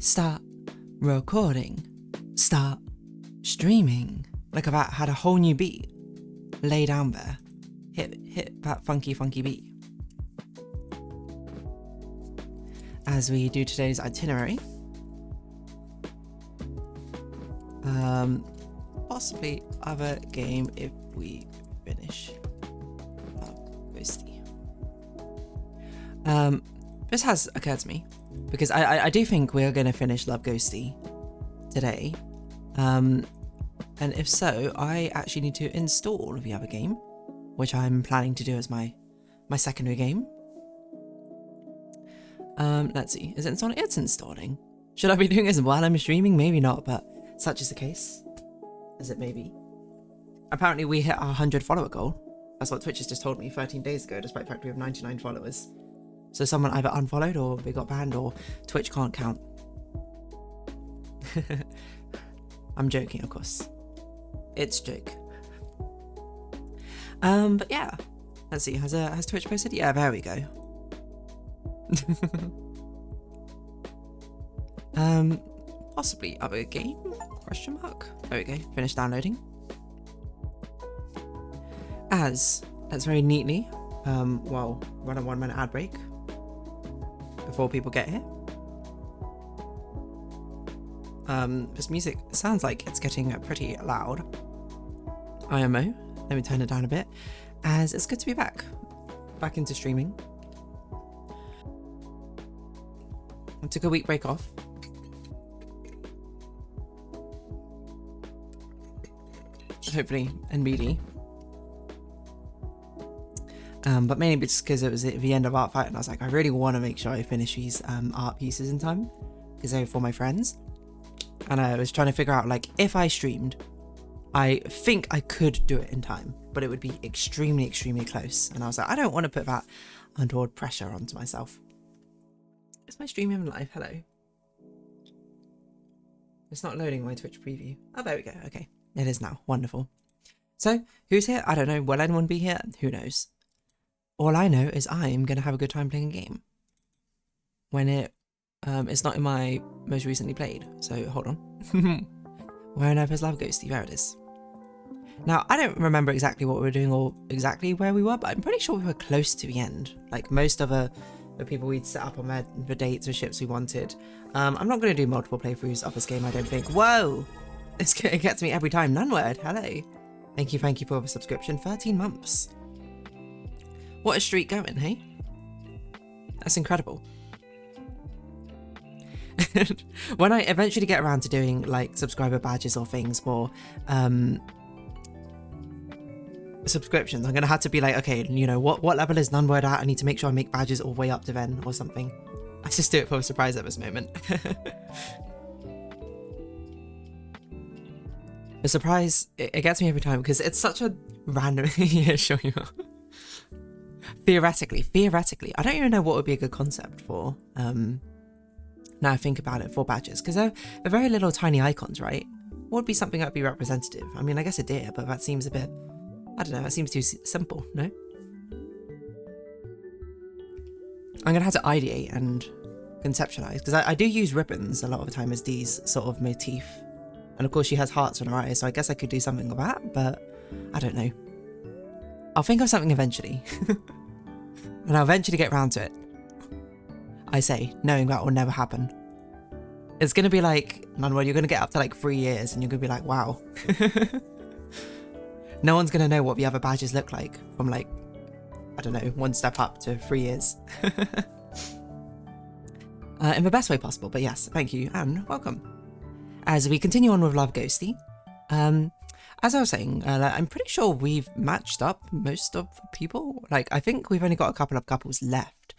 start recording, start streaming. Like I've had a whole new beat lay down there. Hit that funky beat. As we do today's itinerary. Possibly other game if we finish Ghostie. This has occurred to me because I do think we're going to finish Love Ghostie today. And if so, I actually need to install the other game, which I'm planning to do as my secondary game. Let's see. Is it installing? It's installing. Should I be doing this while I'm streaming? Maybe not, but such is the case. As it may be. Apparently we hit our 100 follower goal. That's what Twitch has just told me 13 days ago, despite the fact we have 99 followers. So someone either unfollowed or they got banned or Twitch can't count. I'm joking, of course. It's a joke. But yeah. Let's see, has Twitch posted? Yeah, there we go. Possibly other game? Question mark. There we go. Finish downloading. As that's very neatly. Well, run a 1-minute ad break before people get here. This music sounds like it's getting pretty loud. IMO. Let me turn it down a bit. As it's good to be back into streaming. I took a week break off. Hopefully NBD. But mainly just because it was at the end of Art Fight and I was like, I really want to make sure I finish these art pieces in time because they were for my friends. And I was trying to figure out, like, if I streamed, I think I could do it in time, but it would be extremely close. And I was like, I don't want to put that untoward pressure onto myself. Is my stream even live? Hello. It's not loading my Twitch preview. Oh, there we go. Okay. It is now. Wonderful. So, who's here? I don't know. Will anyone be here? Who knows? All I know is I'm going to have a good time playing a game. When it's not in my most recently played. So, hold on. Where on earth is Love Ghostie? There it is. Now, I don't remember exactly what we were doing or exactly where we were, but I'm pretty sure we were close to the end. Like, most of the people we'd set up on the dates or ships we wanted. I'm not going to do multiple playthroughs of this game, I don't think. Whoa! It gets me every time. Nunword, hello. Thank you for the subscription. 13 months. What a streak going, hey? That's incredible. When I eventually get around to doing, like, subscriber badges or things for subscriptions, I'm going to have to be like, okay, you know, what level is Nunword at? I need to make sure I make badges all the way up to then or something. I just do it for a surprise at this moment. The surprise, it gets me every time because it's such a random... Yeah, sure you are. Theoretically, I don't even know what would be a good concept for, now I think about it, for badges, because they're very little tiny icons, right? What would be something that would be representative? I mean, I guess a deer, but that seems a bit... I don't know, that seems too simple, no? I'm going to have to ideate and conceptualize, because I do use ribbons a lot of the time as Dee's sort of motif. And of course she has hearts on her eyes, so I guess I could do something with that, but I don't know. I'll think of something eventually. And I'll eventually get around to it. I say, knowing that will never happen. It's going to be like, Manuel, you're going to get up to like 3 years and you're going to be like, wow. No one's going to know what the other badges look like from like, I don't know, 1 step up to 3 years. In the best way possible, but yes, thank you and welcome. As we continue on with Love Ghostie, as I was saying, I'm pretty sure we've matched up most of the people. Like, I think we've only got a couple of couples left,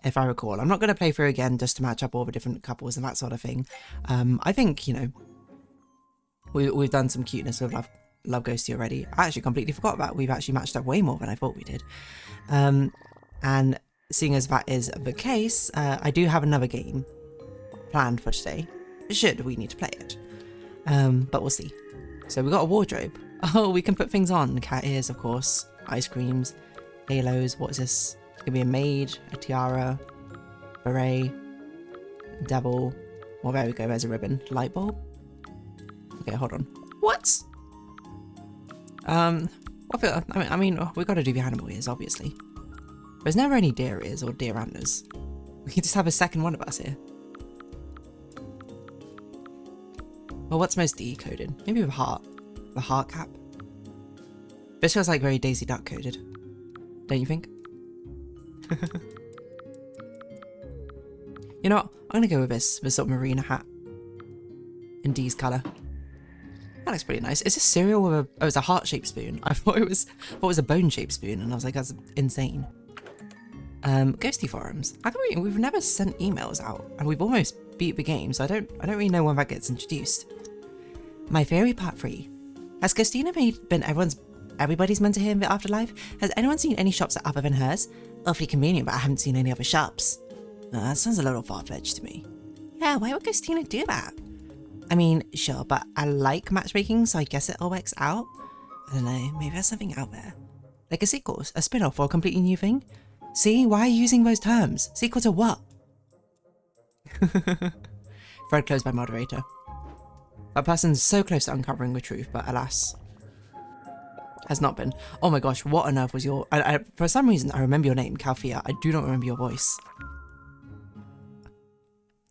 if I recall. I'm not going to play through again just to match up all the different couples and that sort of thing. I think, you know, we've done some cuteness with Love Ghostie already. I actually completely forgot about we've actually matched up way more than I thought we did. And seeing as that is the case, I do have another game planned for today. Should we need to play it. But we'll see. So we got a wardrobe. Oh, we can put things on. Cat ears, of course. Ice creams. Halos. What is this? It's gonna be a maid, a tiara, beret, devil, Well, there we go, there's a ribbon. Light bulb? Okay, hold on. What? I mean, we gotta do the animal ears, obviously. There's never any deer ears or deer antlers. We can just have a second one of us here. Well, what's most D-coded? Maybe with heart. The heart cap. This feels like very Daisy Duck coded. Don't you think? You know what? I'm gonna go with this sort of marina hat. In D's colour. That looks pretty nice. Is this cereal with a... Oh, it's a heart-shaped spoon. I thought it was a bone-shaped spoon, and I was like, that's insane. Ghostie forums. How come we've never sent emails out, and we've almost beat the game, so I don't really know when that gets introduced. My theory part 3. Has Ghostina been everybody's meant to hear in the afterlife? Has anyone seen any shops other than hers? Awfully convenient, but I haven't seen any other shops. That sounds a little far-fetched to me. Yeah, why would Ghostina do that? I mean, sure, but I like matchmaking, so I guess it all works out. I don't know, maybe there's something out there. Like a sequel, a spin-off, or a completely new thing? See, why are you using those terms? Sequel to what? Thread closed by moderator. That person's so close to uncovering the truth, but alas, has not been. Oh my gosh, what on earth was your... for some reason, I remember your name, Calfia. I do not remember your voice.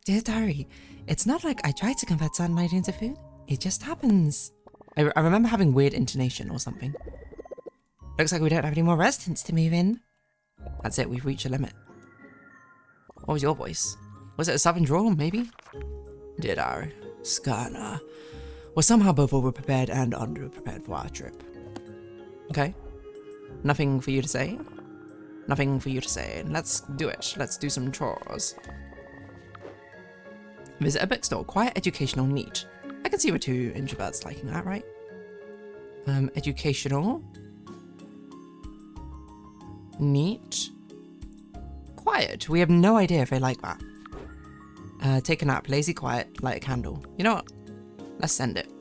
Dear Diary, it's not like I tried to convert sunlight into food. It just happens. I remember having weird intonation or something. Looks like we don't have any more residents to move in. That's it, we've reached a limit. What was your voice? Was it a southern drawl, maybe? Dear Diary, Skana. We're somehow both over-prepared and under-prepared for our trip. Okay. Nothing for you to say? Nothing for you to say. Let's do it. Let's do some chores. Visit a bookstore. Quiet, educational, neat. I can see the two introverts liking that, right? Educational. Neat. Quiet. We have no idea if they like that. Take a nap. Lazy, quiet, light a candle. You know what? Let's send it.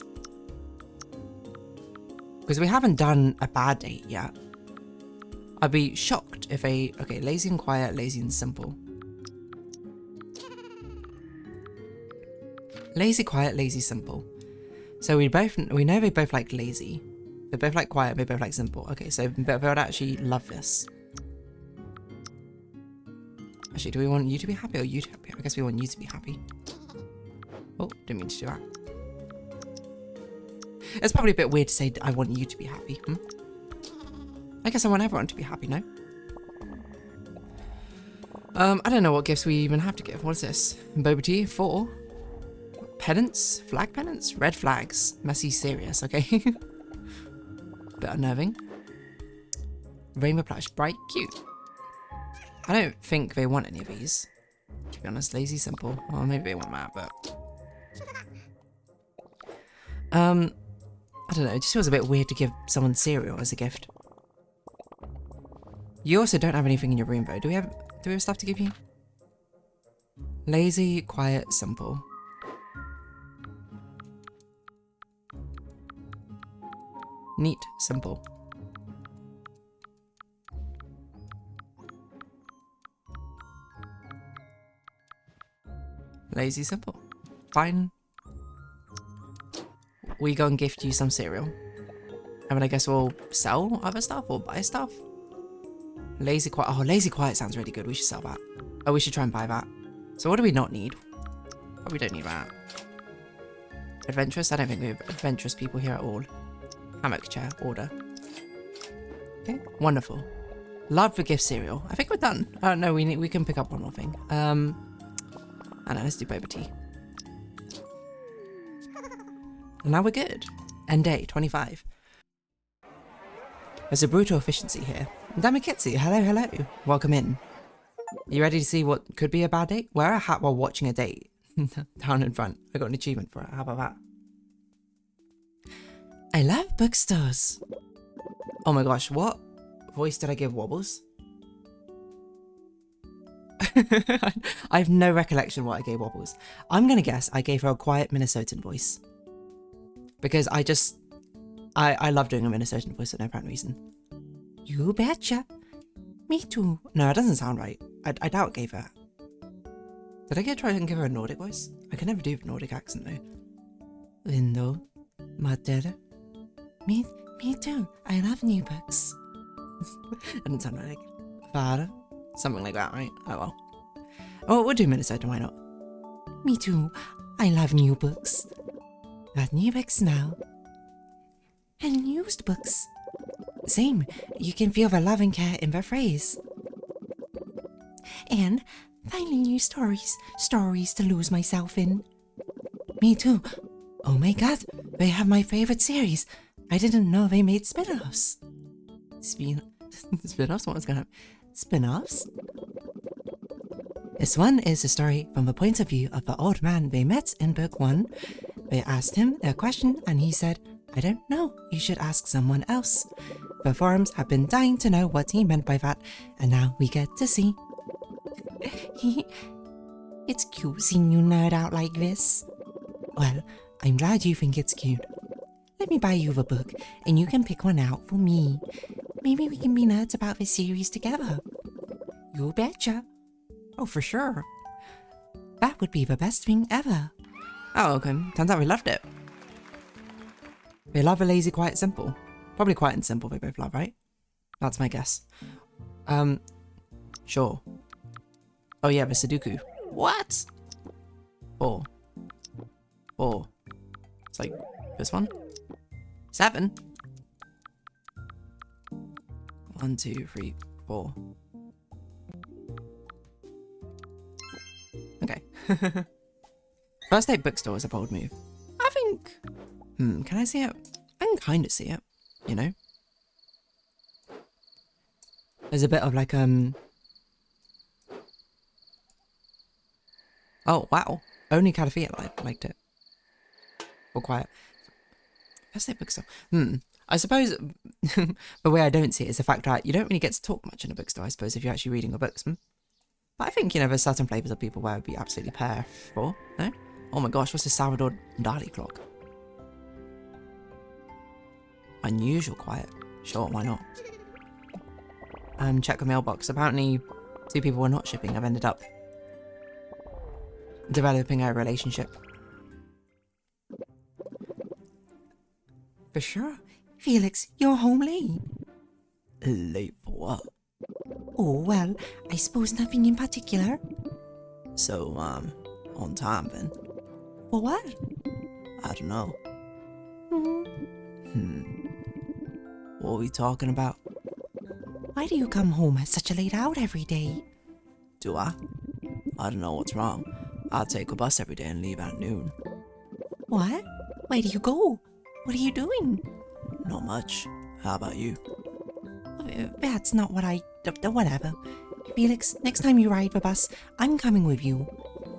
Because we haven't done a bad date yet. I'd be shocked if they... Okay, lazy and quiet, lazy and simple. Lazy, quiet, lazy, simple. So we know they both like lazy. They both like quiet, they both like simple. Okay, so they would actually love this. Actually, do we want you to be happy or you to be happy? I guess we want you to be happy. Oh, didn't mean to do that. It's probably a bit weird to say I want you to be happy. I guess I want everyone to be happy, no? I don't know what gifts we even have to give. What is this? Boba tea? 4. Pennants? Flag pennants? Red flags. Messy, serious, okay? Bit unnerving. Rainbow plush. Bright, cute. I don't think they want any of these. To be honest, lazy, simple. Well, maybe they want that, but... I don't know, it just feels a bit weird to give someone cereal as a gift. You also don't have anything in your room though. Do we have stuff to give you? Lazy, quiet, simple. Neat, simple. Lazy, simple. Fine. We go and gift you some cereal. I mean, I guess we'll sell other stuff or buy stuff. Lazy quiet. Oh, lazy quiet sounds really good. We should sell that. Oh, we should try and buy that. So what do we not need? Oh, we don't need that. Adventurous? I don't think we have adventurous people here at all. Hammock chair. Order. Okay. Wonderful. Love the gift cereal. I think we're done. Oh, no, we can pick up one more thing. I know, let's do boba tea. And now we're good. End day, 25. There's a brutal efficiency here. Damakitsu, hello, hello. Welcome in. You ready to see what could be a bad date? Wear a hat while watching a date. Down in front. I got an achievement for it. How about that? I love bookstores. Oh my gosh, what voice did I give Wobbles? I have no recollection what I gave Wobbles. I'm gonna guess I gave her a quiet Minnesotan voice. Because I love doing a Minnesotan voice for no apparent reason. You betcha. Me too. No, it doesn't sound right. I doubt I gave her. Did I try and give her a Nordic voice? I can never do a Nordic accent though. Window, Mater. Me too. I love new books. That didn't sound like father. Something like that, right? Oh well. Oh, we'll do Minnesota, why not? Me too. I love new books. Got new books now. And used books. Same. You can feel the love and care in the phrase. And finding new stories to lose myself in. Me too. Oh my god, they have my favorite series. I didn't know they made spin-offs. Spin-offs? What was going on? Spin-offs? This one is a story from the point of view of the old man they met in book 1. They asked him a question and he said, I don't know, you should ask someone else. The forums have been dying to know what he meant by that, and now we get to see. It's cute seeing you nerd out like this. Well, I'm glad you think it's cute. Let me buy you the book, and you can pick one out for me. Maybe we can be nerds about this series together. You betcha. Oh, for sure. That would be the best thing ever. Oh, okay. Turns out we loved it. They love a lazy, quiet, simple. Probably quiet and simple they both love, right? That's my guess. Sure. Oh yeah, the Sudoku. What? 4. It's like this one. 7. 1, 2, 3, 4. Okay. First Date Bookstore is a bold move. I think... can I see it? I can kind of see it, you know? There's a bit of like, oh, wow. Only Calafia liked it. Or quiet. First Date Bookstore. I suppose the way I don't see it is the fact that you don't really get to talk much in a bookstore, I suppose, if you're actually reading the books. But I think, you know, there's certain flavours of people where it would be absolutely pair for, no? Oh my gosh, what's this Salvador Dali clock? Unusual quiet. Sure, why not? Check the mailbox. Apparently, 2 people we're not shipping have ended up developing a relationship. For sure. Felix, you're home late. Late for what? Oh, well, I suppose nothing in particular. So, on time then. For what? I don't know. What are we talking about? Why do you come home at such a late hour every day? Do I? I don't know what's wrong. I take a bus every day and leave at noon. What? Where do you go? What are you doing? Not much. How about you? That's not what I... Whatever. Felix, next time you ride the bus, I'm coming with you.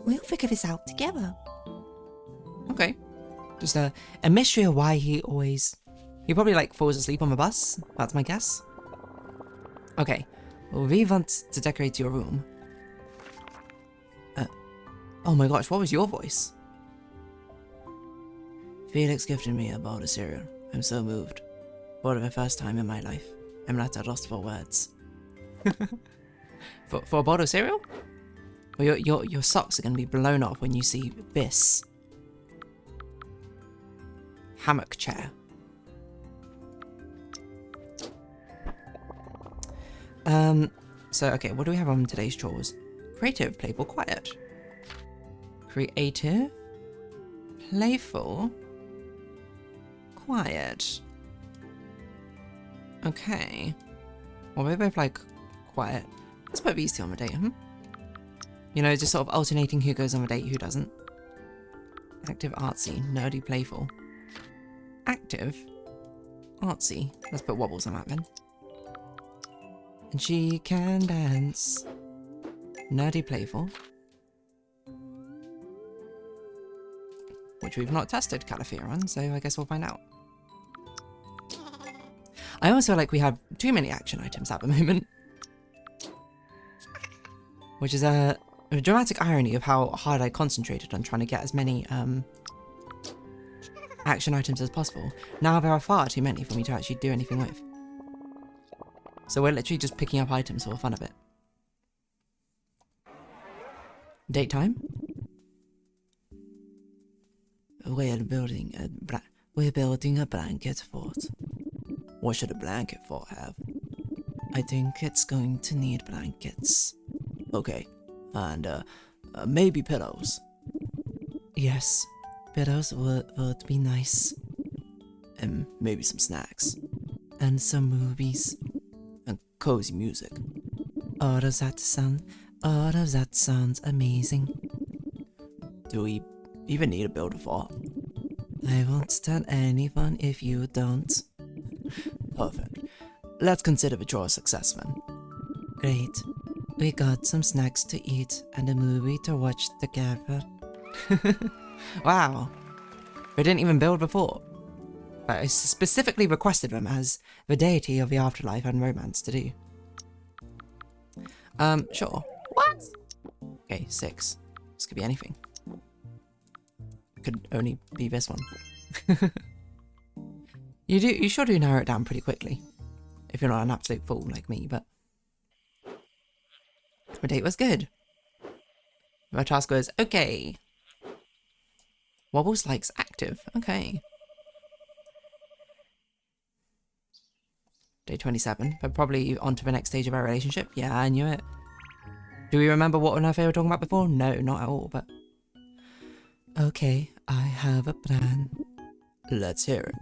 We'll figure this out together. Okay. Just a mystery of why he always... He probably, like, falls asleep on the bus. That's my guess. Okay. Well, we want to decorate your room. Oh my gosh, what was your voice? Felix gifted me a bowl of cereal. I'm so moved. For the first time in my life, I'm at a loss for words. for a bowl of cereal? Well, your socks are going to be blown off when you see this. Hammock chair. So, okay, what do we have on today's chores? Creative, playful, quiet. Creative, playful, quiet. Okay. Well, we're both like quiet. Let's put these two on the date, You know, just sort of alternating who goes on the date, who doesn't. Active, artsy, nerdy, playful. Active, artsy. Let's put wobbles on that then. And she can dance. Nerdy, playful. Which we've not tested Calafia on, so I guess we'll find out. I almost feel like we have too many action items at the moment. Which is a dramatic irony of how hard I concentrated on trying to get as many action items as possible. Now there are far too many for me to actually do anything with. So we're literally just picking up items for the fun of it. Date time? We're building a blanket fort. What should a blanket fort have? I think it's going to need blankets. Okay, and maybe pillows. Yes, pillows would be nice. And maybe some snacks. And some movies. And cozy music. All of that sounds amazing. Do we even need to build a fort? I won't tell anyone if you don't. Perfect. Let's consider the chore a success then. Great. We got some snacks to eat and a movie to watch together. Wow. We didn't even build the fort. But I specifically requested them as the deity of the afterlife and romance to do. Sure. What? Okay, 6. This could be anything. Could only be this one. You sure do narrow it down pretty quickly. If you're not an absolute fool like me, but... The date was good. My task was, okay. Wobbles likes active, okay. Day 27, but probably on to the next stage of our relationship. Yeah, I knew it. Do we remember what on earth we were talking about before? No, not at all, but... Okay, I have a plan. Let's hear it.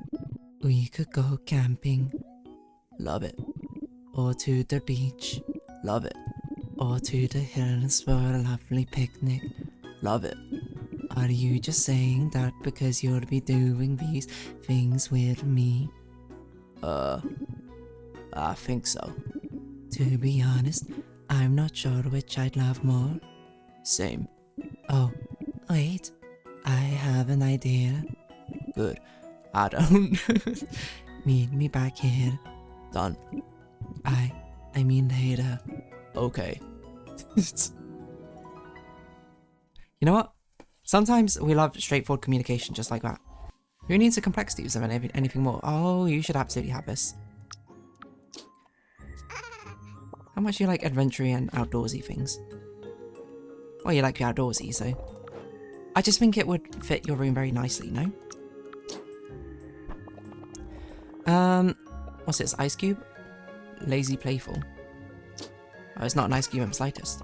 We could go camping. Love it. Or to the beach. Love it. Or to the hills for a lovely picnic. Love it. Are you just saying that because you'll be doing these things with me? I think so. To be honest, I'm not sure which I'd love more. Same. Oh, wait. I have an idea. Good. I don't. Meet me back here. Done. I mean later. Okay. You know what? Sometimes we love straightforward communication just like that. Who needs the complexities of anything more? Oh, you should absolutely have this. How much do you like adventure and outdoorsy things? Well, you like the outdoorsy, so... I just think it would fit your room very nicely, no? What's this? Ice cube? Lazy playful. Oh, it's not an ice cube in the slightest.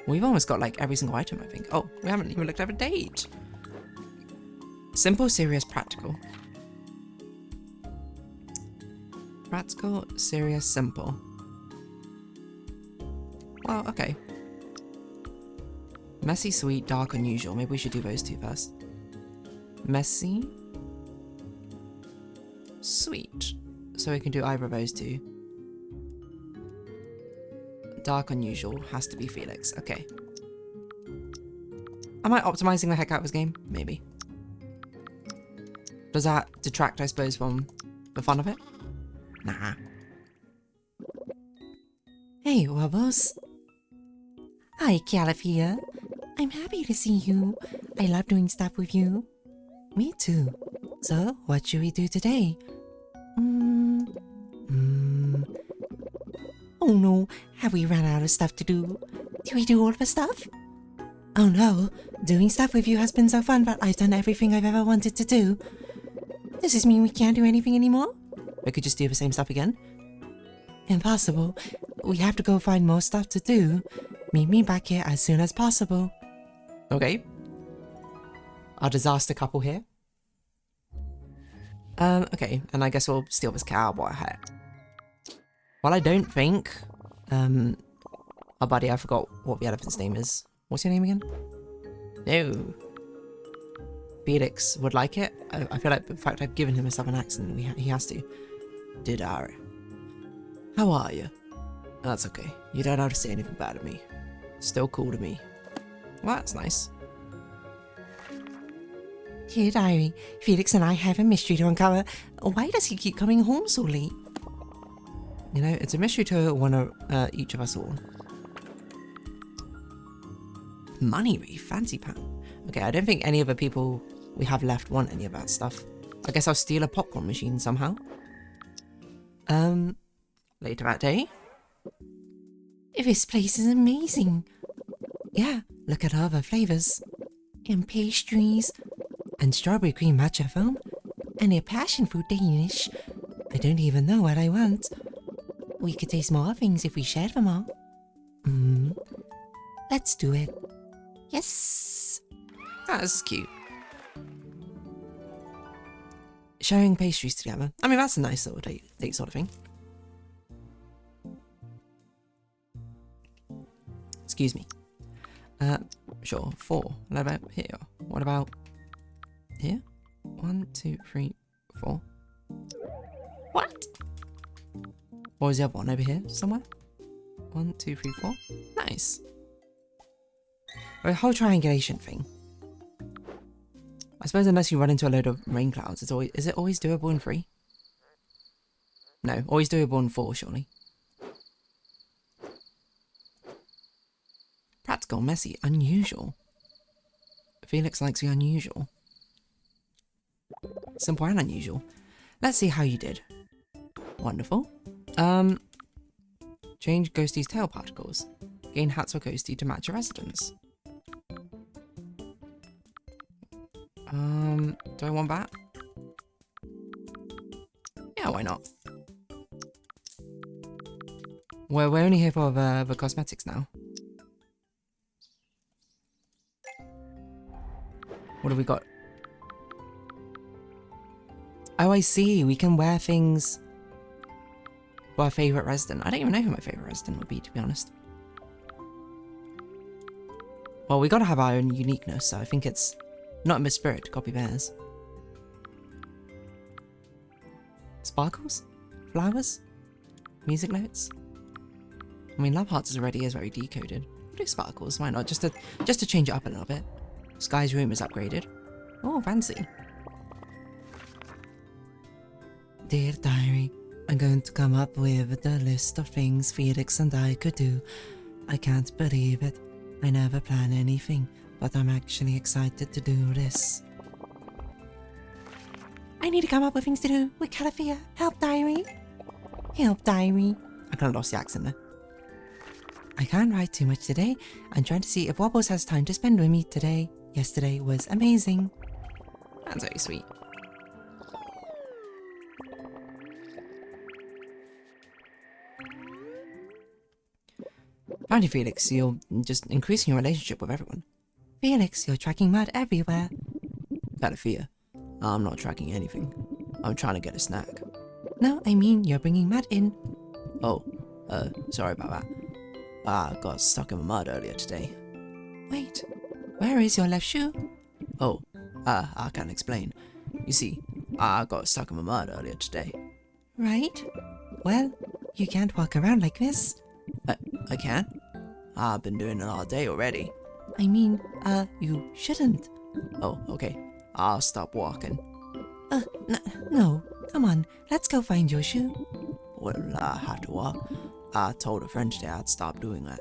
We've almost got like every single item, I think. Oh, we haven't even looked at a date. Simple, serious, practical. Practical, serious, simple. Well, okay. Messy, sweet, dark, unusual. Maybe we should do those two first. Messy. Sweet. So we can do either of those two. Dark, unusual. Has to be Felix. Okay. Am I optimizing the heck out of this game? Maybe. Does that detract, I suppose, from the fun of it? Nah. Hey, Wobbles. Hi, Caliph. I'm happy to see you. I love doing stuff with you. Me too. So, what should we do today? Oh no, have we run out of stuff to do? Did we do all the stuff? Oh no, doing stuff with you has been so fun, but I've done everything I've ever wanted to do. Does this mean we can't do anything anymore? We could just do the same stuff again? Impossible. We have to go find more stuff to do. Meet me back here as soon as possible. Okay. Our disaster couple here. Okay, and I guess we'll steal this cowboy hat. Well, I don't think, our buddy, I forgot what the elephant's name is. What's your name again? No. Felix would like it. I feel like the fact I've given him a southern accent, he has to. DeerDarling. How are you? That's okay. You don't have to say anything bad to me. Still cool to me. Well, that's nice. Dear Diary, Felix and I have a mystery to uncover. Why does he keep coming home so late? You know, it's a mystery to one of each of us all. Money reef, fancy pound. Okay, I don't think any of the people we have left want any of that stuff. I guess I'll steal a popcorn machine somehow. Later that day. This place is amazing. Yeah, look at all the flavors. And pastries. And strawberry cream matcha foam. And a passion fruit Danish. I don't even know what I want. We could taste more things if we shared them all. Let's do it. Yes! That's cute. Sharing pastries together. I mean, that's a nice little date sort of thing. Excuse me. Sure, 4. What about here? What about here? 1, 2, 3, 4. What? Or is the other one over here somewhere? 1, 2, 3, 4. Nice. A whole triangulation thing. I suppose unless you run into a load of rain clouds, is it always doable in 3? No, always doable in 4, surely. Practical, messy, unusual. Felix likes the unusual. Simple and unusual. Let's see how you did. Wonderful. Change Ghostie's tail particles. Gain hats for Ghostie to match your residence. Do I want that? Yeah, why not? Well, we're only here for the cosmetics now. What have we got? Oh, I see. We can wear things for our favourite resident. I don't even know who my favourite resident would be, to be honest. Well, we gotta have our own uniqueness, so I think it's not in the spirit to copy theirs. Sparkles? Flowers? Music notes? I mean, Love Hearts already is very decoded. We'll do sparkles, why not? Just to change it up a little bit. Sky's room is upgraded. Oh, fancy. Dear Diary, I'm going to come up with the list of things Felix and I could do. I can't believe it. I never plan anything, but I'm actually excited to do this. I need to come up with things to do with Calafia. Help, Diary. Help, Diary. I kind of lost the accent there. I can't write too much today. I'm trying to see if Wobbles has time to spend with me today. Yesterday was amazing. That's very sweet. Apparently, Felix, you're just increasing your relationship with everyone. Felix, you're tracking mud everywhere. Calafia, I'm not tracking anything. I'm trying to get a snack. No, I mean you're bringing mud in. Oh, sorry about that. I got stuck in the mud earlier today. Wait, where is your left shoe? Oh, I can't explain. You see, I got stuck in the mud earlier today. Right? Well, you can't walk around like this. I can? I've been doing it all day already. I mean, you shouldn't. Oh, okay. I'll stop walking. No. Come on, let's go find your shoe. Well, I had to walk. I told a friend today I'd stop doing that.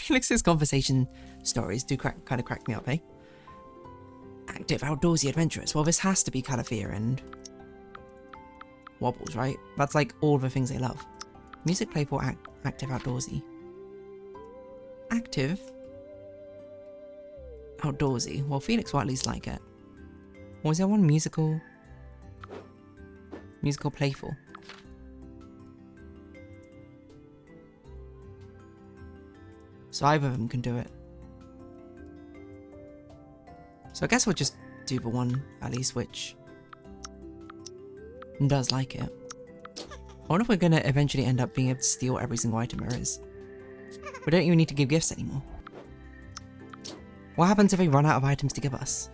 Felix's conversation stories do kind of crack me up, eh? Active, outdoorsy, adventurous. Well, this has to be Calafia and Wobbles, right? That's like all the things they love. Music, playful, active, outdoorsy. Active, outdoorsy. Well, Felix will at least like it. Or was there one musical? Musical, playful. So either of them can do it. So I guess we'll just do the one, at least, which does like it. I wonder if we're gonna eventually end up being able to steal every single item there is. We don't even need to give gifts anymore. What happens if we run out of items to give us?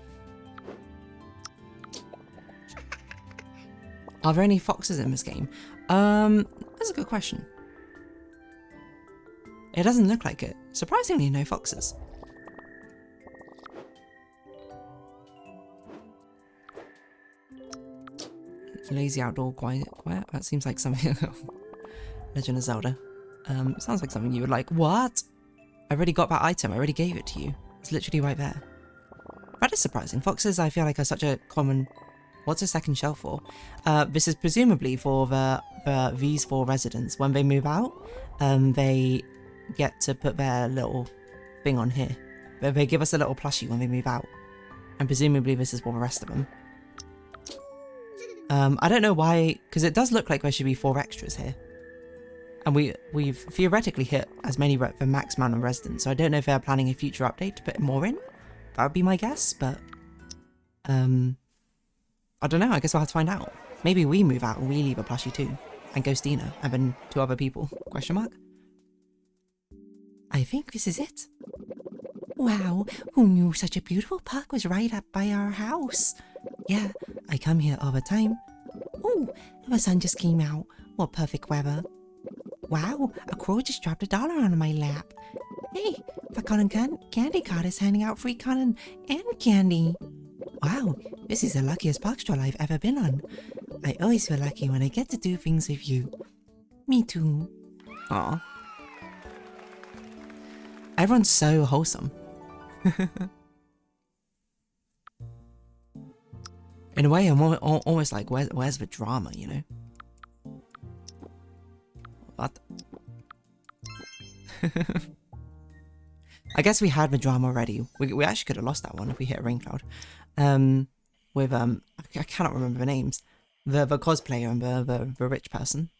Are there any foxes in this game? That's a good question. It doesn't look like it. Surprisingly, no foxes. Lazy outdoor quiet. That seems like something. Legend of Zelda. Sounds like something you would like. What? I already got that item. I already gave it to you. It's literally right there. That is surprising. Foxes, I feel like, are such a common What's a second shelf for? This is presumably for these 4 residents. When they move out, they get to put their little thing on here. They give us a little plushie when they move out. And presumably this is for the rest of them. I don't know why, because it does look like there should be 4 extras here. And we've theoretically hit as many the max amount of residents, so I don't know if they're planning a future update to put more in. That would be my guess, but I don't know, I guess we'll have to find out. Maybe we move out and we leave a plushie too. And Ghostina, and then 2 other people, question mark? I think this is it. Wow, who knew such a beautiful park was right up by our house? Yeah, I come here all the time. Oh, the sun just came out. What perfect weather. Wow, a crow just dropped $1 on my lap. Hey, the cotton candy cart is handing out free cotton and candy. Wow, this is the luckiest park stroll I've ever been on. I always feel lucky when I get to do things with you. Me too. Aw. Everyone's so wholesome. In a way, I'm almost like, where's the drama, you know? What? I guess we had the drama already. We actually could have lost that one if we hit a rain cloud. With, I cannot remember the names. The cosplayer and the rich person.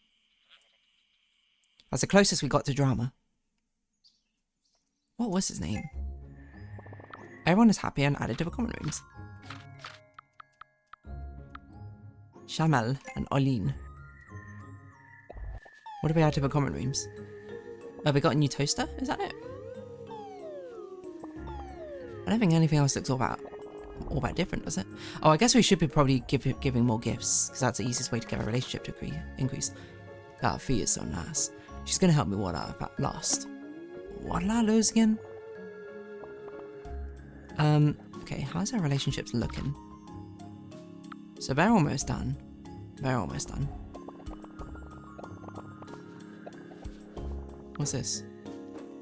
That's the closest we got to drama. What was his name? Everyone is happy and added to the common rooms. Shamel and Oline. What do we add to the common rooms? Oh, we got a new toaster? Is that it? I don't think anything else looks all that different, does it? Oh, I guess we should be probably giving more gifts, because that's the easiest way to get a relationship to increase. Ah, Fee is so nice. She's gonna help me what I've lost. What did I lose again? Okay, how's our relationships looking? So they're almost done. They're almost done. What's this?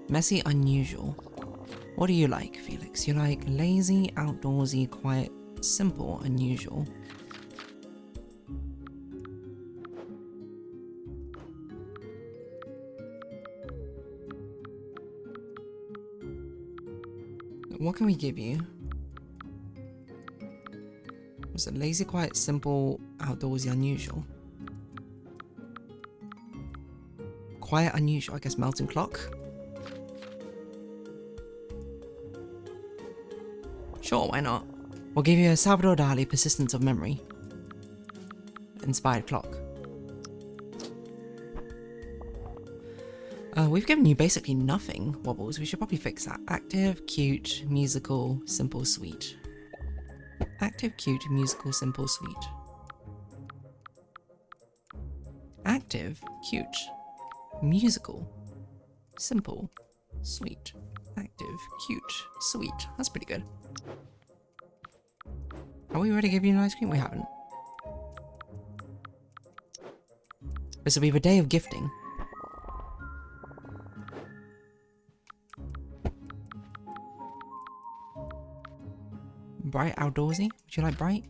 Messy, unusual. What do you like, Felix? You like lazy, outdoorsy, quiet, simple, unusual. What can we give you? Was it lazy, quiet, simple, outdoorsy, unusual? Quiet, unusual, I guess melting clock? Sure, why not? We'll give you a Salvador Dali persistence of memory. Inspired clock. We've given you basically nothing, Wobbles. We should probably fix that. Active, cute, musical, simple, sweet. Active, cute, musical, simple, sweet. Active, cute, musical, simple, sweet. Active, cute, sweet. That's pretty good. Are we ready to give you an ice cream? We haven't. This will be the day of gifting. Bright, outdoorsy? Would you like bright?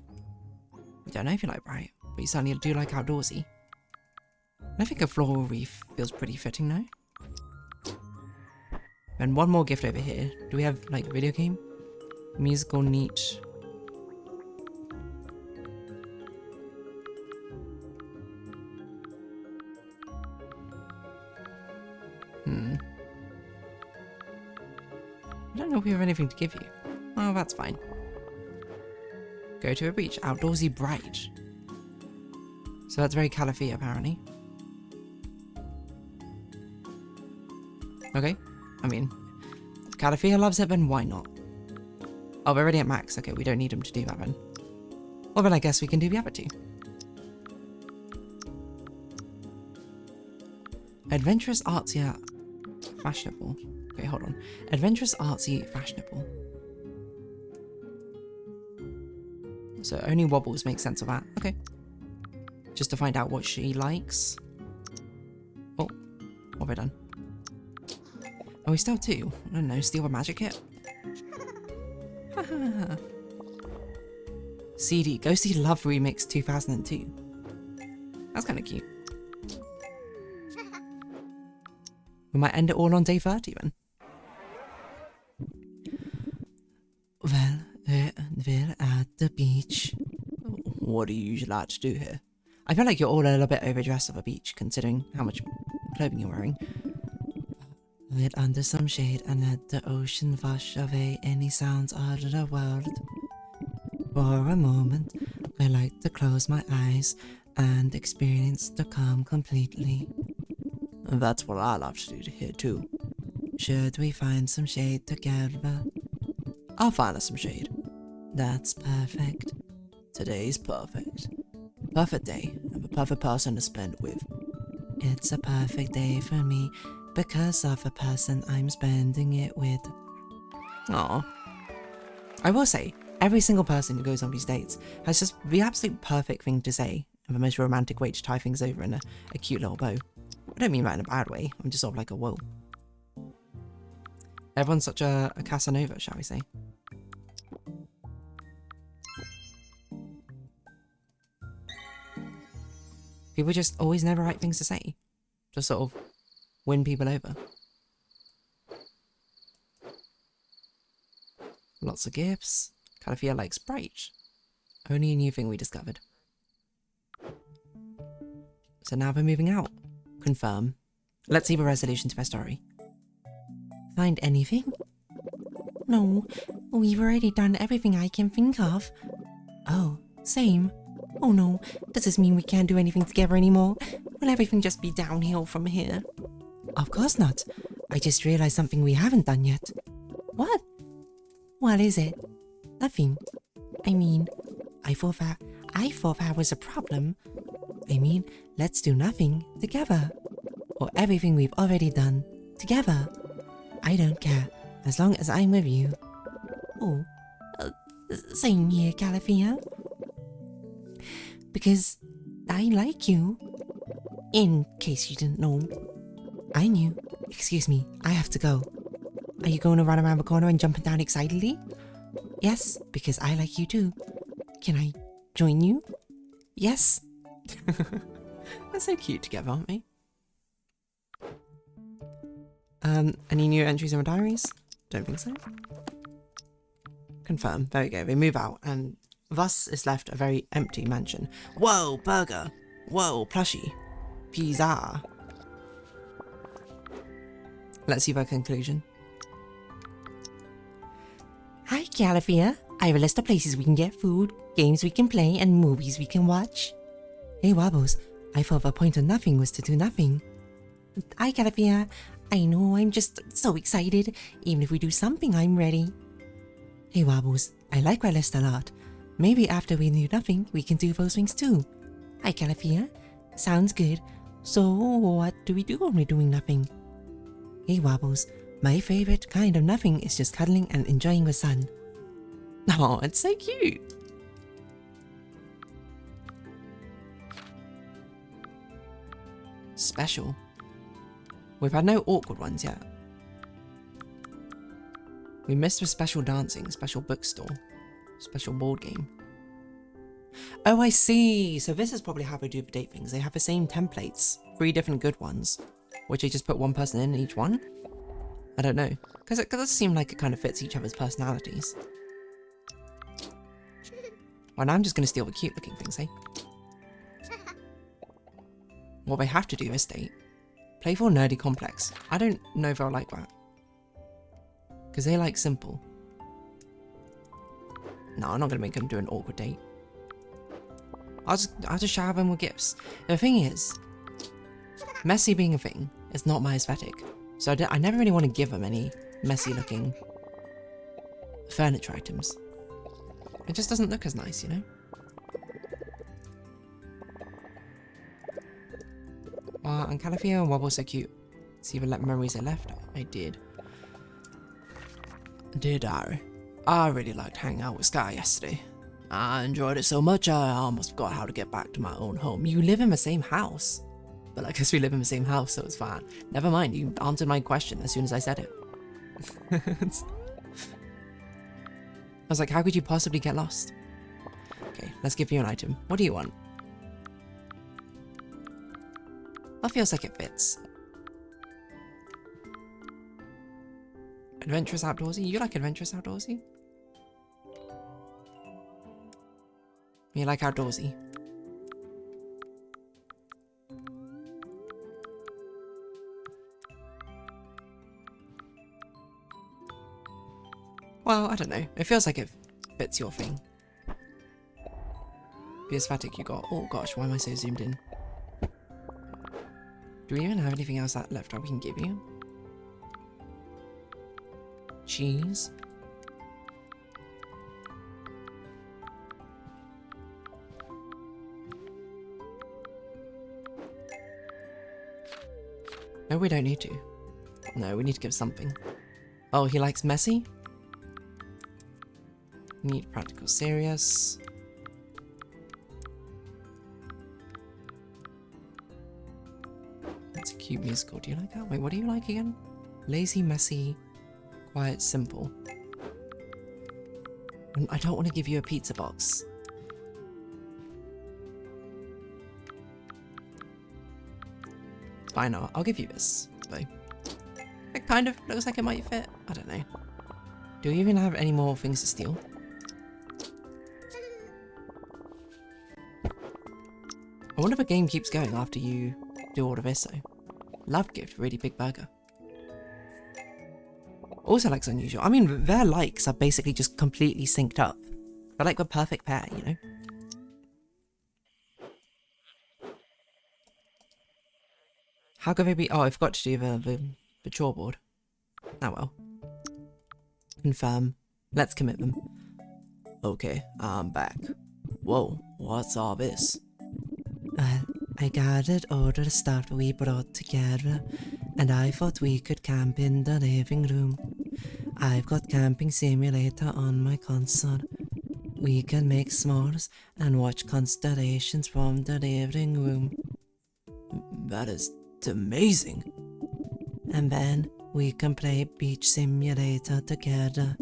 I don't know if you like bright, but you certainly do like outdoorsy. I think a floral wreath feels pretty fitting now. And one more gift over here. Do we have, like, video game? Musical, neat. I don't know if we have anything to give you. Oh, that's fine. Go to a beach. Outdoorsy bright. So that's very Calafia, apparently. Okay. I mean, if Calafia loves it, then why not? Oh, we're already at max. Okay, we don't need him to do that then. Well, then I guess we can do the other two. Adventurous, artsy, fashionable. Okay, hold on. Adventurous, artsy, fashionable. So only Wobbles make sense of that. Okay. Just to find out what she likes. Oh, what have I done? Oh, we still have 2. I don't know, steal a magic kit? CD, Ghostie Love Remix 2002. That's kind of cute. We might end it all on day 30 then. Well, we're at the beach. What do you usually like to do here? I feel like you're all a little bit overdressed for a beach, considering how much clothing you're wearing. We're under some shade and let the ocean wash away any sounds out of the world. For a moment, I like to close my eyes and experience the calm completely. And that's what I love to do here too. Should we find some shade together? I'll find us some shade. That's perfect. Today's perfect. Perfect day, and a perfect person to spend with. It's a perfect day for me because of the person I'm spending it with. Aww. I will say, every single person who goes on these dates has just the absolute perfect thing to say, and the most romantic way to tie things over in a cute little bow. I don't mean that in a bad way, I'm just sort of like a whoa. Everyone's such a Casanova, shall we say. People just always know the right things to say. Just sort of win people over. Lots of gifts. Kind of feel like Sprite. Only a new thing we discovered. So now we're moving out. Confirm. Let's see the resolution to their story. Find anything? No, we've already done everything I can think of. Oh, same. Oh no, does this mean we can't do anything together anymore? Will everything just be downhill from here? Of course not. I just realized something we haven't done yet. What? What is it? Nothing. I mean, I thought that was a problem. I mean, let's do nothing together. Or everything we've already done together. I don't care, as long as I'm with you. Oh, same here, Calafia. Because I like you. In case you didn't know. I knew. Excuse me, I have to go. Are you going to run around the corner and jumping down excitedly? Yes, because I like you too. Can I join you? Yes. They're so cute together, aren't they? Any new entries in my diaries? Don't think so. Confirm. There we go. They move out, and thus is left a very empty mansion. Whoa, burger. Whoa, plushie. Pizza. Let's see the conclusion. Hi, Calafia. I have a list of places we can get food, games we can play, and movies we can watch. Hey, Wobbles. I thought the point of nothing was to do nothing. Hi, Calafia. I know, I'm just so excited. Even if we do something, I'm ready. Hey, Wobbles. I like my list a lot. Maybe after we do nothing, we can do those things too. Hi, Calafia. Sounds good. So, what do we do when we're doing nothing? Hey, Wobbles. My favorite kind of nothing is just cuddling and enjoying the sun. Oh, it's so cute. Special. We've had no awkward ones yet. We missed the special dancing, special bookstore, special board game. Oh, I see. So this is probably how they do the date things. They have the same templates, 3 different good ones, which they just put one person in each one. I don't know, because it does seem like it kind of fits each other's personalities. Well, now I'm just going to steal the cute looking things, eh? What they have to do this date. Playful nerdy complex. I don't know if I'll like that. Because they like simple. No, I'm not going to make them do an awkward date. I'll just shower them with gifts. The thing is, messy being a thing is not my aesthetic. So I never really want to give them any messy looking furniture items. It just doesn't look as nice, you know? And Calafia and Wobble so cute. See the memories I left? I did. DeerDarling. I really liked hanging out with Sky yesterday. I enjoyed it so much I almost forgot how to get back to my own home. You live in the same house. But I guess we live in the same house, so it's fine. Never mind, you answered my question as soon as I said it. I was like, how could you possibly get lost? Okay, let's give you an item. What do you want? What feels like it fits? Adventurous outdoorsy? You like adventurous outdoorsy? You like outdoorsy? Well, I don't know. It feels like it fits your thing. The aesthetic you got. Oh gosh, why am I so zoomed in? Do we even have anything else left that we can give you? Cheese? No, we don't need to. No, we need to give something. Oh, he likes messy? Neat, practical, serious. That's a cute musical. Do you like that? Wait, what do you like again? Lazy, messy, quiet, simple. I don't want to give you a pizza box. Fine, I'll give you this. So, it kind of looks like it might fit. I don't know. Do we even have any more things to steal? I wonder if a game keeps going after you do all of this though. Love gift, really big burger. Also likes unusual. I mean, their likes are basically just completely synced up. They're like the perfect pair, you know? How could they be? Oh, I forgot to do the chore board. Oh well. Confirm. Let's commit them. Okay, I'm back. Whoa, what's all this? I gathered all the stuff we brought together, and I thought we could camp in the living room. I've got Camping Simulator on my console. We can make s'mores and watch constellations from the living room. That is amazing. And then we can play Beach Simulator together.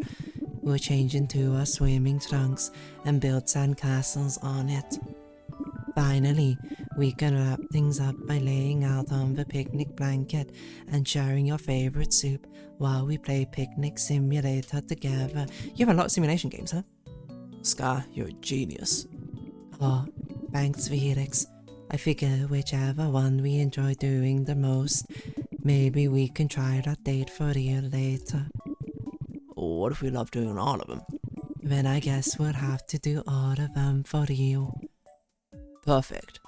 We'll change into our swimming trunks and build sandcastles on it. Finally, we can wrap things up by laying out on the picnic blanket and sharing your favorite soup while we play Picnic Simulator together. You have a lot of simulation games, huh? Scar, you're a genius. Oh, thanks, Felix. I figure whichever one we enjoy doing the most, maybe we can try that date for real later. What if we love doing all of them? Then I guess we'll have to do all of them for real. Perfect.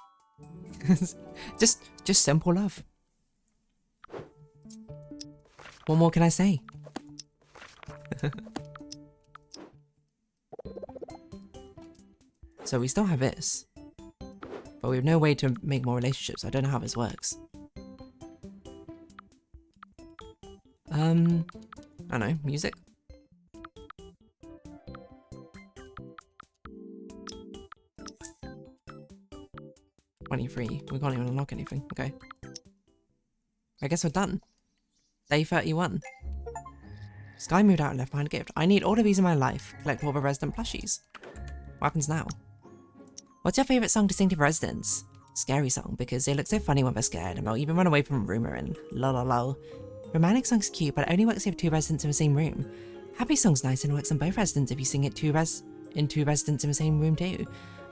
just simple love. What more can I say? So we still have this, but we have no way to make more relationships. I don't know how this works. I don't know, music? We can't even unlock anything. Okay. I guess we're done. Day 31. Sky moved out and left behind a gift. I need all of these in my life. Collect all the resident plushies. What happens now? What's your favourite song to sing to residents? Scary song, because they look so funny when they're scared and they'll even run away from a room we're in. Lol lol lol. Romantic song's cute, but it only works if you have two residents in the same room. Happy song's nice and works on both residents if you sing it two residents in the same room too.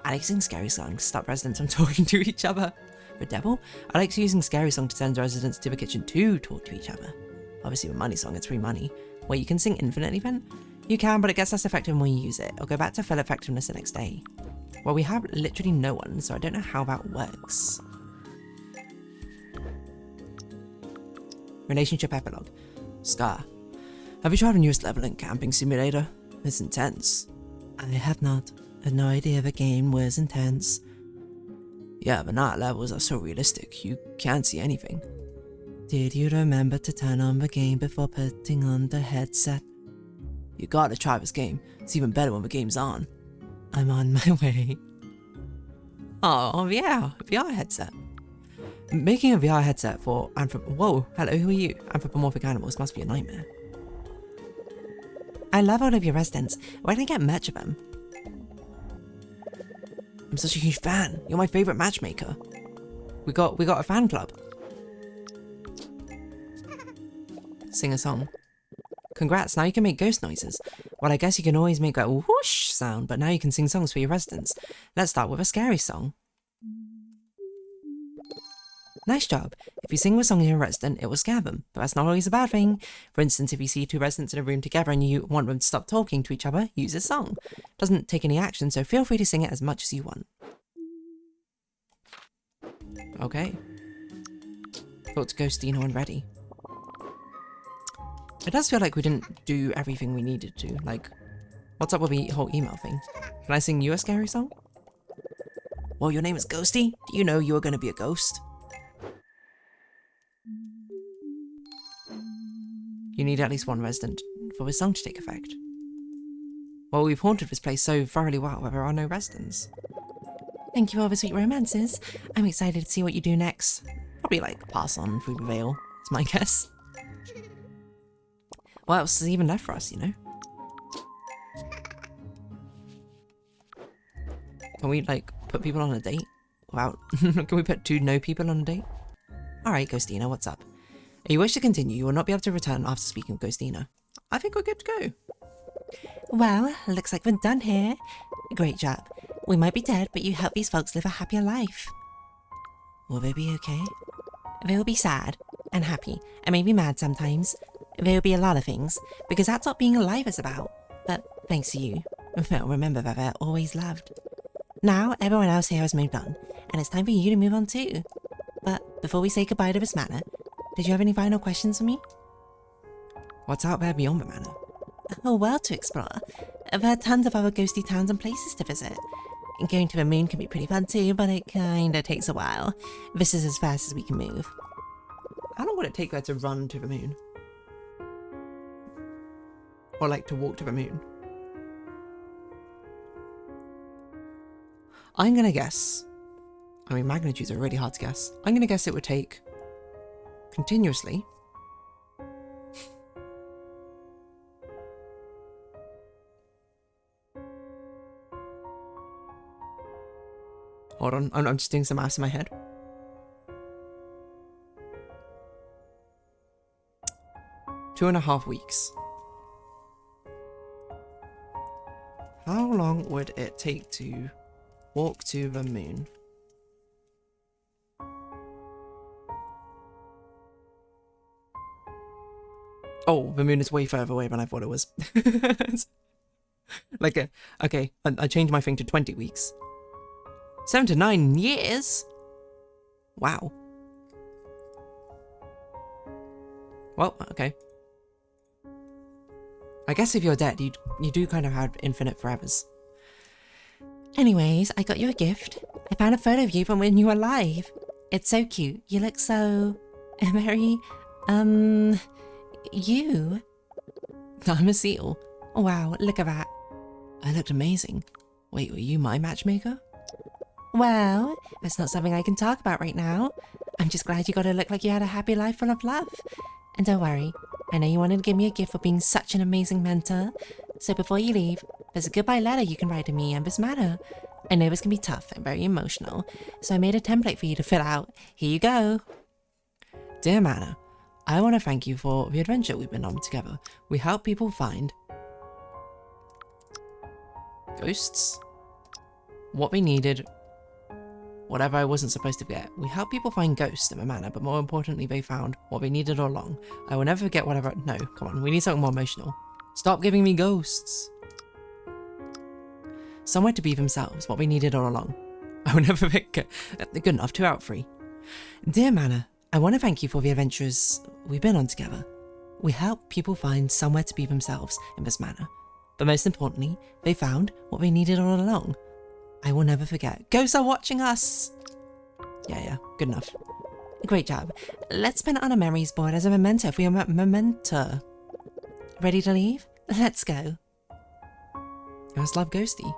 I like using scary songs to stop residents from talking to each other. The devil? I like using scary song to send residents to the kitchen to talk to each other. Obviously with money song, it's free money. Wait, you can sing infinitely then? You can, but it gets less effective when you use it. It'll go back to full effectiveness the next day. Well, we have literally no one, so I don't know how that works. Relationship epilogue. Scar. Have you tried the newest level in Camping Simulator? It's intense. I have not. I had no idea the game was intense. Yeah, the night levels are so realistic, you can't see anything. Did you remember to turn on the game before putting on the headset? You gotta try this game. It's even better when the game's on. I'm on my way. Oh, yeah, VR headset. Making a VR headset for whoa, hello, who are you? Anthropomorphic animals must be a nightmare. I love all of your residents. Where can I get merch of them? I'm such a huge fan. You're my favorite matchmaker. We got a fan club. Sing a song. Congrats, now you can make ghost noises. Well, I guess you can always make a whoosh sound, but now you can sing songs for your residents. Let's start with a scary song. Nice job. If you sing a song in your resident, it will scare them, but that's not always a bad thing. For instance, if you see two residents in a room together and you want them to stop talking to each other, use a song. Doesn't take any action, so feel free to sing it as much as you want. Okay. Talk to Ghostie when ready. It does feel like we didn't do everything we needed to. Like, what's up with the whole email thing? Can I sing you a scary song? Well, your name is Ghostie? Do you know you were going to be a ghost? You need at least one resident for this song to take effect. Well, we've haunted this place so thoroughly well that there are no residents. Thank you for all the sweet romances. I'm excited to see what you do next. Probably, like, pass on through the veil, is my guess. What else is even left for us, you know? Can we, like, put people on a date? Without... Can we put two no people on a date? Alright, Ghostina, what's up? If you wish to continue, you will not be able to return after speaking with Ghostina. I think we're good to go. Well, looks like we're done here. Great job. We might be dead, but you help these folks live a happier life. Will they be okay? They will be sad, and happy, and maybe mad sometimes. There will be a lot of things, because that's what being alive is about. But thanks to you, they'll remember that they're always loved. Now, everyone else here has moved on, and it's time for you to move on too. But before we say goodbye to this manor, did you have any final questions for me? What's out there beyond the manor? A whole world to explore. There are tons of other ghosty towns and places to visit. Going to the moon can be pretty fun too, but it kinda takes a while. This is as fast as we can move. How long would it take there to run to the moon? Or like to walk to the moon? I'm gonna guess. I mean, magnitudes are really hard to guess. I'm gonna guess it would take continuously. Hold on, I'm just doing some maths in my head. Two and a half weeks. How long would it take to walk to the moon? Oh, the moon is way further away than I thought it was. Like, okay, I changed my thing to 20 weeks. 7 to 9 years? Wow. Well, okay. I guess if you're dead, you do kind of have infinite forevers. Anyways, I got you a gift. I found a photo of you from when you were alive. It's so cute. You look so... very... you? I'm a seal. Wow, look at that. I looked amazing. Wait, were you my matchmaker? Well, that's not something I can talk about right now. I'm just glad you got to look like you had a happy life full of love. And don't worry, I know you wanted to give me a gift for being such an amazing mentor. So before you leave, there's a goodbye letter you can write to me and this matter. I know this can be tough and very emotional, so I made a template for you to fill out. Here you go. Dear Manor, I want to thank you for the adventure we've been on together. We help people find ghosts, what they needed, whatever I wasn't supposed to get. We help people find ghosts in the manor, but more importantly, they found what they needed all along. I will never forget whatever... No, come on, we need something more emotional. Stop giving me ghosts. Somewhere to be themselves, what we needed all along. I will never forget... Good enough, 2 out of 3. Dear Manor, I want to thank you for the adventures we've been on together. We help people find somewhere to be themselves in this manor. But most importantly, they found what they needed all along. I will never forget. Ghosts are watching us! Yeah, good enough. Great job. Let's spin it on a memories board as a memento for your memento. Ready to leave? Let's go. I just love Ghostie.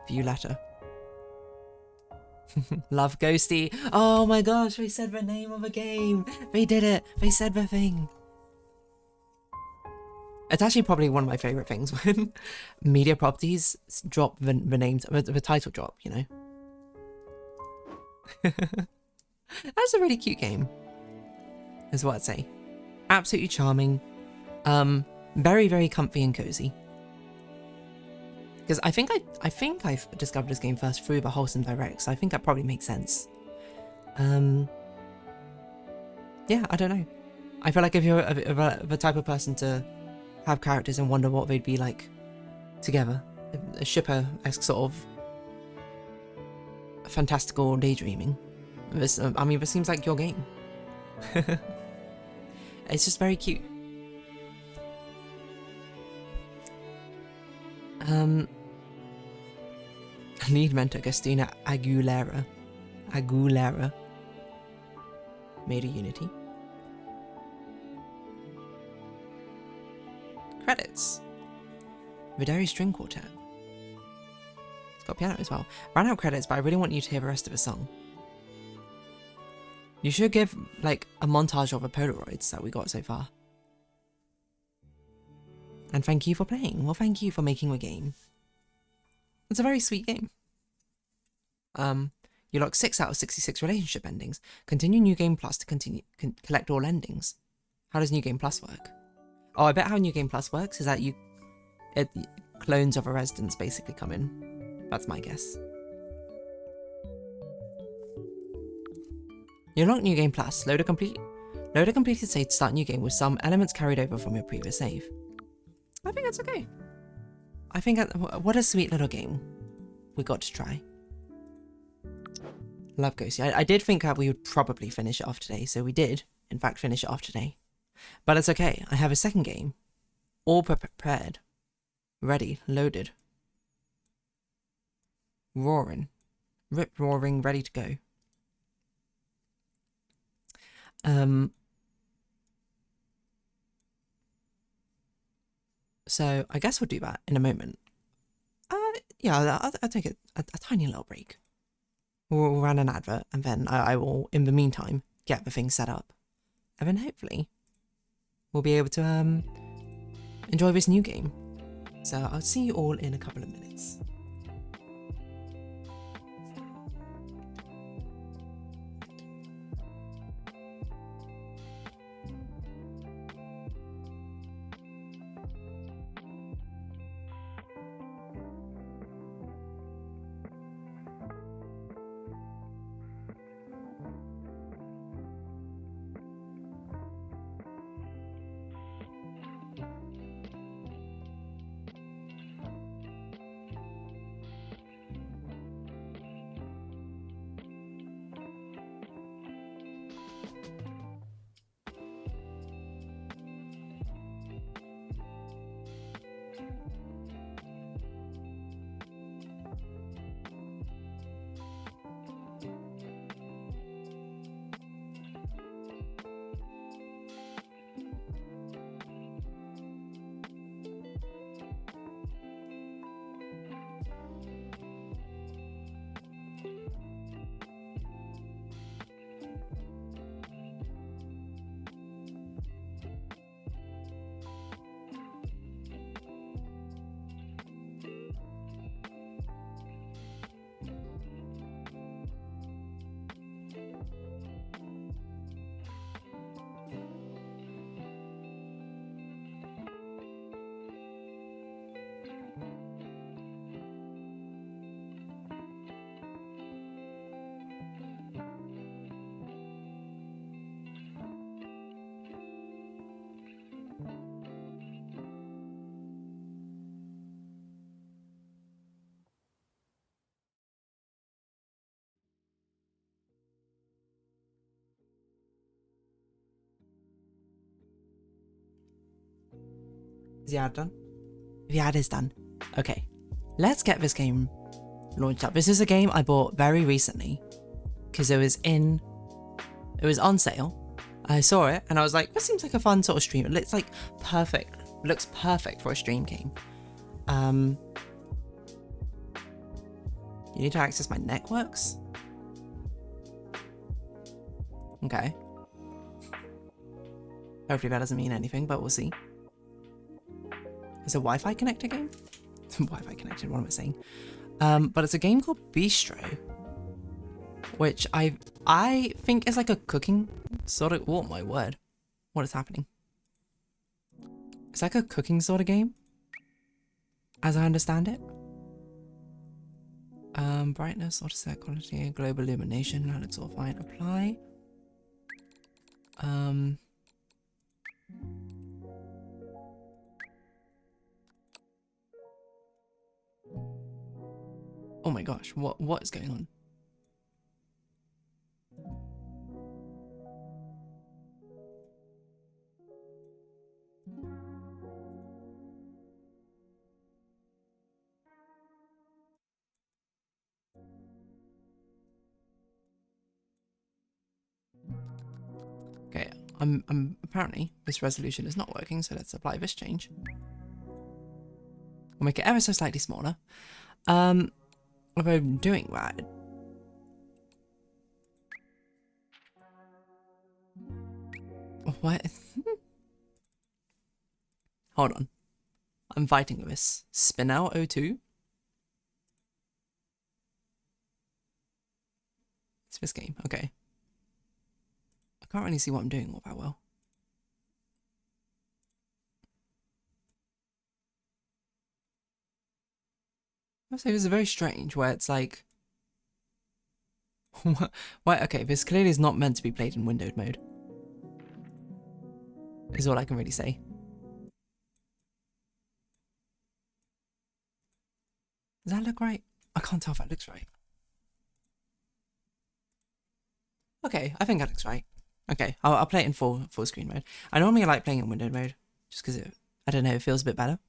View letter. Love Ghostie. Oh my gosh, they said the name of the game. They did it. They said the thing. It's actually probably one of my favorite things when media properties drop the names, the title drop, you know? That's a really cute game, is what I'd say. Absolutely charming. Very, very comfy and cozy. Because I think I've discovered this game first through the Wholesome Direct, so I think that probably makes sense. Yeah, I don't know. I feel like if you're the type of person to have characters and wonder what they'd be like together, a shipper-esque sort of fantastical daydreaming. This, I mean, this seems like your game. It's just very cute. Lead mentor Christina Aguilera. Made a Unity. Credits. Videri String Quartet. It's got piano as well. Ran out credits, but I really want you to hear the rest of the song. You should give, like, a montage of the Polaroids that we got so far. And thank you for playing. Well, thank you for making the game. It's a very sweet game. You lock 6 out of 66 relationship endings. Continue New Game Plus to collect all endings. How does New Game Plus work? Oh, I bet how New Game Plus works is that clones of a residence basically come in. That's my guess. You unlock New Game Plus. Load a completed save to start a new game with some elements carried over from your previous save. I think that's okay. I think what a sweet little game we got to try. Love Ghostie. I did think that we would probably finish it off today, so we did, in fact, finish it off today. But it's okay. I have a second game, all prepared, ready, loaded, roaring, rip-roaring, ready to go. So I guess we'll do that in a moment. Yeah, I'll take a tiny little break. We'll run an advert, and then I will, in the meantime, get the thing set up. And then hopefully, we'll be able to enjoy this new game. So I'll see you all in a couple of minutes. Is the ad done? The ad is done. Okay, let's get this game launched up. This is a game I bought very recently because it was on sale. I saw it and I was like, this seems like a fun sort of stream. It's like perfect. It looks perfect for a stream game. You need to access my networks? Okay. Hopefully that doesn't mean anything, but we'll see. It's a Wi-Fi connected game? Wi-Fi connected, what am I saying? But it's a game called Beastro, which I think is like a cooking sort of, oh my word, what is happening? It's like a cooking sort of game, as I understand it. Brightness, auto set, quality, global illumination, that looks all fine. Apply. Oh my gosh, what is going on? Okay, I'm apparently this resolution is not working, so let's apply this change. We'll make it ever so slightly smaller. If I'm doing that. What? Hold on. I'm fighting with this. Spin out O2. It's this game. Okay. I can't really see what I'm doing all that well. I'll say this is very strange where it's like... Why? Okay, this clearly is not meant to be played in windowed mode. Is all I can really say. Does that look right? I can't tell if that looks right. Okay, I think that looks right. Okay, I'll play it in full screen mode. I normally like playing in windowed mode, just because I don't know, it feels a bit better.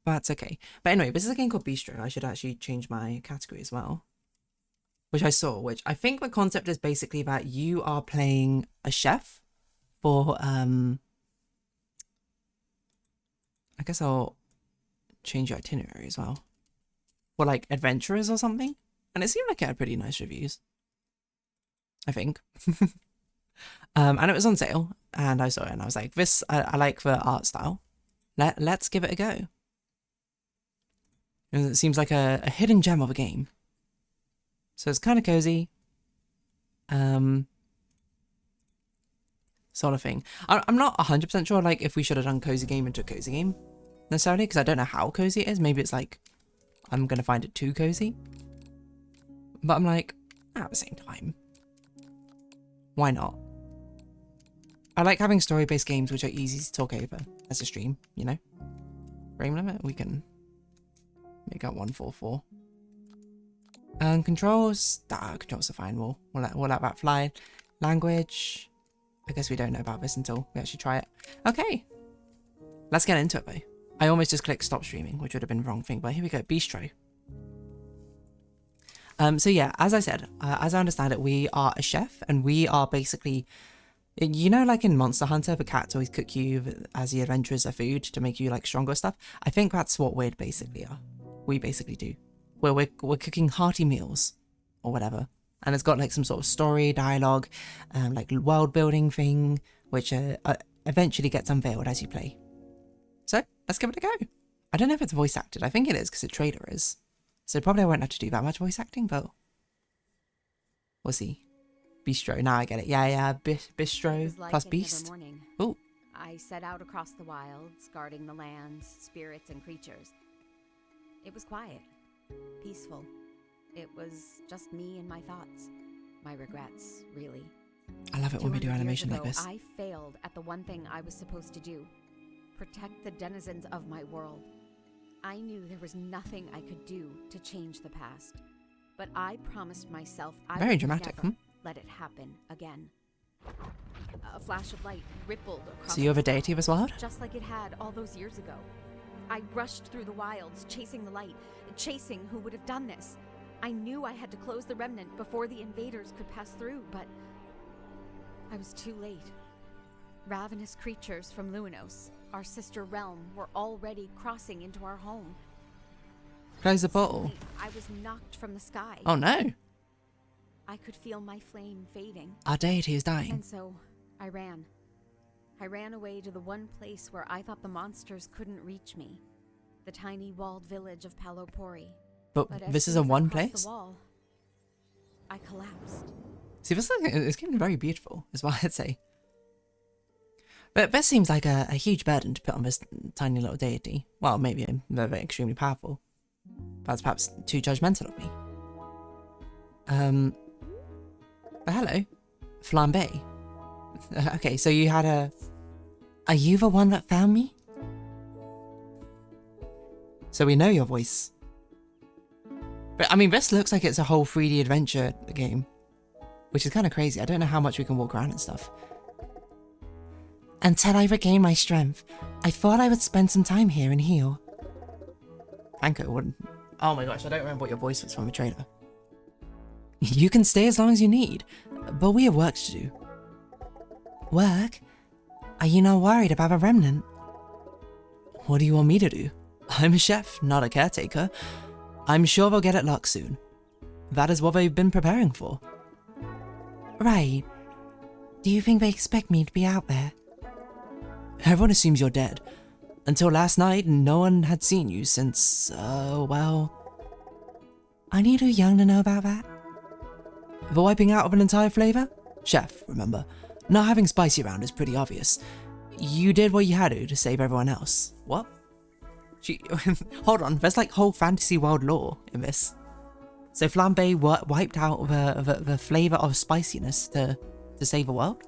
But it's okay. But anyway, this is a game called Beastro. I should actually change my category as well. Which I saw, which I think the concept is basically that you are playing a chef for, I guess I'll change your itinerary as well. For like adventurers or something. And it seemed like it had pretty nice reviews. I think. And it was on sale. And I saw it and I was like, this, I like the art style. Let's give it a go. And it seems like a hidden gem of a game. So it's kind of cozy. Sort of thing. I'm not 100% sure like if we should have done cozy game into a cozy game necessarily, because I don't know how cozy it is. Maybe it's like I'm gonna find it too cozy. But I'm like, at the same time, why not? I like having story-based games which are easy to talk over as a stream, you know? Frame limit, we can make that 144. Controls, controls are fine. We'll let that fly. Language, I guess we don't know about this until we actually try it. Okay, let's get into it though. I almost just clicked stop streaming, which would have been the wrong thing, but here we go, Beastro. So yeah, as I said, as I understand it, we are a chef, and we are basically, you know, like in Monster Hunter, the cats always cook you as the adventurers of food to make you like stronger stuff. I think that's what we basically are. We basically do. Where we're cooking hearty meals or whatever, and it's got like some sort of story, dialogue, like world building thing, which eventually gets unveiled as you play. So let's give it a go. I don't know if it's voice acted. I think it is because the trailer is. So probably I won't have to do that much voice acting, but we'll see. Beastro. Now I get it. Yeah. Bistro like plus beast. Ooh. I set out across the wilds, guarding the lands, spirits, and creatures. It was quiet. Peaceful. It was just me and my thoughts. My regrets, really. I love it when we do animation like this. I failed at the one thing I was supposed to do. Protect the denizens of my world. I knew there was nothing I could do to change the past. But I promised myself I Very would dramatic, never let it happen again. A flash of light rippled across. So you're the deity of this world? Just like it had all those years ago. I rushed through the wilds, chasing the light, chasing who would have done this. I knew I had to close the remnant before the invaders could pass through, but I was too late. Ravenous creatures from Luinos, our sister realm, were already crossing into our home. Close the portal. I was knocked from the sky. Oh no. I could feel my flame fading. Our deity is dying. And so I ran. I ran away to the one place where I thought the monsters couldn't reach me. The tiny walled village of Palopori. But But as this is soon a as I one crossed place? the wall, I collapsed. See, this is getting very beautiful, is what I'd say. But this seems like a huge burden to put on this tiny little deity. Well, maybe they're very extremely powerful. That's perhaps too judgmental of me. But hello, Flambe. Okay, so you had a... Are you the one that found me? So we know your voice. But, I mean, this looks like it's a whole 3D adventure game. Which is kind of crazy. I don't know how much we can walk around and stuff. Until I regain my strength, I thought I would spend some time here and heal. Anko wouldn't... Oh my gosh, I don't remember what your voice was from the trailer. You can stay as long as you need, but we have work to do. Work? Are you not worried about a remnant? What do you want me to do? I'm a chef, not a caretaker. I'm sure they'll get it locked soon. That is what they've been preparing for. Right. Do you think they expect me to be out there? Everyone assumes you're dead. Until last night, no one had seen you since, well... Aren't you too young to know about that? The wiping out of an entire flavor? Chef, remember. Not having spicy around is pretty obvious. You did what you had to save everyone else. What? Hold on, there's like whole fantasy world lore in this. So Flambe wiped out the flavor of spiciness to save the world?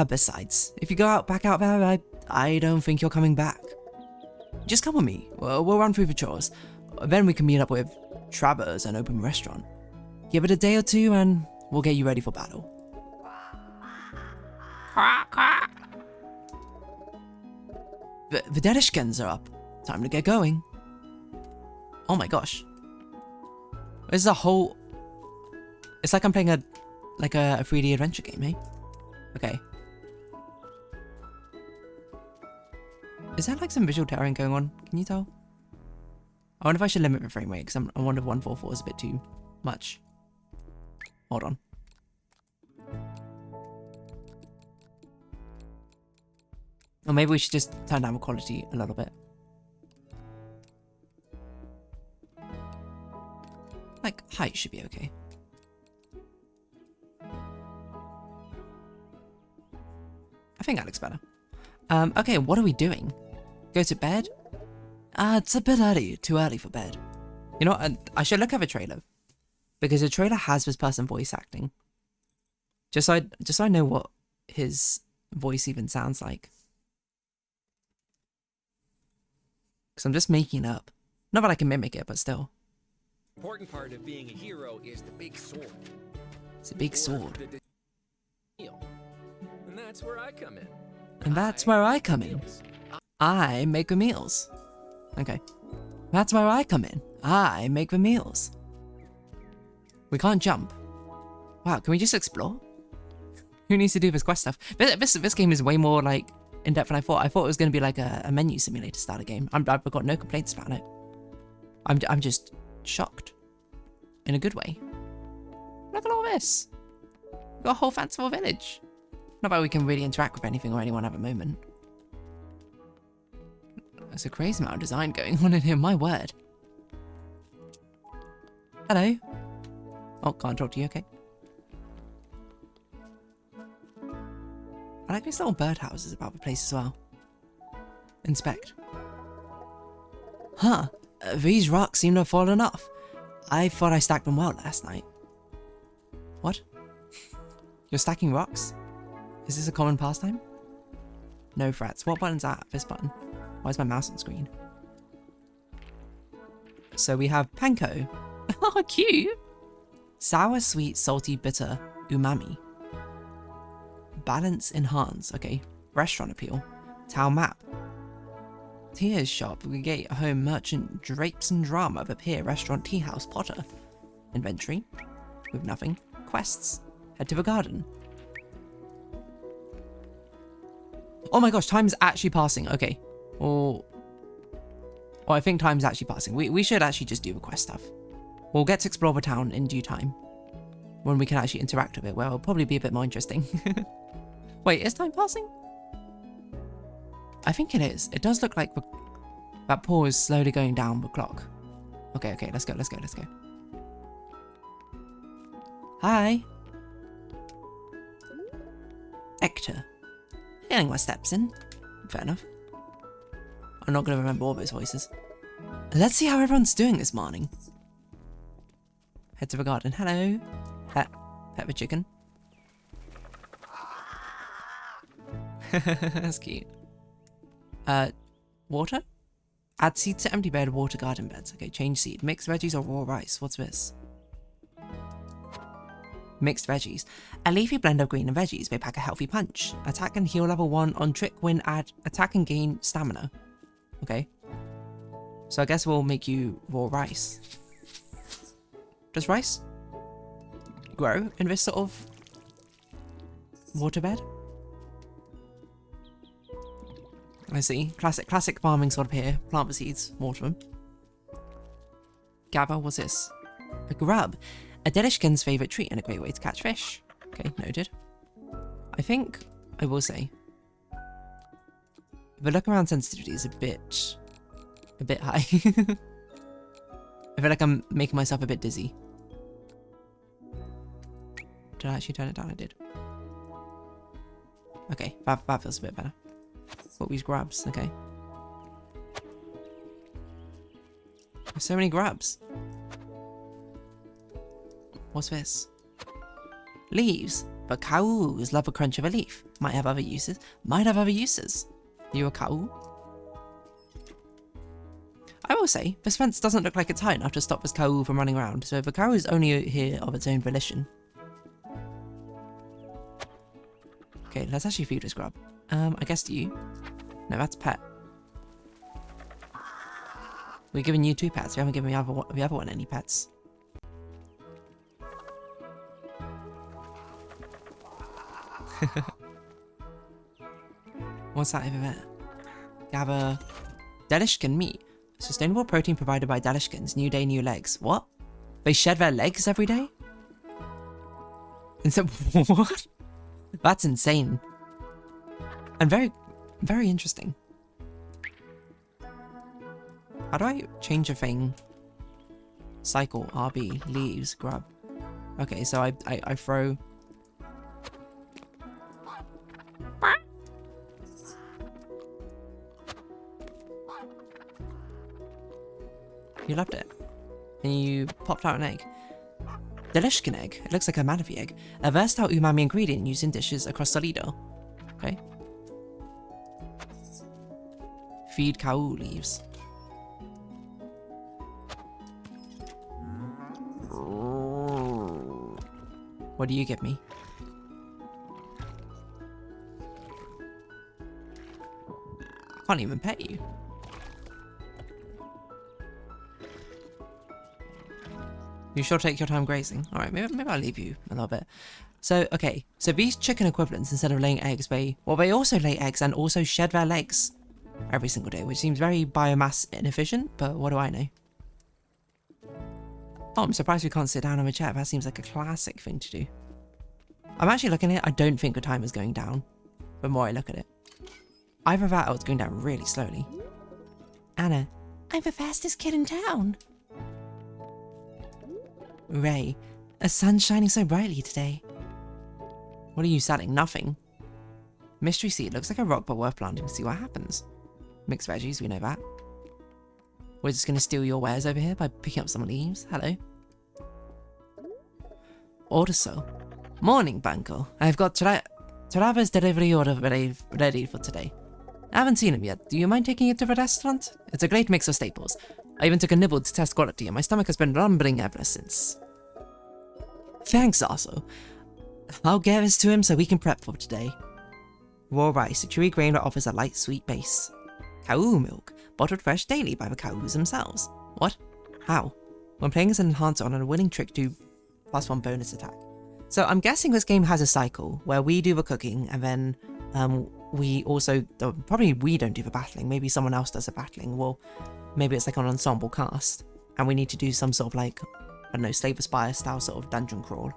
Besides, if you go back out there, I don't think you're coming back. Just come with me. We'll run through the chores. Then we can meet up with Travers and open a restaurant. Give it a day or two and we'll get you ready for battle. The Dedishkins are up. Time to get going. Oh my gosh. This is a whole... It's like I'm playing a 3D adventure game, eh? Okay. Is there like some visual tearing going on? Can you tell? I wonder if I should limit the frame rate, because I wonder if 144 is a bit too much. Hold on. Or maybe we should just turn down the quality a little bit. Like, height should be okay. I think that looks better. Okay, what are we doing? Go to bed? It's a bit early. Too early for bed. You know what? I should look at the trailer. Because the trailer has this person voice acting. Just so I know what his voice even sounds like. Because I'm just making it up. Not that I can mimic it, but still. Important part of being a hero is the big sword. It's a big sword. And that's where I come in. And that's where I come in. I make the meals. Okay. That's where I come in. I make the meals. We can't jump. Wow, can we just explore? Who needs to do this quest stuff? This game is way more like in-depth than I thought. I thought it was going to be like a menu simulator style of game. I've got no complaints about it. I'm just shocked. In a good way. Look at all this. We've got a whole fanciful village. Not that we can really interact with anything or anyone at the moment. There's a crazy amount of design going on in here, my word. Hello. Oh, can't talk to you, okay. I like these little birdhouses about the place as well. Inspect. Huh, these rocks seem to have fallen off. I thought I stacked them well last night. What? You're stacking rocks? Is this a common pastime? No threats. What button's that? This button. Why is my mouse on screen? So we have panko. Oh, cute! Sour, sweet, salty, bitter, umami. Balance, enhance. Okay. Restaurant appeal. Towel map. Tears shop, gate, home, merchant, drapes and drama, appear, restaurant, tea house, potter. Inventory. With nothing. Quests. Head to the garden. Oh my gosh, time's actually passing. Okay. Oh, I think time's actually passing. We should actually just do the quest stuff. We'll get to explore the town in due time. When we can actually interact with it, well, it'll probably be a bit more interesting. Wait, is time passing? I think it is. It does look like that pause is slowly going down the clock. Okay, okay, let's go, let's go, let's go. Hi. Hector. Getting my steps in. Fair enough. I'm not going to remember all those voices. Let's see how everyone's doing this morning. Head to the garden. Hello. Pet the chicken. That's cute. Water? Add seeds to empty bed, water garden beds. Okay, change seed. Mixed veggies or raw rice? What's this? Mixed veggies. A leafy blend of green and veggies may pack a healthy punch. Attack and heal level 1 on trick win, add attack and gain stamina. Okay. So I guess we'll make you raw rice. Does rice grow in this sort of waterbed? I see. Classic farming sort of here. Plant the seeds, water them. Gabba, what's this? A grub. A Delishkin's favourite treat and a great way to catch fish. Okay, noted. I think I will say the look around sensitivity is a bit high. I feel like I'm making myself a bit dizzy. Did I actually turn it down? I did. Okay, that feels a bit better. What these grabs, okay. There's so many grabs. What's this? Leaves. But cows love a crunch of a leaf. Might have other uses. Might have other uses. You a cow? I will say, this fence doesn't look like it's high enough to stop this cow from running around, so the cow is only here of its own volition. Okay, let's actually feed this grub. I guess you. No, that's pet. We're giving you 2 pets. We haven't given the other one any pets. What's that over there? Gather Delishkin meat. Sustainable protein provided by Delishkins. New day, new legs. What? They shed their legs every day? And so, what? That's insane. And very, very interesting. How do I change a thing? Cycle, RB, leaves, grub. Okay, so I throw... You loved it. And you popped out an egg. Delishkin egg. It looks like a Manaphy egg. A versatile umami ingredient used in dishes across Solido. Okay. Feed cow leaves. What do you give me? I can't even pet you. You sure take your time grazing. Alright, maybe I'll leave you a little bit. So, okay. So these chicken equivalents, instead of laying eggs, they also lay eggs and also shed their legs every single day, which seems very biomass inefficient, but what do I know? Oh, I'm surprised we can't sit down on a chair. That seems like a classic thing to do. I'm actually looking at it. I don't think the timer's going down the more I look at it. Either that or it's going down really slowly. Anna, I'm the fastest kid in town. Ray, the sun's shining so brightly today. What are you selling? Nothing. Mystery seed looks like a rock but worth planting to see what happens. Mixed veggies, we know that. We're just going to steal your wares over here by picking up some leaves. Hello. Order so. Morning, Banco. I've got Travis delivery order ready for today. I haven't seen him yet. Do you mind taking it to the restaurant? It's a great mix of staples. I even took a nibble to test quality, and my stomach has been rumbling ever since. Thanks, also. I'll give this to him so we can prep for today. Raw rice, a chewy grain that offers a light, sweet base. Cow milk, bottled fresh daily by the cows themselves. What? How? When playing as an enhancer on a winning trick to +1 bonus attack. So I'm guessing this game has a cycle where we do the cooking and then we also, probably we don't do the battling, maybe someone else does the battling. Well, maybe it's like an ensemble cast and we need to do some sort of like, I don't know, Slave Aspire style sort of dungeon crawl.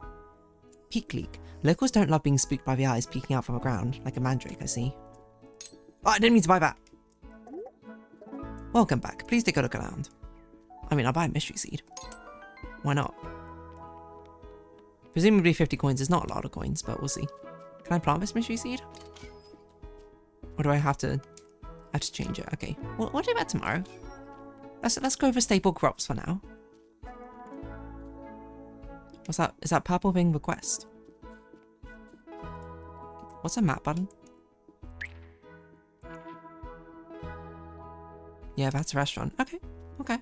Peek leak. Locals don't love being spooked by the eyes peeking out from the ground, like a mandrake, I see. Oh, I didn't mean to buy that! Welcome back. Please take a look around. I mean, I'll buy a mystery seed. Why not? Presumably 50 coins is not a lot of coins, but we'll see. Can I plant this mystery seed? Or do I have to change it? Okay. Well, we'll do that tomorrow. Let's go for staple crops for now. What's that? Is that purple thing request? What's a map button? Yeah, that's a restaurant. Okay. Okay.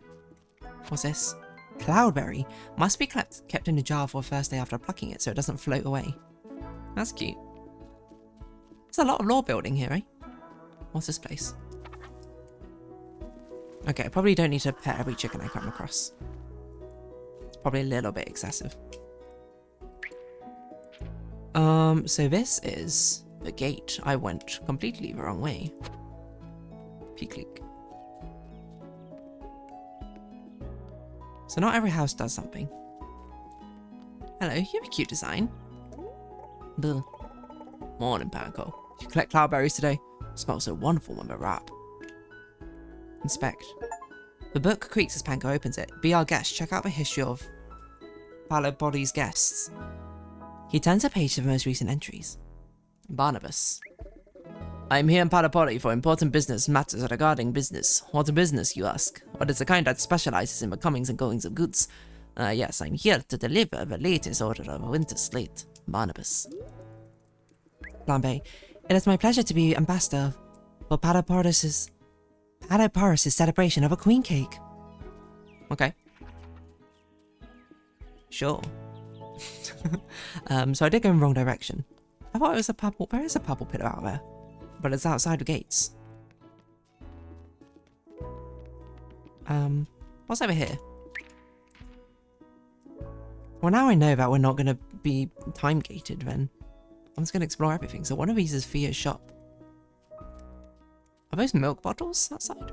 What's this? Cloudberry. Must be kept in a jar for the first day after plucking it so it doesn't float away. That's cute. There's a lot of lore building here, eh? What's this place? Okay, I probably don't need to pet every chicken I come across. It's probably a little bit excessive. So this is the gate. I went completely the wrong way. Peek leak. So not every house does something. Hello, you have a cute design. Buh. Morning, Panko. Did you collect cloudberries today? Smells so wonderful when they're wrapped. Inspect. The book creaks as Panko opens it. Be our guest. Check out the history of Palabody's guests. He turns a page to the most recent entries. Barnabas. I am here in Palapoli for important business matters regarding business. What business, you ask? What is the kind that specializes in the comings and goings of goods? Yes, I'm here to deliver the latest order of winter slate. Barnabas. Flambe. It is my pleasure to be ambassador for Palaporis's celebration of a queen cake. Okay. Sure. So I did go in the wrong direction. I thought it was a purple. There is a purple pillar out there, but it's outside the gates. What's over here? Well, now I know that we're not going to be time gated, then I'm just going to explore everything. So one of these is Fia's shop. Are those milk bottles outside?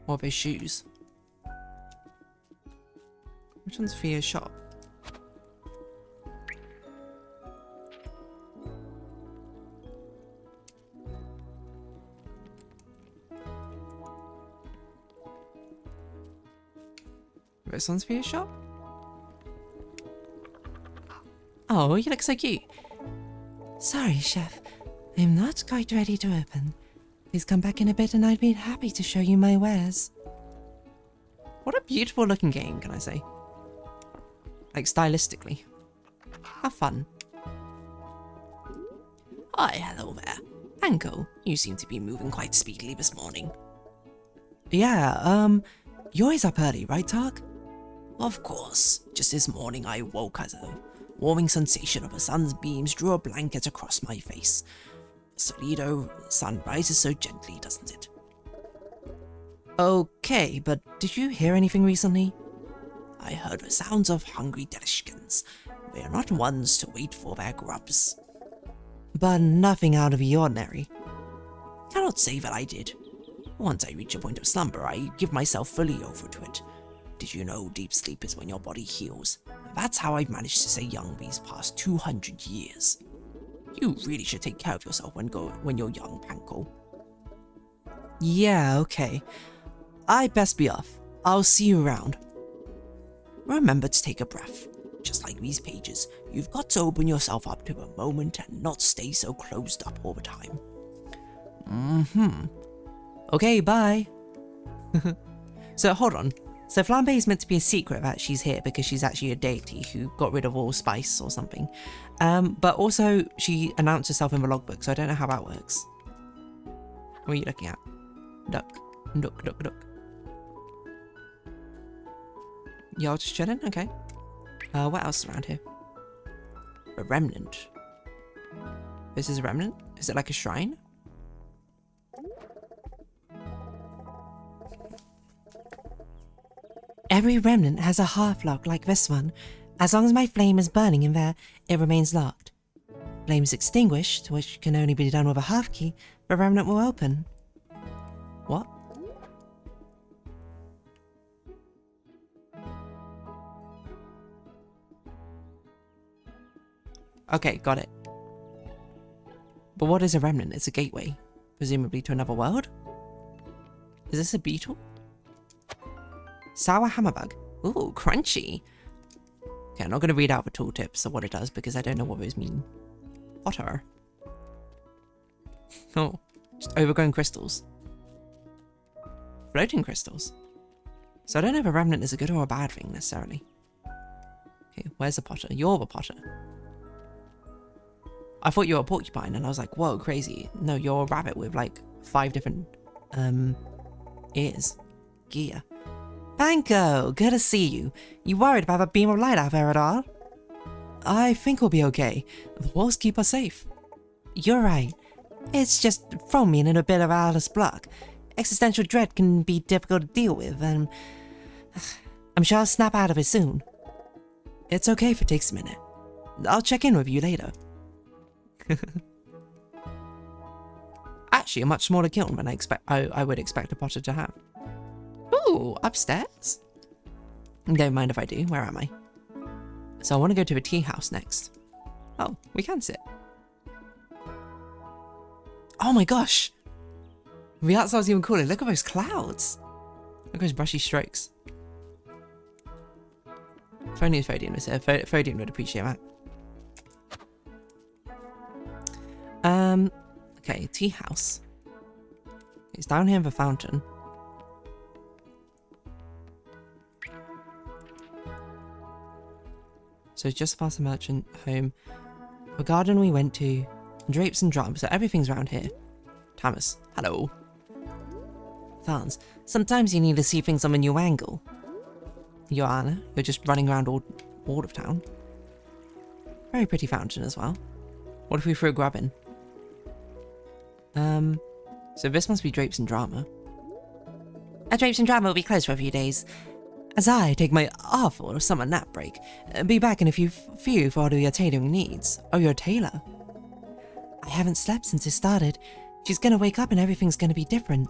Or are they shoes? Which one's Fia's shop? This one's Fia's shop? Oh, you look so cute. Sorry, chef. I'm not quite ready to open. Please come back in a bit and I'd be happy to show you my wares. What a beautiful looking game, can I say? Like, stylistically. Have fun. Hi, hello there. Anko, you seem to be moving quite speedily this morning. Yeah, you're always up early, right, Tark? Of course. Just this morning I woke as a warming sensation of the sun's beams drew a blanket across my face. Solido, sun rises so gently, doesn't it? Okay, but did you hear anything recently? I heard the sounds of hungry Delishkins. They are not ones to wait for their grubs. But nothing out of the ordinary. Cannot say that I did. Once I reach a point of slumber, I give myself fully over to it. Did you know deep sleep is when your body heals? That's how I've managed to stay young these past 200 years. You really should take care of yourself when you're young, Panko. Yeah, okay. I best be off. I'll see you around. Remember to take a breath. Just like these pages, you've got to open yourself up to the moment and not stay so closed up all the time. Okay, bye. So hold on. So Flambe is meant to be a secret that she's here because she's actually a deity who got rid of all spice or something. But also she announced herself in the logbook, so I don't know how that works. What are you looking at? Duck. Duck, duck, duck. Y'all just chilling? Okay. What else is around here? A remnant. This is a remnant? Is it like a shrine? Every remnant has a half lock like this one. As long as my flame is burning in there, it remains locked. Flame is extinguished, which can only be done with a half key, the remnant will open. What? Okay, got it. But what is a remnant? It's a gateway, presumably to another world? Is this a beetle? Sour hammerbug. Ooh, crunchy. Okay, I'm not going to read out the tooltips of what it does because I don't know what those mean. Otter. Oh, just overgrown crystals. Floating crystals. So I don't know if a remnant is a good or a bad thing necessarily. Okay, where's the potter? You're the potter. I thought you were a porcupine and I was like, whoa, crazy. No, you're a rabbit with like 5 different ears. Gear. Banco, good to see you. You worried about that beam of light out there at all? I think we'll be okay. The walls keep us safe. You're right. It's just thrown me in a bit of Alice block. Existential dread can be difficult to deal with, and I'm sure I'll snap out of it soon. It's okay if it takes a minute. I'll check in with you later. Actually, a much smaller kiln than I would expect a potter to have. Ooh, upstairs? Don't mind if I do. Where am I? So I want to go to the tea house next. Oh, we can sit. Oh my gosh! The outside's even cooler. Look at those clouds! Look at those brushy strokes. If only Fodian was here. Fodian would appreciate that. Okay, tea house. It's down here in the fountain. So it's just past the merchant home. The garden we went to. Drapes and drums, so everything's around here. Thomas, hello. Vance, sometimes you need to see things from a new angle. Joanna, you're just running around all of town. Very pretty fountain as well. What if we threw a grub in? So this must be Drapes and Drama. Drapes and Drama will be closed for a few days. As I take my awful summer nap break. Be back in a few for all of your tailoring needs. Oh, you're a tailor. I haven't slept since it started. She's gonna wake up and everything's gonna be different.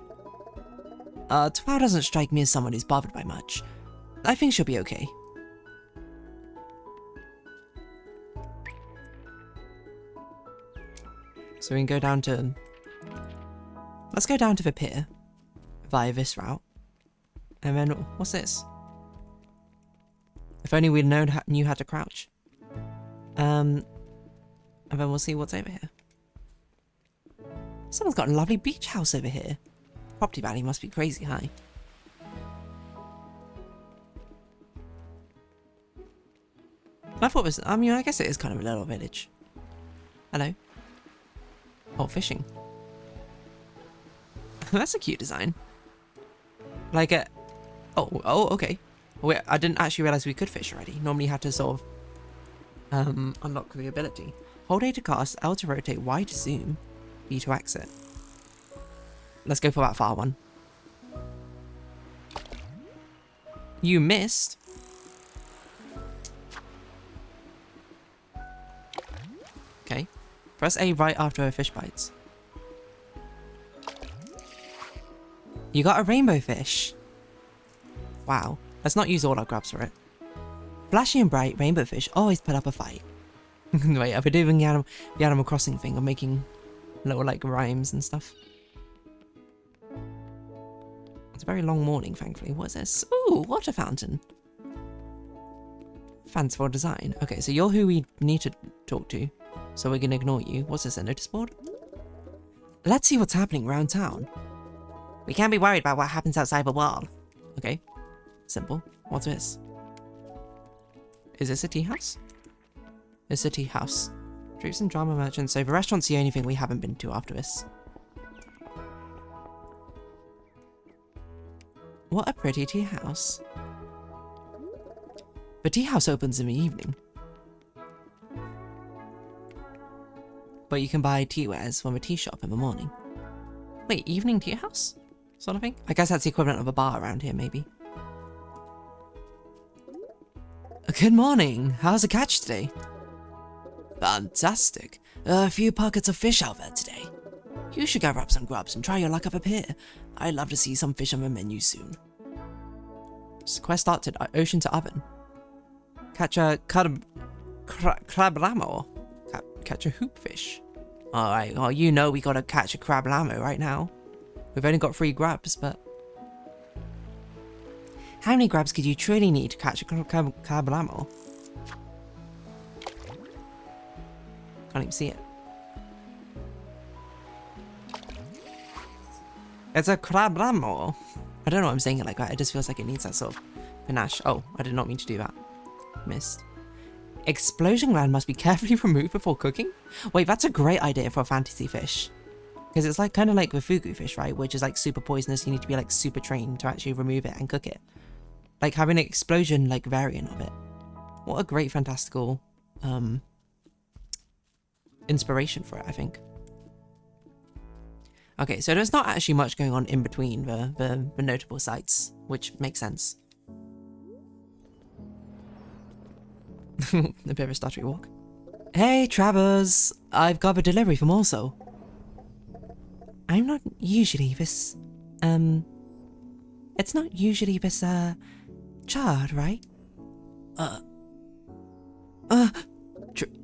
Twa doesn't strike me as someone who's bothered by much. I think she'll be okay. So we can go down to... Let's go down to the pier. Via this route. And then, what's this? If only we'd knew how to crouch. And then we'll see what's over here. Someone's got a lovely beach house over here. Property value must be crazy high. I thought it was, I mean, I guess it is kind of a little village. Hello. Oh, fishing. That's a cute design. Like a... Oh, okay. Wait, I didn't actually realize we could fish already. Normally you had to sort of unlock the ability. Hold A to cast, L to rotate, Y to zoom, B to exit. Let's go for that far one. You missed. Okay. Press A right after a fish bites. You got a rainbow fish. Wow. Let's not use all our grubs for it. Flashy and bright rainbow fish always put up a fight. Wait, are we doing the Animal Crossing thing of making little like rhymes and stuff? It's a very long morning, thankfully. What is this? Ooh, water fountain. Fanciful design. Okay, so you're who we need to talk to. So we're gonna ignore you. What's this, a notice board? Let's see what's happening around town. We can't be worried about what happens outside the wall. Okay. Simple. What's this? Is this a tea house? It's a tea house. Drapes and drama merchant. So the restaurant's the only thing we haven't been to after this. What a pretty tea house. The tea house opens in the evening. But you can buy tea wares from a tea shop in the morning. Wait, evening tea house? Sort of thing? I guess that's the equivalent of a bar around here, maybe. Good morning. How's the catch today? Fantastic. A few pockets of fish out there today. You should gather up some grubs and try your luck up here. I'd love to see some fish on the menu soon. Quest started. Ocean to oven. Catch a crabramo. catch a hoopfish. Alright, well, you know we gotta catch a crab llamo right now. We've only got 3 grabs, but... How many grabs could you truly need to catch a crab llamo? Can't even see it. It's a crab llamo. I don't know why I'm saying it like that. It just feels like it needs that sort of panache. Oh, I did not mean to do that. Missed. Explosion gland must be carefully removed before cooking? Wait, that's a great idea for a fantasy fish. Because it's like kind of like the fugu fish, right? Which is like super poisonous. You need to be like super trained to actually remove it and cook it. Like having an explosion like variant of it. What a great fantastical inspiration for it, I think. Okay, so there's not actually much going on in between the notable sites, which makes sense. A bit of a stuttery walk. Hey, Travers! I've got a delivery from Also. I'm not usually this, it's not usually this, charred, right?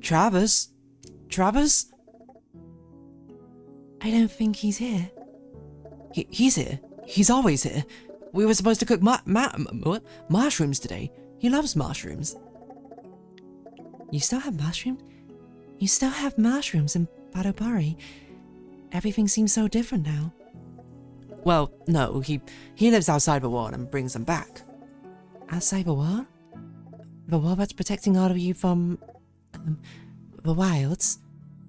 Travers? Travers? I don't think he's here. He's here. He's always here. We were supposed to cook mushrooms today. He loves mushrooms. You still have mushrooms? You still have mushrooms in Padopari. Everything seems so different now. Well, no, he lives outside the wall and brings them back. Outside the wall? The wall that's protecting all of you from... the wilds?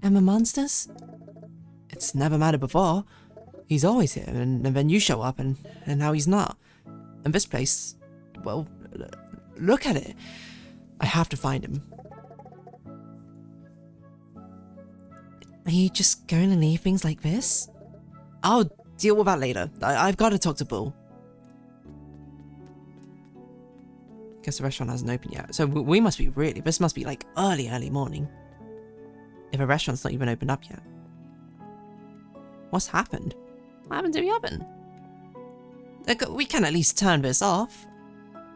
And the monsters? It's never mattered before. He's always here, and then you show up, and now he's not. And this place... well, look at it. I have to find him. Are you just going to leave things like this? I'll deal with that later. I've got to talk to Bull. Guess the restaurant hasn't opened yet. So we must be really... this must be like early morning. If a restaurant's not even opened up yet. What's happened? What happened to the oven? Like, we can at least turn this off.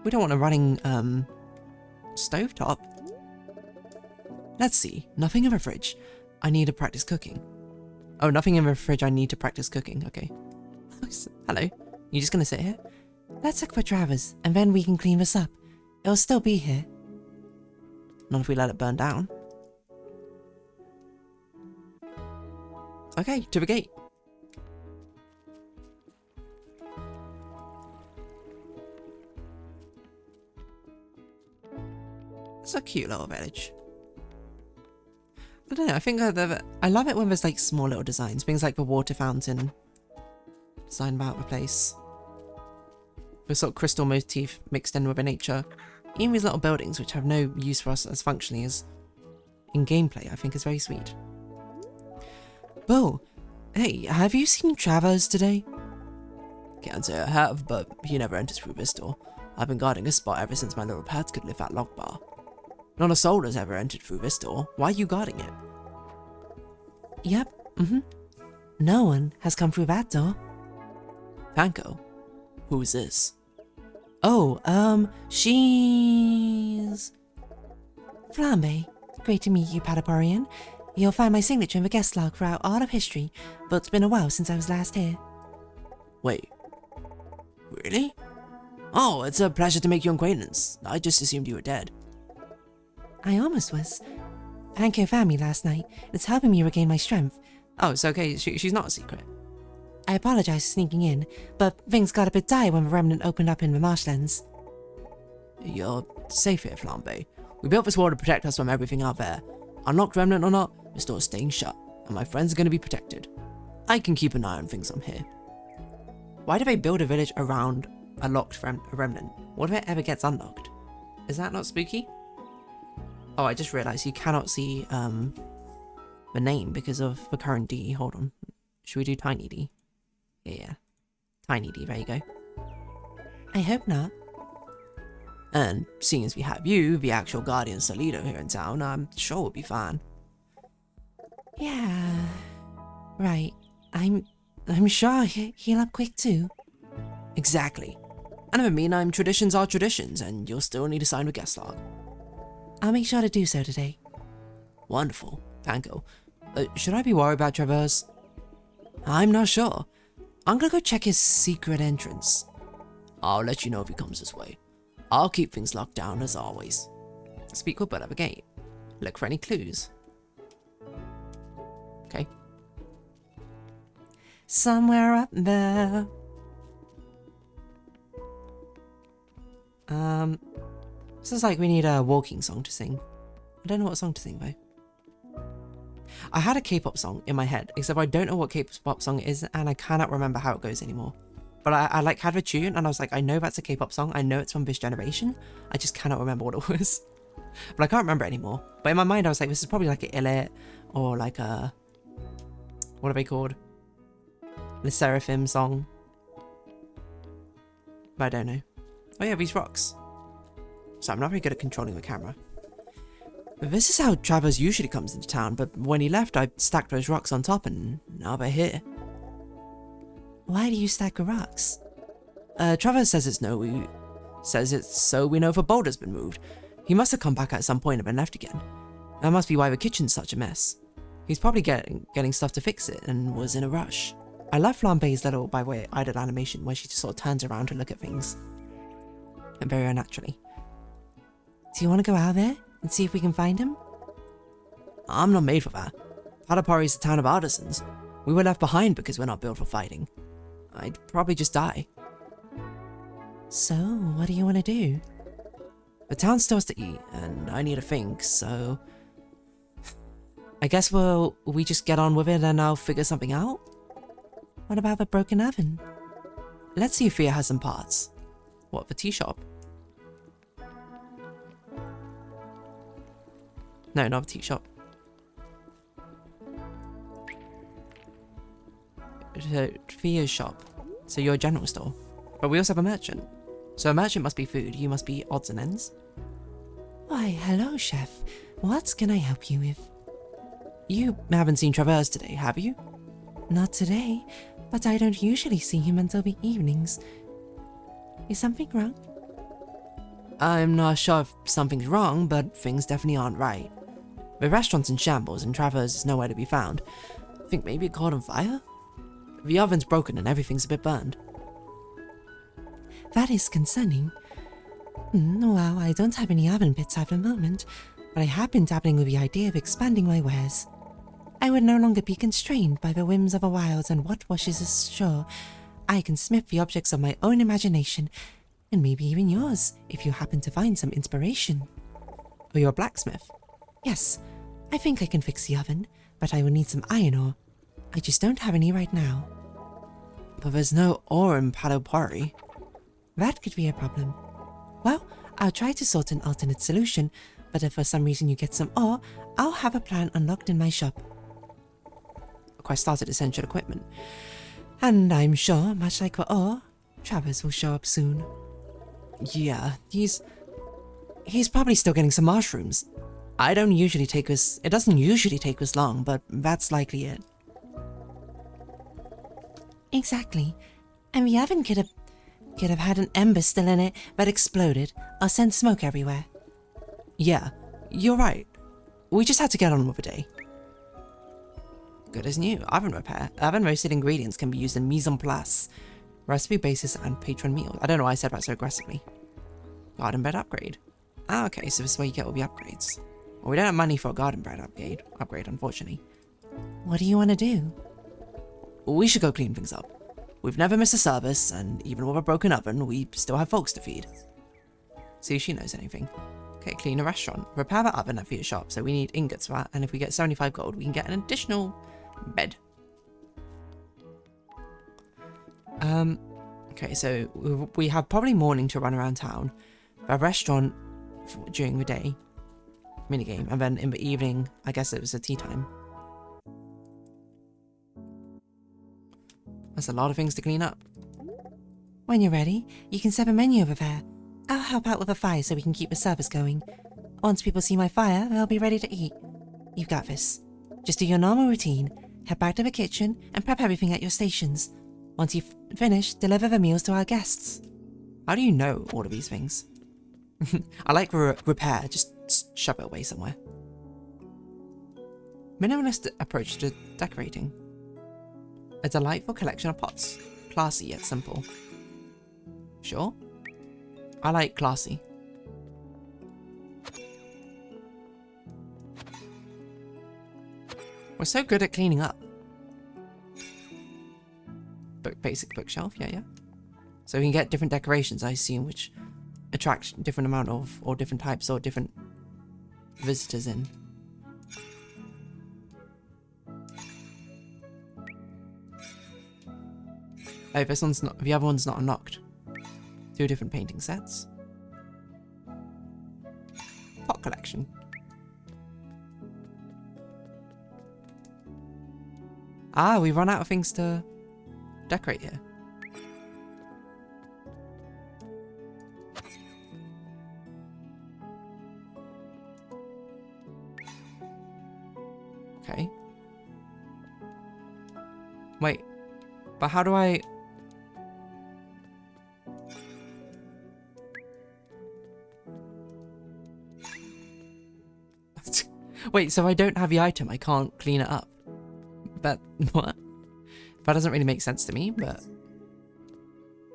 We don't want a running, stovetop. Let's see. Nothing in the fridge. I need to practice cooking. Oh, nothing in the fridge. I need to practice cooking. Okay. Hello. You just gonna sit here? Let's look for Travers, and then we can clean this up. It'll still be here. Not if we let it burn down. Okay, to the gate. It's a cute little village. I don't know, I think I love it when there's like small little designs, things like the water fountain design about the place. The sort of crystal motif mixed in with the nature. Even these little buildings which have no use for us as functionally as in gameplay, I think is very sweet. Bo, hey, have you seen Travers today? Can't say I have, but he never enters through this door. I've been guarding this spot ever since my little pets could live that lock bar. Not a soul has ever entered through this door. Why are you guarding it? Yep, No one has come through that door. Panko? Who's this? Oh, she's... Flambe. Great to meet you, Padoparian. You'll find my signature in the guest log throughout all of history, but it's been a while since I was last here. Wait. Really? Oh, it's a pleasure to make your acquaintance. I just assumed you were dead. I almost was. Panko found me last night. It's helping me regain my strength. Oh, it's okay. She's not a secret. I apologize for sneaking in, but things got a bit dire when the remnant opened up in the marshlands. You're safe here, Flambe. We built this wall to protect us from everything out there. Unlocked remnant or not, this door's staying shut, and my friends are going to be protected. I can keep an eye on things from here. Why do they build a village around a locked remnant? What if it ever gets unlocked? Is that not spooky? Oh, I just realized you cannot see the name because of the current D. Hold on. Should we do Tiny D? Yeah. Tiny D, there you go. I hope not. And seeing as we have you, the actual Guardian Solido here in town, I'm sure we'll be fine. Yeah. Right. I'm sure he'll up quick too. Exactly. And in the meantime, traditions are traditions, and you'll still need to sign the guest log. I'll make sure to do so today. Wonderful. Tango. Should I be worried about Traverse? I'm not sure. I'm gonna go check his secret entrance. I'll let you know if he comes this way. I'll keep things locked down as always. Speak with Bud at the gate. Look for any clues. Okay. Somewhere up there. This is like we need a walking song to sing. I don't know what song to sing though. I had a K-pop song in my head, except I don't know what K-pop song it is, and I cannot remember how it goes anymore. But I like had the tune, and I was like, I know that's a K-pop song. I know it's from this generation. I just cannot remember what it was. But I can't remember it anymore. But in my mind, I was like, this is probably like a Illit, or like a... What are they called? The Seraphim song. But I don't know. Oh yeah, these rocks. So I'm not very good at controlling the camera. This is how Travers usually comes into town, but when he left, I stacked those rocks on top, and now they're here. Why do you stack the rocks? Travers says it's so we know if a boulder's been moved. He must have come back at some point and been left again. That must be why the kitchen's such a mess. He's probably getting stuff to fix it and was in a rush. I love Flambe's little, by the way, idle animation where she just sort of turns around to look at things. And very unnaturally. Do you want to go out there and see if we can find him? I'm not made for that. Padapari's a town of artisans. We were left behind because we're not built for fighting. I'd probably just die. So, what do you want to do? The town still has to eat, and I need to think, so... I guess we just get on with it and I'll figure something out? What about the broken oven? Let's see if Fia has some parts. What, the tea shop? No, not the tea shop. Fia's shop. So you're a general store. But we also have a merchant. So a merchant must be food, you must be odds and ends. Why, hello, chef. What can I help you with? You haven't seen Travers today, have you? Not today, but I don't usually see him until the evenings. Is something wrong? I'm not sure if something's wrong, but things definitely aren't right. The restaurant's in shambles and Travers is nowhere to be found. Think maybe it caught on fire? The oven's broken and everything's a bit burned. That is concerning. Well, I don't have any oven bits at the moment, but I have been dabbling with the idea of expanding my wares. I would no longer be constrained by the whims of the wilds and what washes ashore. I can smith the objects of my own imagination, and maybe even yours, if you happen to find some inspiration. Oh, you're a blacksmith? Yes, I think I can fix the oven, but I will need some iron ore. I just don't have any right now. But there's no ore in Padopari. That could be a problem. Well, I'll try to sort an alternate solution, but if for some reason you get some ore, I'll have a plan unlocked in my shop. Quest started essential equipment. And I'm sure, much like for ore, Travers will show up soon. Yeah, he's probably still getting some mushrooms. It doesn't usually take us long, but that's likely it. Exactly. And the oven could have had an ember still in it that exploded or sent smoke everywhere. Yeah, you're right. We just had to get on with the day. Good as new. Oven repair. Oven roasted ingredients can be used in mise en place, recipe basis, and patron meals. I don't know why I said that so aggressively. Garden bed upgrade. Ah, okay, so this is where you get all the upgrades. Well, we don't have money for a garden bed upgrade, unfortunately. What do you want to do? We should go clean things up. We've never missed a service, and even with a broken oven, we still have folks to feed. See if she knows anything. Okay, clean a restaurant. Repair the oven at Fia's shop, so we need ingots for that, and if we get 75 gold, we can get an additional bed. Okay, so we have probably morning to run around town, a restaurant during the day, minigame, and then in the evening, I guess it was a tea time. That's a lot of things to clean up. When you're ready, you can set a menu over there. I'll help out with a fire so we can keep the service going. Once people see my fire, they'll be ready to eat. You've got this. Just do your normal routine, head back to the kitchen, and prep everything at your stations. Once you've finished, deliver the meals to our guests. How do you know all of these things? I like repair, just shove it away somewhere. Minimalist approach to decorating. A delightful collection of pots. Classy yet simple. Sure. I like classy. We're so good at cleaning up. Basic bookshelf, yeah. So we can get different decorations, I assume, which attract different amount of, or different types, or different visitors in. Oh, this one's not, the other one's not unlocked. 2 different painting sets. Pot collection. Ah, we run out of things to decorate here. Okay. Wait, but how do I... Wait, so I don't have the item, I can't clean it up. But, what? That doesn't really make sense to me, but...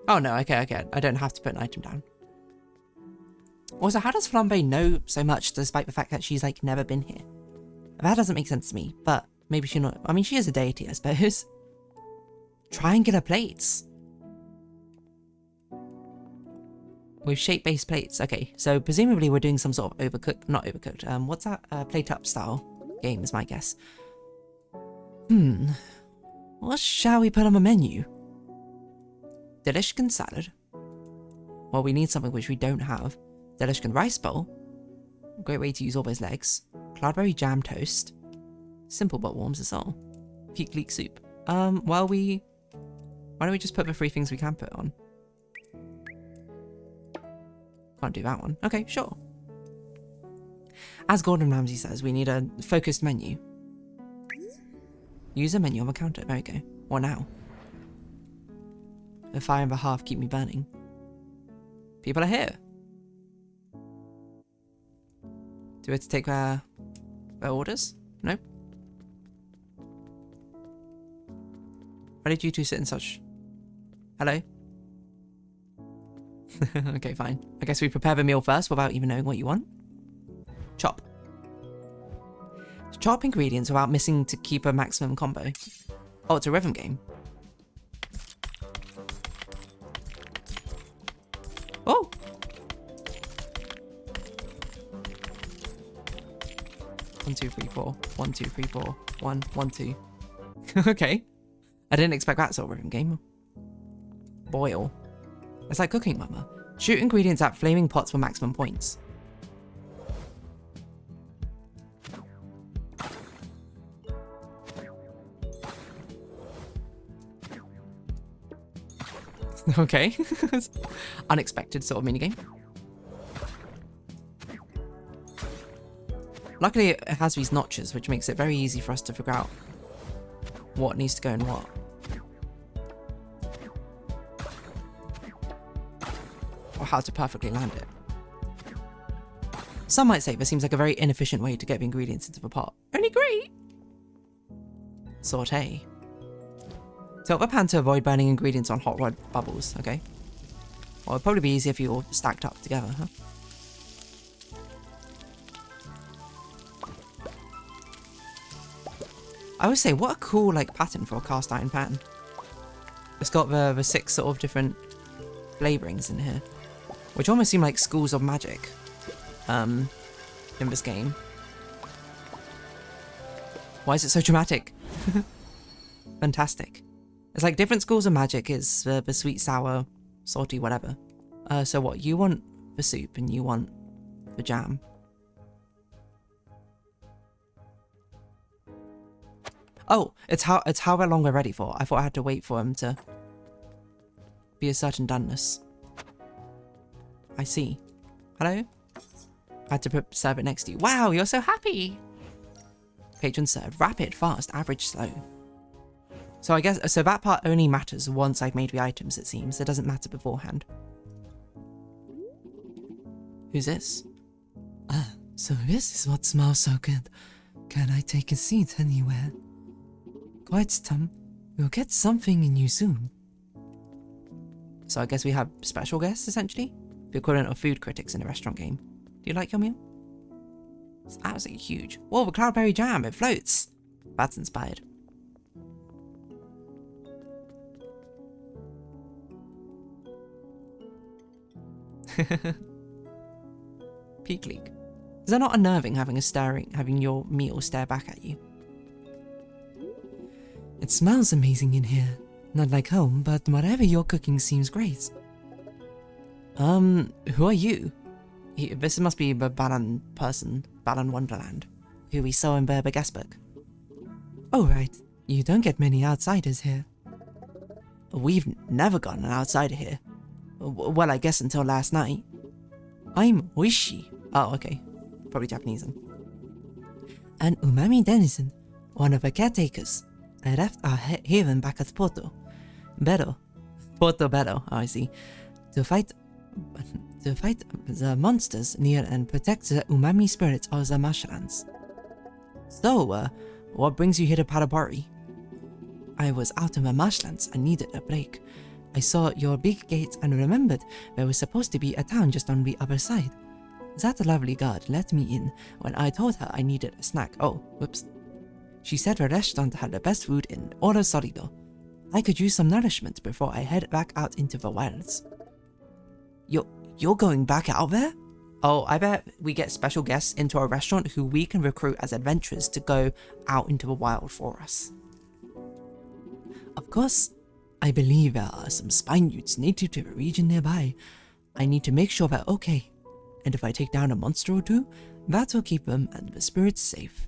Oh no, okay, I don't have to put an item down. Also, how does Flambe know so much despite the fact that she's, like, never been here? That doesn't make sense to me, but maybe she not... I mean, she is a deity, I suppose. Triangular plates. With shape-based plates. Okay, so presumably we're doing some sort of overcooked... Not overcooked. What's that? Plate-up style game is my guess. What shall we put on the menu? Delishkin salad. Well, we need something which we don't have. Delishkin rice bowl. Great way to use all those legs. Cloudberry jam toast. Simple but warms us all. Peak leek soup. Well, why don't we just put the 3 things we can put on? Can't do that one. Okay, sure. As Gordon Ramsay says, we need a focused menu. Use a menu on the counter. There we go. What now? The fire and the hearth keep me burning. People are here. Do we have to take their orders? Nope. Why did you two sit in such... Hello? Okay, fine. I guess we prepare the meal first without even knowing what you want. Chop. Chop ingredients without missing to keep a maximum combo. Oh, it's a rhythm game. Oh! 1, 2, 3, 4. 1, 2, 3, 4. 1, 1, 2. Okay. I didn't expect that sort of rhythm game. Boil. It's like cooking, mama. Shoot ingredients at flaming pots for maximum points. Okay. Unexpected sort of minigame. Luckily it has these notches, which makes it very easy for us to figure out what needs to go in what. Or how to perfectly land it. Some might say this seems like a very inefficient way to get the ingredients into the pot. Only great! Saute. Tilt the pan to avoid burning ingredients on hot rod bubbles, okay? Well, it'd probably be easier if you all stacked up together, huh? I would say, what a cool, like, pattern for a cast iron pan. It's got the 6 sort of different flavourings in here, which almost seem like schools of magic, in this game. Why is it so dramatic? Fantastic. It's like different schools of magic is the sweet, sour, salty, whatever. So what, you want the soup and you want the jam. Oh, it's how long we're ready for. I thought I had to wait for him to be a certain doneness. I see. Hello? I had to serve it next to you. Wow, you're so happy! Patron served. Rapid, fast, average, slow. So I guess, so that part only matters once I've made the items, it seems. It doesn't matter beforehand. Who's this? So this is what smells so good. Can I take a seat anywhere? Quite, Tom. We'll get something in you soon. So I guess we have special guests, essentially? The equivalent of food critics in a restaurant game. Do you like your meal? It's absolutely huge. Whoa, the cloudberry jam, it floats! That's inspired. Peak League. Is that not unnerving having your meal stare back at you? It smells amazing in here. Not like home, but whatever you're cooking seems great. Who are you? This must be the Balan person, Balan Wonderland, who we saw in Berber Guestbook. Oh right, you don't get many outsiders here. We've never gotten an outsider here. Well, I guess until last night. I'm Oishi. Oh, okay. Probably Japanese then. An umami denizen, one of the caretakers. I left our haven back at Porto Bello. Oh, I see. To fight the monsters near and protect the umami spirits of the marshlands. So, what brings you here to Parabari? I was out in the marshlands and needed a break. I saw your big gate and remembered there was supposed to be a town just on the other side. That lovely guard let me in when I told her I needed a snack. Oh, whoops. She said the restaurant had the best food in all of Sorido. I could use some nourishment before I head back out into the wilds. You're going back out there? Oh, I bet we get special guests into a restaurant who we can recruit as adventurers to go out into the wild for us. Of course, I believe there are some spine newts native to the region nearby. I need to make sure they're okay. And if I take down a monster or two, that will keep them and the spirits safe.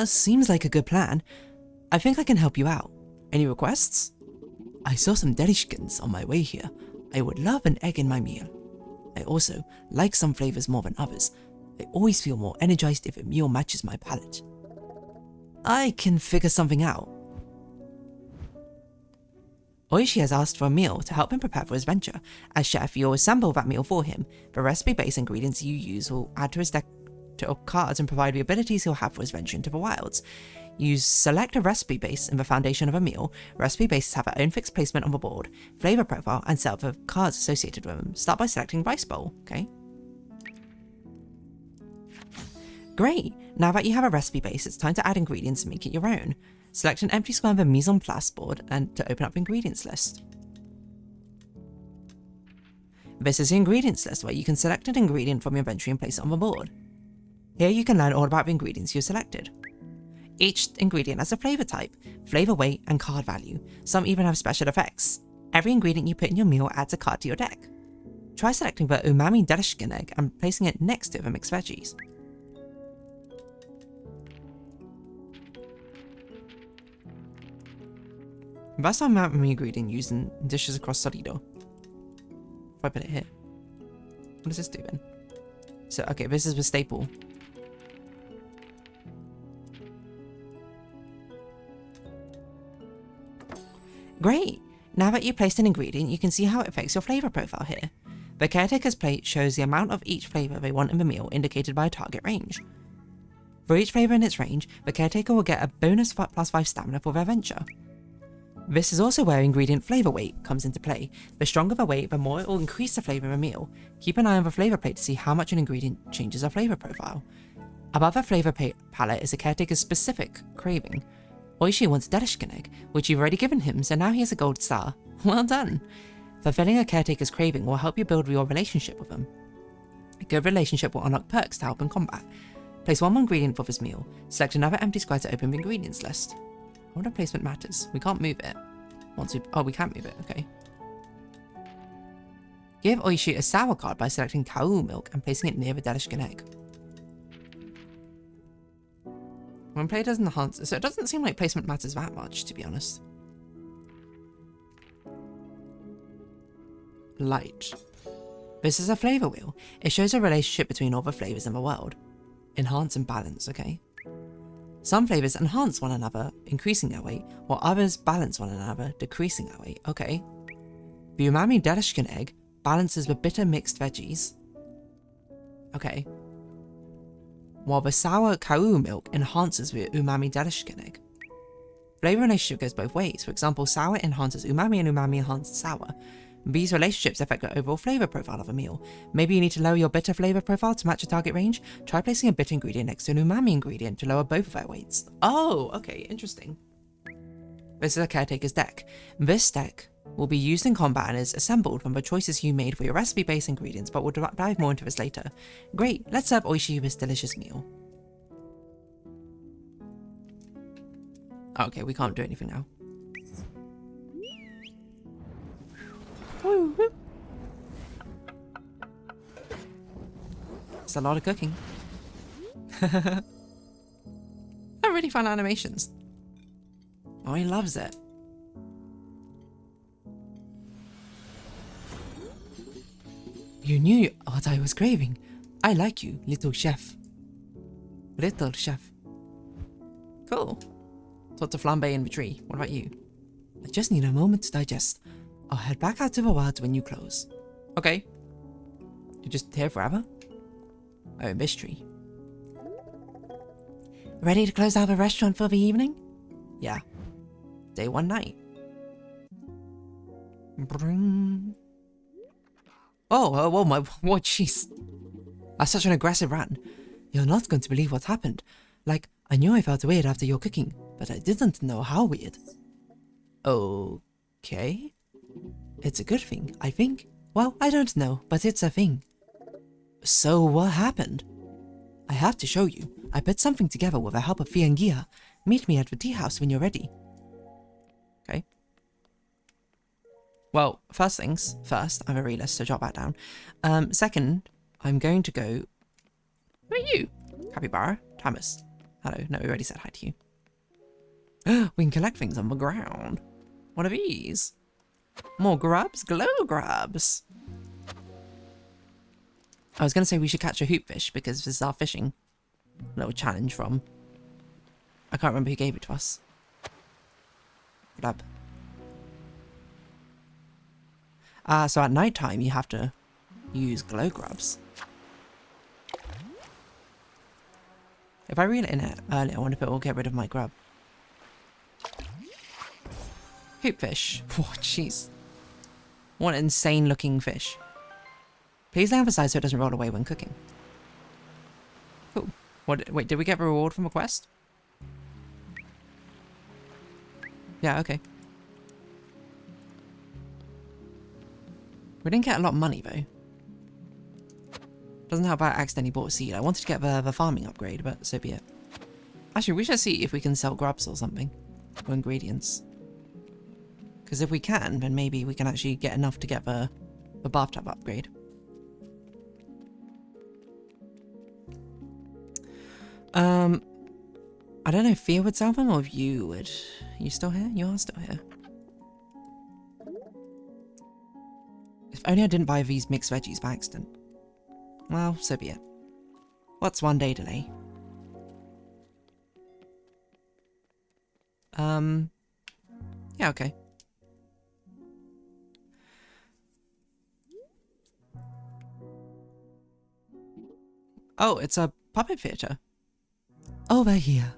Seems like a good plan. I think I can help you out. Any requests? I saw some delishkins on my way here. I would love an egg in my meal. I also like some flavors more than others. I always feel more energized if a meal matches my palate. I can figure something out. Oishi has asked for a meal to help him prepare for his venture. As chef, you'll assemble that meal for him. The recipe-based ingredients you use will add to his deck of cards and provide the abilities he'll have for his venture into the wilds. You select a recipe base in the foundation of a meal. Recipe bases have their own fixed placement on the board, flavor profile, and set of the cards associated with them. Start by selecting rice bowl, okay? Great! Now that you have a recipe base, it's time to add ingredients and make it your own. Select an empty square on the mise en place board and to open up the ingredients list. This is the ingredients list where you can select an ingredient from your inventory and place it on the board. Here you can learn all about the ingredients you selected. Each ingredient has a flavor type, flavor weight, and card value. Some even have special effects. Every ingredient you put in your meal adds a card to your deck. Try selecting the umami delishkin egg and placing it next to the mixed veggies. That's our umami ingredient used in dishes across Sorido. If I put it here. What does this do then? So, okay, this is the staple. Great! Now that you've placed an ingredient, you can see how it affects your flavor profile here. The caretaker's plate shows the amount of each flavor they want in the meal, indicated by a target range. For each flavor in its range, the caretaker will get a bonus +5 stamina for their venture. This is also where ingredient flavor weight comes into play. The stronger the weight, the more it will increase the flavor of a meal. Keep an eye on the flavor plate to see how much an ingredient changes our flavor profile. Above the flavor palette is a caretaker's specific craving. Oishi wants delishkin egg, which you've already given him, so now he has a gold star. Well done! Fulfilling a caretaker's craving will help you build your relationship with them. A good relationship will unlock perks to help in combat. Place one more ingredient for this meal. Select another empty square to open the ingredients list. I wonder if placement matters. We can't move it. Oh, we can't move it, okay. Give Oishi a sour card by selecting Kau milk and placing it near the delishkin egg. When play does enhance, so it doesn't seem like placement matters that much, to be honest. Light. This is a flavor wheel. It shows a relationship between all the flavors in the world. Enhance and balance, okay? Some flavors enhance one another, increasing their weight, while others balance one another, decreasing their weight, okay? The umami delishkin egg balances the bitter mixed veggies. Okay. while the sour cow milk enhances the umami delishkinig. Flavor relationship goes both ways. For example, sour enhances umami and umami enhances sour. These relationships affect the overall flavor profile of a meal. Maybe you need to lower your bitter flavor profile to match your target range. Try placing a bitter ingredient next to an umami ingredient to lower both of their weights. Oh, okay, interesting. This is a caretaker's deck. This deck will be used in combat and is assembled from the choices you made for your recipe-based ingredients, but we'll dive more into this later. Great, let's serve Oishi this delicious meal. Okay, we can't do anything now. It's a lot of cooking. Oh, really fun animations. Oh, he loves it. You knew what I was craving. I like you, little chef. Little chef. Cool. Lots of flambe in the tree. What about you? I just need a moment to digest. I'll head back out to the wilds when you close. Okay. You're just here forever? Oh, in this tree. Ready to close out the restaurant for the evening? Yeah. Day 1 night. Bring. Oh, my, what, jeez. That's such an aggressive rant. You're not going to believe what happened. Like, I knew I felt weird after your cooking, but I didn't know how weird. Okay. It's a good thing, I think. Well, I don't know, but it's a thing. So what happened? I have to show you. I put something together with the help of Fiangia. Meet me at the tea house when you're ready. Okay. Well, first things first, I have a realist, so jot that down. Second, I'm going to go... Who are you? Capybara? Thomas. Hello. No, we already said hi to you. We can collect things on the ground. What are these? More grubs? Glow grubs. I was going to say we should catch a hoopfish because this is our fishing little challenge from... I can't remember who gave it to us. Grub. So at night time you have to use glow grubs. If I reel it in it earlier, I wonder if it will get rid of my grub. Hoopfish. Oh, jeez. What an insane looking fish. Please emphasize so it doesn't roll away when cooking. Cool. What? Wait, did we get a reward from a quest? Yeah, okay. We didn't get a lot of money, though. Doesn't help I accidentally bought a seed. I wanted to get the farming upgrade, but so be it. Actually, we should see if we can sell grubs or something. Or ingredients. Because if we can, then maybe we can actually get enough to get the bathtub upgrade. I don't know if Fia would sell them or if you would. Are you still here? You are still here. If only I didn't buy these mixed veggies by accident. Well, so be it. What's one day delay? Yeah, okay. Oh, it's a puppet theatre. Over here.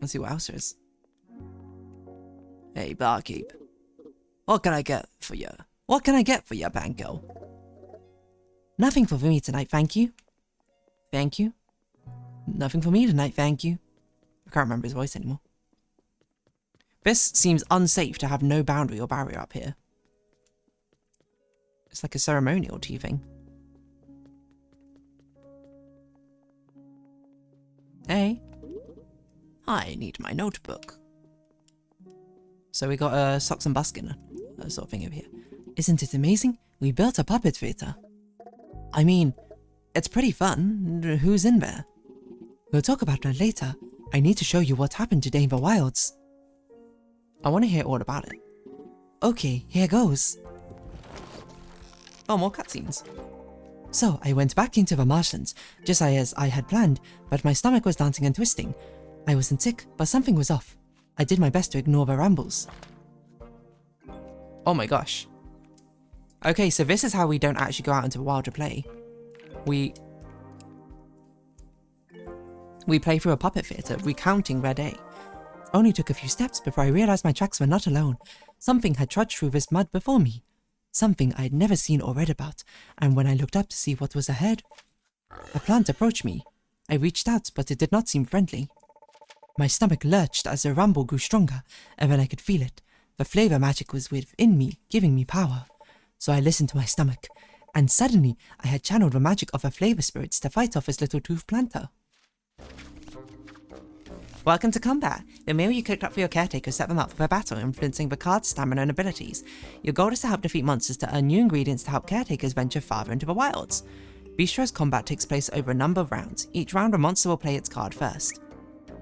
Let's see what else there is. Hey, barkeep. What can I get for you? What can I get for you, Banco? Nothing for me tonight, thank you. Thank you. Nothing for me tonight, thank you. I can't remember his voice anymore. This seems unsafe to have no boundary or barrier up here. It's like a ceremonial tea thing. Hey. I need my notebook. So we got a socks and buskin sort of thing over here. Isn't it amazing? We built a puppet theatre. I mean, it's pretty fun. Who's in there? We'll talk about that later. I need to show you what happened today in the wilds. I want to hear all about it. Okay, here goes. Oh, more cutscenes. So, I went back into the marshlands, just as I had planned, but my stomach was dancing and twisting. I wasn't sick, but something was off. I did my best to ignore the rambles. Oh my gosh. Okay, so this is how we don't actually go out into the wild to play. We We play through a puppet theatre, recounting their day. It only took a few steps before I realized my tracks were not alone. Something had trudged through this mud before me. Something I had never seen or read about, and when I looked up to see what was ahead, a plant approached me. I reached out, but it did not seem friendly. My stomach lurched as the rumble grew stronger, and then I could feel it. The flavor magic was within me, giving me power. So I listened to my stomach, and suddenly I had channeled the magic of the flavor spirits to fight off this little tooth planter. Welcome to combat. The meal you cooked up for your caretakers set them up for their battle, influencing the card's stamina and abilities. Your goal is to help defeat monsters to earn new ingredients to help caretakers venture farther into the wilds. Beastro's combat takes place over a number of rounds. Each round a monster will play its card first.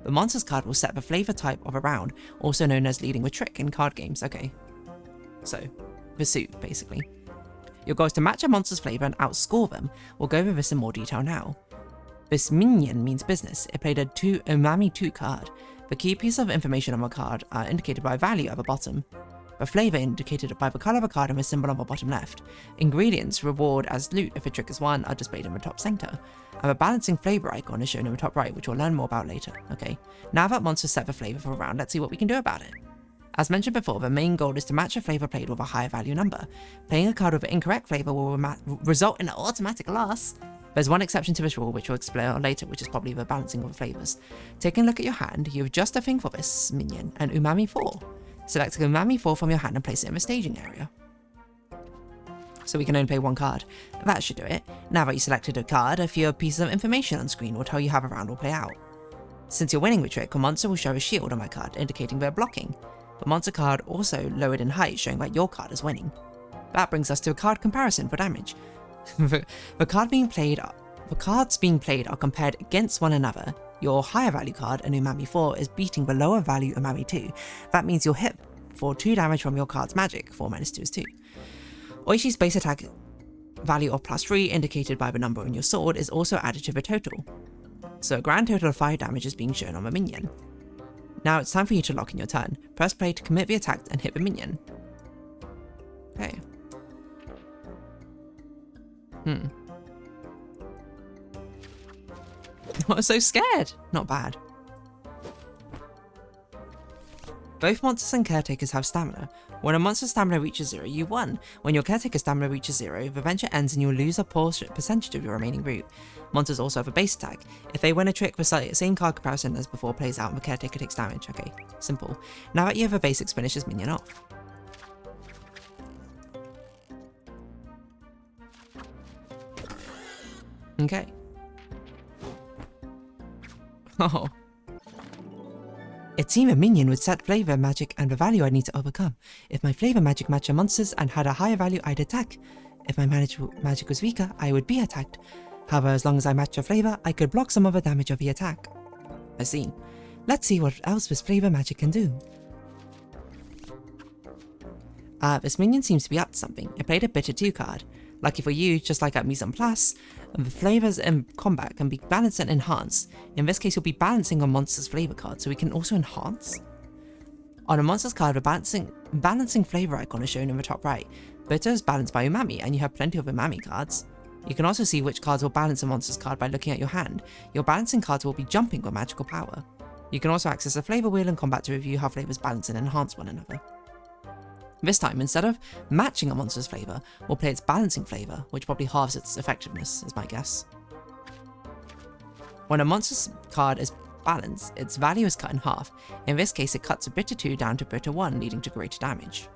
The monster's card will set the flavor type of a round, also known as leading with trick in card games. Okay, so the suit basically. Your goal is to match a monster's flavor and outscore them. We'll go over this in more detail now. This minion means business. It played a Umami 2 card. The key pieces of information on the card are indicated by value at the bottom. The flavor indicated by the color of the card and the symbol on the bottom left. Ingredients reward as loot if a trick is won are displayed in the top center. And the balancing flavor icon is shown in the top right, which we'll learn more about later. Okay, now that monsters set the flavor for a round, let's see what we can do about it. As mentioned before, the main goal is to match a flavor played with a higher value number. Playing a card with an incorrect flavor will result in an automatic loss. There's one exception to this rule, which we'll explain later, which is probably the balancing of the flavors. Taking a look at your hand, you have just a thing for this minion, an Umami 4. Select an Umami 4 from your hand and place it in the staging area. So we can only play one card. That should do it. Now that you selected a card, a few pieces of information on screen will tell you how the round will play out. Since you're winning the trick, a monster will show a shield on my card, indicating they're blocking. The monster card also lowered in height, showing that your card is winning. That brings us to a card comparison for damage. The cards being played are compared against one another. Your higher value card, an Umami 4, is beating the lower value Umami 2. That means you'll hit for 2 damage from your card's magic. 4 minus 2 is 2. Oishi's base attack value of +3, indicated by the number on your sword, is also added to the total. So a grand total of 5 damage is being shown on the minion. Now it's time for you to lock in your turn. Press play to commit the attack and hit the minion. Okay. I was so scared. Not bad. Both monsters and caretakers have stamina. When a monster's stamina reaches 0, you won. When your caretaker's stamina reaches 0, the venture ends and you'll lose a percentage of your remaining route. Monsters also have a base attack. If they win a trick, the same card comparison as before plays out and the caretaker takes damage. Okay, simple. Now that you have a basics, finish this minion off. Okay. Oh. It seemed a minion would set flavor magic and the value I need to overcome. If my flavor magic matched the monsters and had a higher value, I'd attack. If my magic was weaker, I would be attacked. However, as long as I matched a flavor, I could block some of the damage of the attack. I see. Let's see what else this flavor magic can do. This minion seems to be up to something. It played a bitter 2 card. Lucky for you, just like at Mise en Place, the flavors in combat can be balanced and enhanced. In this case, you'll be balancing on monster's flavor card, so we can also enhance. On a monster's card, the balancing flavor icon is shown in the top right. Bitter is balanced by Umami, and you have plenty of Umami cards. You can also see which cards will balance a monster's card by looking at your hand. Your balancing cards will be jumping with magical power. You can also access the flavor wheel in combat to review how flavors balance and enhance one another. This time, instead of matching a monster's flavor, we'll play its balancing flavor, which probably halves its effectiveness, is my guess. When a monster's card is balanced, its value is cut in half. In this case, it cuts a bitter 2 down to bitter 1, leading to greater damage.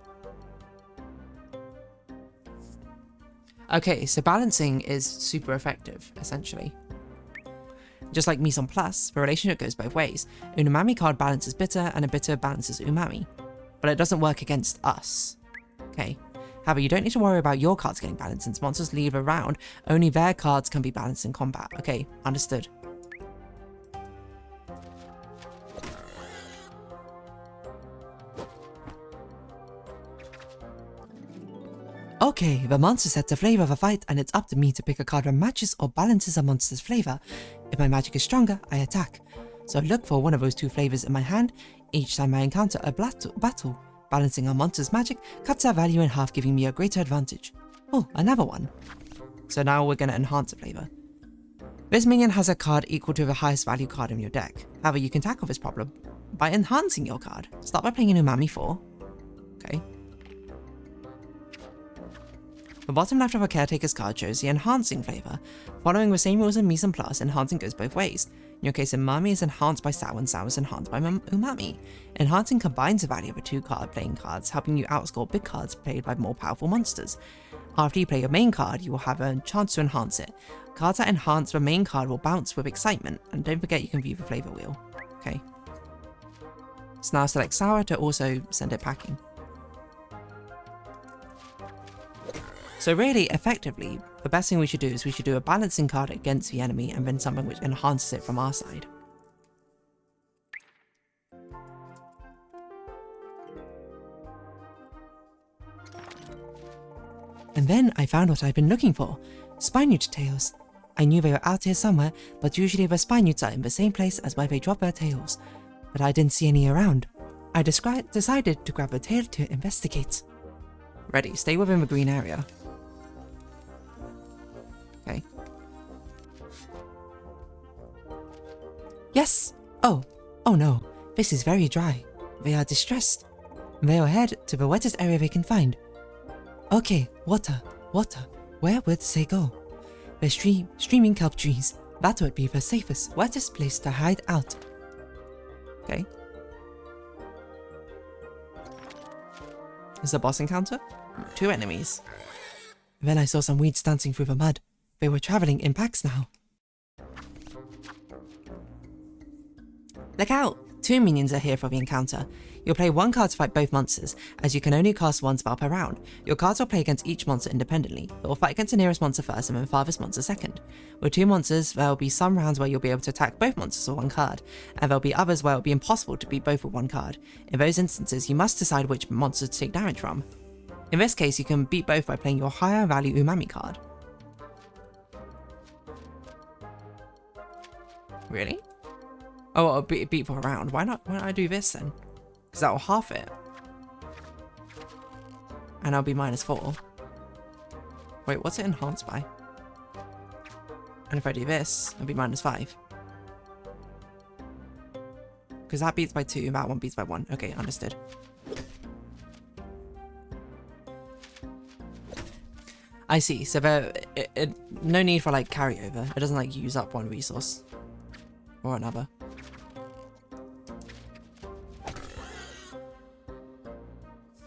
Okay, so balancing is super effective, essentially. Just like Mise en Place, the relationship goes both ways. An Umami card balances bitter, and a bitter balances Umami. But it doesn't work against us. Okay. However, you don't need to worry about your cards getting balanced, since monsters leave a round, only their cards can be balanced in combat. Okay, understood. Okay, the monster sets the flavor of a fight, and it's up to me to pick a card that matches or balances a monster's flavor. If my magic is stronger, I attack. So look for one of those 2 flavors in my hand. Each time I encounter a battle, balancing a monster's magic cuts our value in half, giving me a greater advantage. Oh, another one. So now we're going to enhance a flavor. This minion has a card equal to the highest value card in your deck. However, you can tackle this problem by enhancing your card. Start by playing an Umami 4. Okay. The bottom left of a Caretaker's card shows the enhancing flavor. Following the same rules in Mise en Place, enhancing goes both ways. In your case, Umami is enhanced by Sour and Sour is enhanced by Umami. Enhancing combines the value of the 2 card playing cards, helping you outscore big cards played by more powerful monsters. After you play your main card, you will have a chance to enhance it. Cards that enhance the main card will bounce with excitement, and don't forget you can view the flavor wheel. Okay. So now select Sour to also send it packing. So really, effectively, the best thing we should do is we should do a balancing card against the enemy and then something which enhances it from our side. And then I found what I've been looking for. Spinute tails. I knew they were out here somewhere, but usually the spinutes are in the same place as where they drop their tails. But I didn't see any around. I decided to grab a tail to investigate. Ready, stay within the green area. Okay. Yes! Oh no, this is very dry. They are distressed. They'll head to the wettest area they can find. Okay, water. Where would they go? The streaming kelp trees. That would be the safest, wettest place to hide out. Okay. Is the boss encounter? 2 enemies. Then I saw some weeds dancing through the mud. They were traveling in packs now. Look out! 2 minions are here for the encounter. You'll play 1 card to fight both monsters, as you can only cast 1 spell per round. Your cards will play against each monster independently. It will fight against the nearest monster first and then the farthest monster second. With 2 monsters, there will be some rounds where you'll be able to attack both monsters with 1 card, and there'll be others where it will be impossible to beat both with 1 card. In those instances, you must decide which monster to take damage from. In this case, you can beat both by playing your higher value Umami card. Really? Oh, I'll beat for a round. Why not I do this then? Because that will half it. And I'll be -4. Wait, what's it enhanced by? And if I do this, I'll be -5. Because that beats by 2, and that one beats by 1. Okay, understood. I see. So there, no need for like carryover. It doesn't like use up 1 resource or another.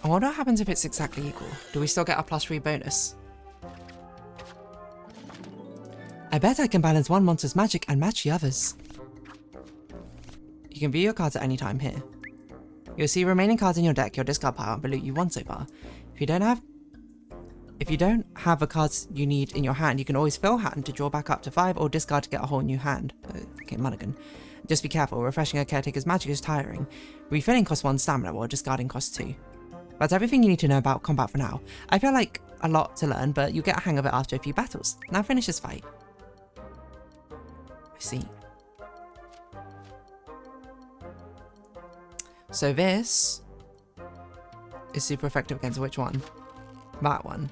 I wonder what happens if it's exactly equal. Do we still get a +3 bonus? I bet I can balance 1 monster's magic and match the others. You can view your cards at any time here. You'll see remaining cards in your deck, your discard pile, and the loot you won so far. If you don't have the cards you need in your hand, you can always fill hand to draw back up to 5 or discard to get a whole new hand. Okay, mulligan. Just be careful, refreshing a caretaker's magic is tiring. Refilling costs 1 stamina while discarding costs 2. That's everything you need to know about combat for now. I feel like a lot to learn, but you'll get a hang of it after a few battles. Now finish this fight. I see. So this is super effective against which one? That one.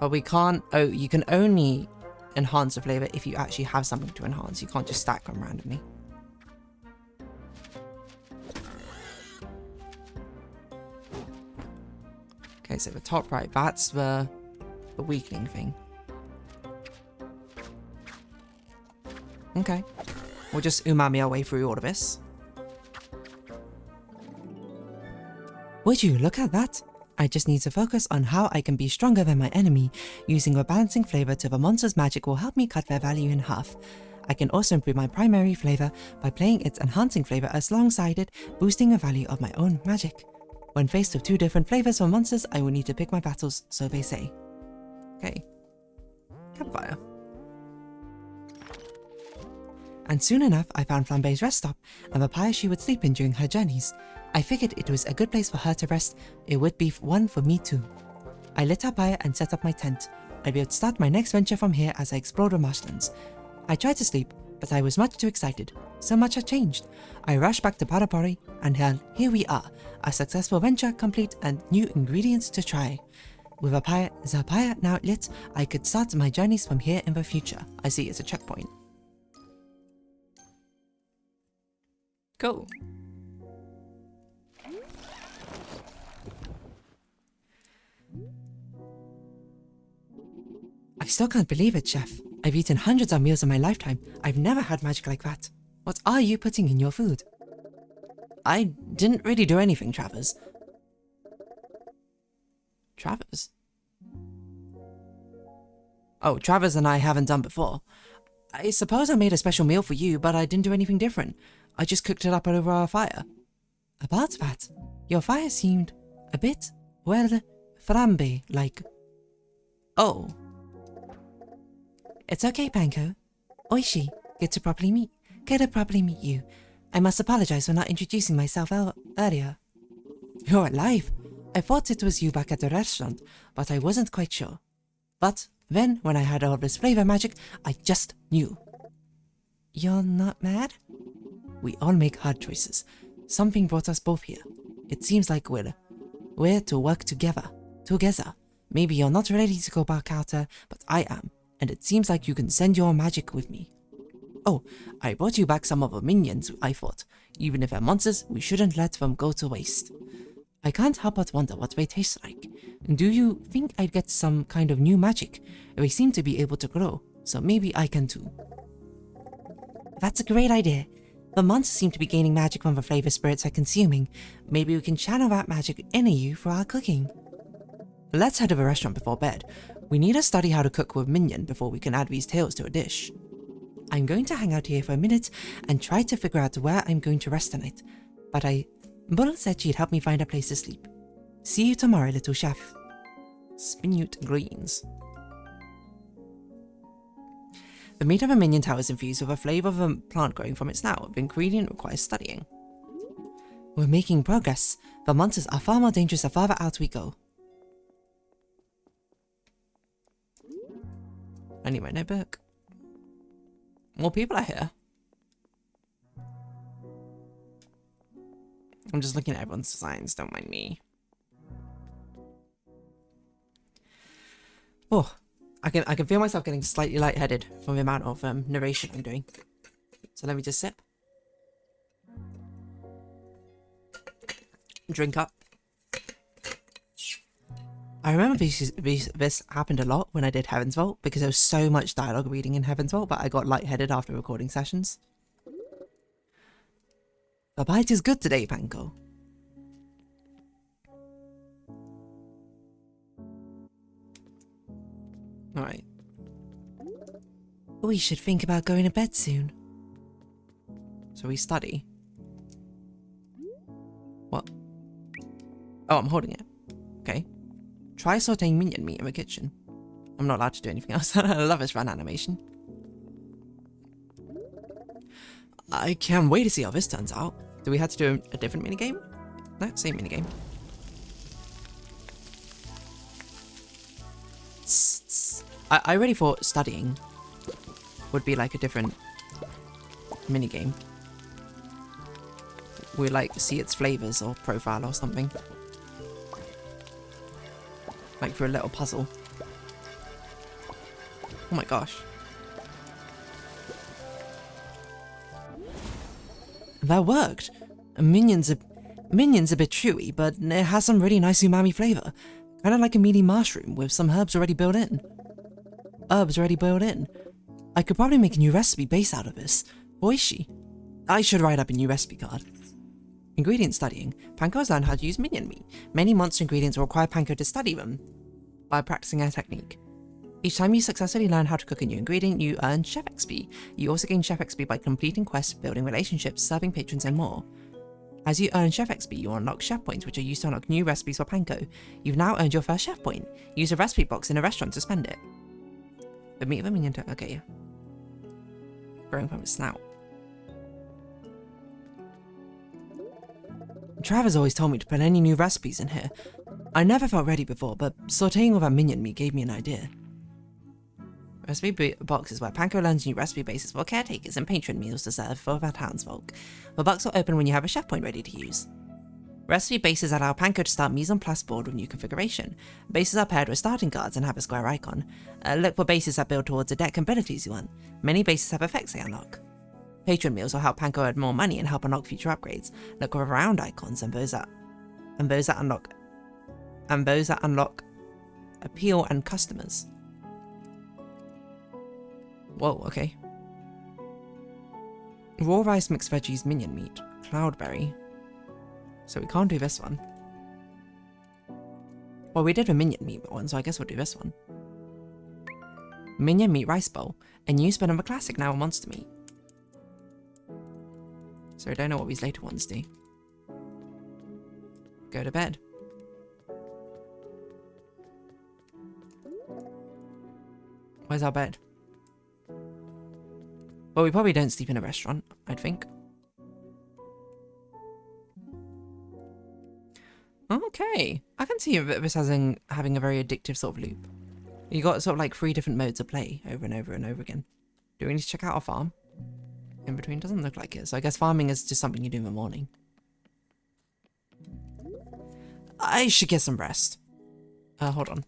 But we can't... Oh, you can only enhance the flavor if you actually have something to enhance. You can't just stack them randomly. Okay, so the top right, that's the weakening thing. Okay. We'll just umami our way through all of this. Would you look at that? I just need to focus on how I can be stronger than my enemy. Using a balancing flavor to the monster's magic will help me cut their value in half. I can also improve my primary flavor by playing its enhancing flavor alongside it, boosting the value of my own magic. When faced with 2 different flavors for monsters, I will need to pick my battles, so they say. Okay. Campfire. And soon enough, I found Flambe's rest stop and the pyre she would sleep in during her journeys. I figured it was a good place for her to rest. It would be one for me too. I lit her pyre and set up my tent. I'd be able to start my next venture from here as I explored the marshlands. I tried to sleep, but I was much too excited. So much had changed. I rushed back to Parapori, and here we are. A successful venture complete and new ingredients to try. With the pirate now lit, I could start my journeys from here in the future. I see it's a checkpoint. Cool. I still can't believe it, Chef. I've eaten hundreds of meals in my lifetime. I've never had magic like that. What are you putting in your food? I didn't really do anything, Travers. Travers? Oh, Travers and I haven't done before. I suppose I made a special meal for you, but I didn't do anything different. I just cooked it up over our fire. About that, your fire seemed a bit, well, flambe-like. Oh. It's okay, Panko. Oishi, good to properly meet you. I must apologize for not introducing myself earlier. You're alive. I thought it was you back at the restaurant, but I wasn't quite sure. But then, when I had all this flavor magic, I just knew. You're not mad? We all make hard choices. Something brought us both here. It seems like we're to work together. Maybe you're not ready to go back out there, but I am. And it seems like you can send your magic with me. Oh, I brought you back some of the minions, I thought. Even if they're monsters, we shouldn't let them go to waste. I can't help but wonder what they taste like. Do you think I'd get some kind of new magic? They seem to be able to grow, so maybe I can too. That's a great idea. The monsters seem to be gaining magic from the flavor spirits they're consuming. Maybe we can channel that magic into you for our cooking. Let's head to the restaurant before bed. We need to study how to cook with minion before we can add these tales to a dish. I'm going to hang out here for a minute and try to figure out where I'm going to rest tonight. But Bull said she'd help me find a place to sleep. See you tomorrow, little chef. Spinute greens. The meat of a minion tower is infused with a flavor of a plant growing from its snout. The ingredient requires studying. We're making progress. The monsters are far more dangerous the farther out we go. I need my notebook. More people are here. I'm just looking at everyone's designs, don't mind me. Oh, I can feel myself getting slightly lightheaded from the amount of narration I'm doing. So let me just sip. Drink up. I remember this happened a lot when I did Heaven's Vault, because there was so much dialogue reading in Heaven's Vault, but I got lightheaded after recording sessions. The bite is good today, Panko. Alright. We should think about going to bed soon. So we study. What? Oh, I'm holding it. Okay. Try sauteing minion meat in the kitchen. I'm not allowed to do anything else. I love this run animation. I can't wait to see how this turns out. Do we have to do a different minigame? No, same minigame. I really thought studying would be like a different minigame. We like see its flavors or profile or something. Like for a little puzzle. Oh my gosh. That worked. Minion's a bit chewy, but it has some really nice umami flavor. Kind of like a meaty mushroom with some herbs already built in. I could probably make a new recipe based out of this. Oishi. I should write up a new recipe card. Ingredient studying. Panko has learned how to use minion meat. Many monster ingredients will require Panko to study them by practicing a technique. Each time you successfully learn how to cook a new ingredient, you earn Chef XP. You also gain Chef XP by completing quests, building relationships, serving patrons, and more. As you earn Chef XP, you unlock Chef Points, which are used to unlock new recipes for Panko. You've now earned your first Chef Point. Use a recipe box in a restaurant to spend it. The meat of a minion okay, yeah. Growing from its snout. Travis always told me to put any new recipes in here. I never felt ready before, but sauteing with that minion meat gave me an idea. Recipe box is where Panko learns new recipe bases for caretakers and patron meals to serve for the townsfolk. The box will open when you have a chef point ready to use. Recipe bases allow Panko to start mise en place board with new configuration. Bases are paired with starting cards and have a square icon. Look for bases that build towards the deck abilities you want. Many bases have effects they unlock. Patron meals will help Panko earn more money and help unlock future upgrades. Look for round icons and those that unlock appeal and customers. Whoa, okay. Raw rice mixed veggies minion meat. Cloudberry. So we can't do this one. Well, we did a minion meat one, so I guess we'll do this one. Minion meat rice bowl. A new spin of a classic, now a monster meat. So I don't know what these later ones do. Go to bed. Where's our bed? Well, we probably don't sleep in a restaurant, I'd think. Okay, I can see this as having a very addictive sort of loop. You got sort of like 3 different modes of play over and over and over again. Do we need to check out our farm? In between, doesn't look like it. So I guess farming is just something you do in the morning. I should get some rest. Hold on.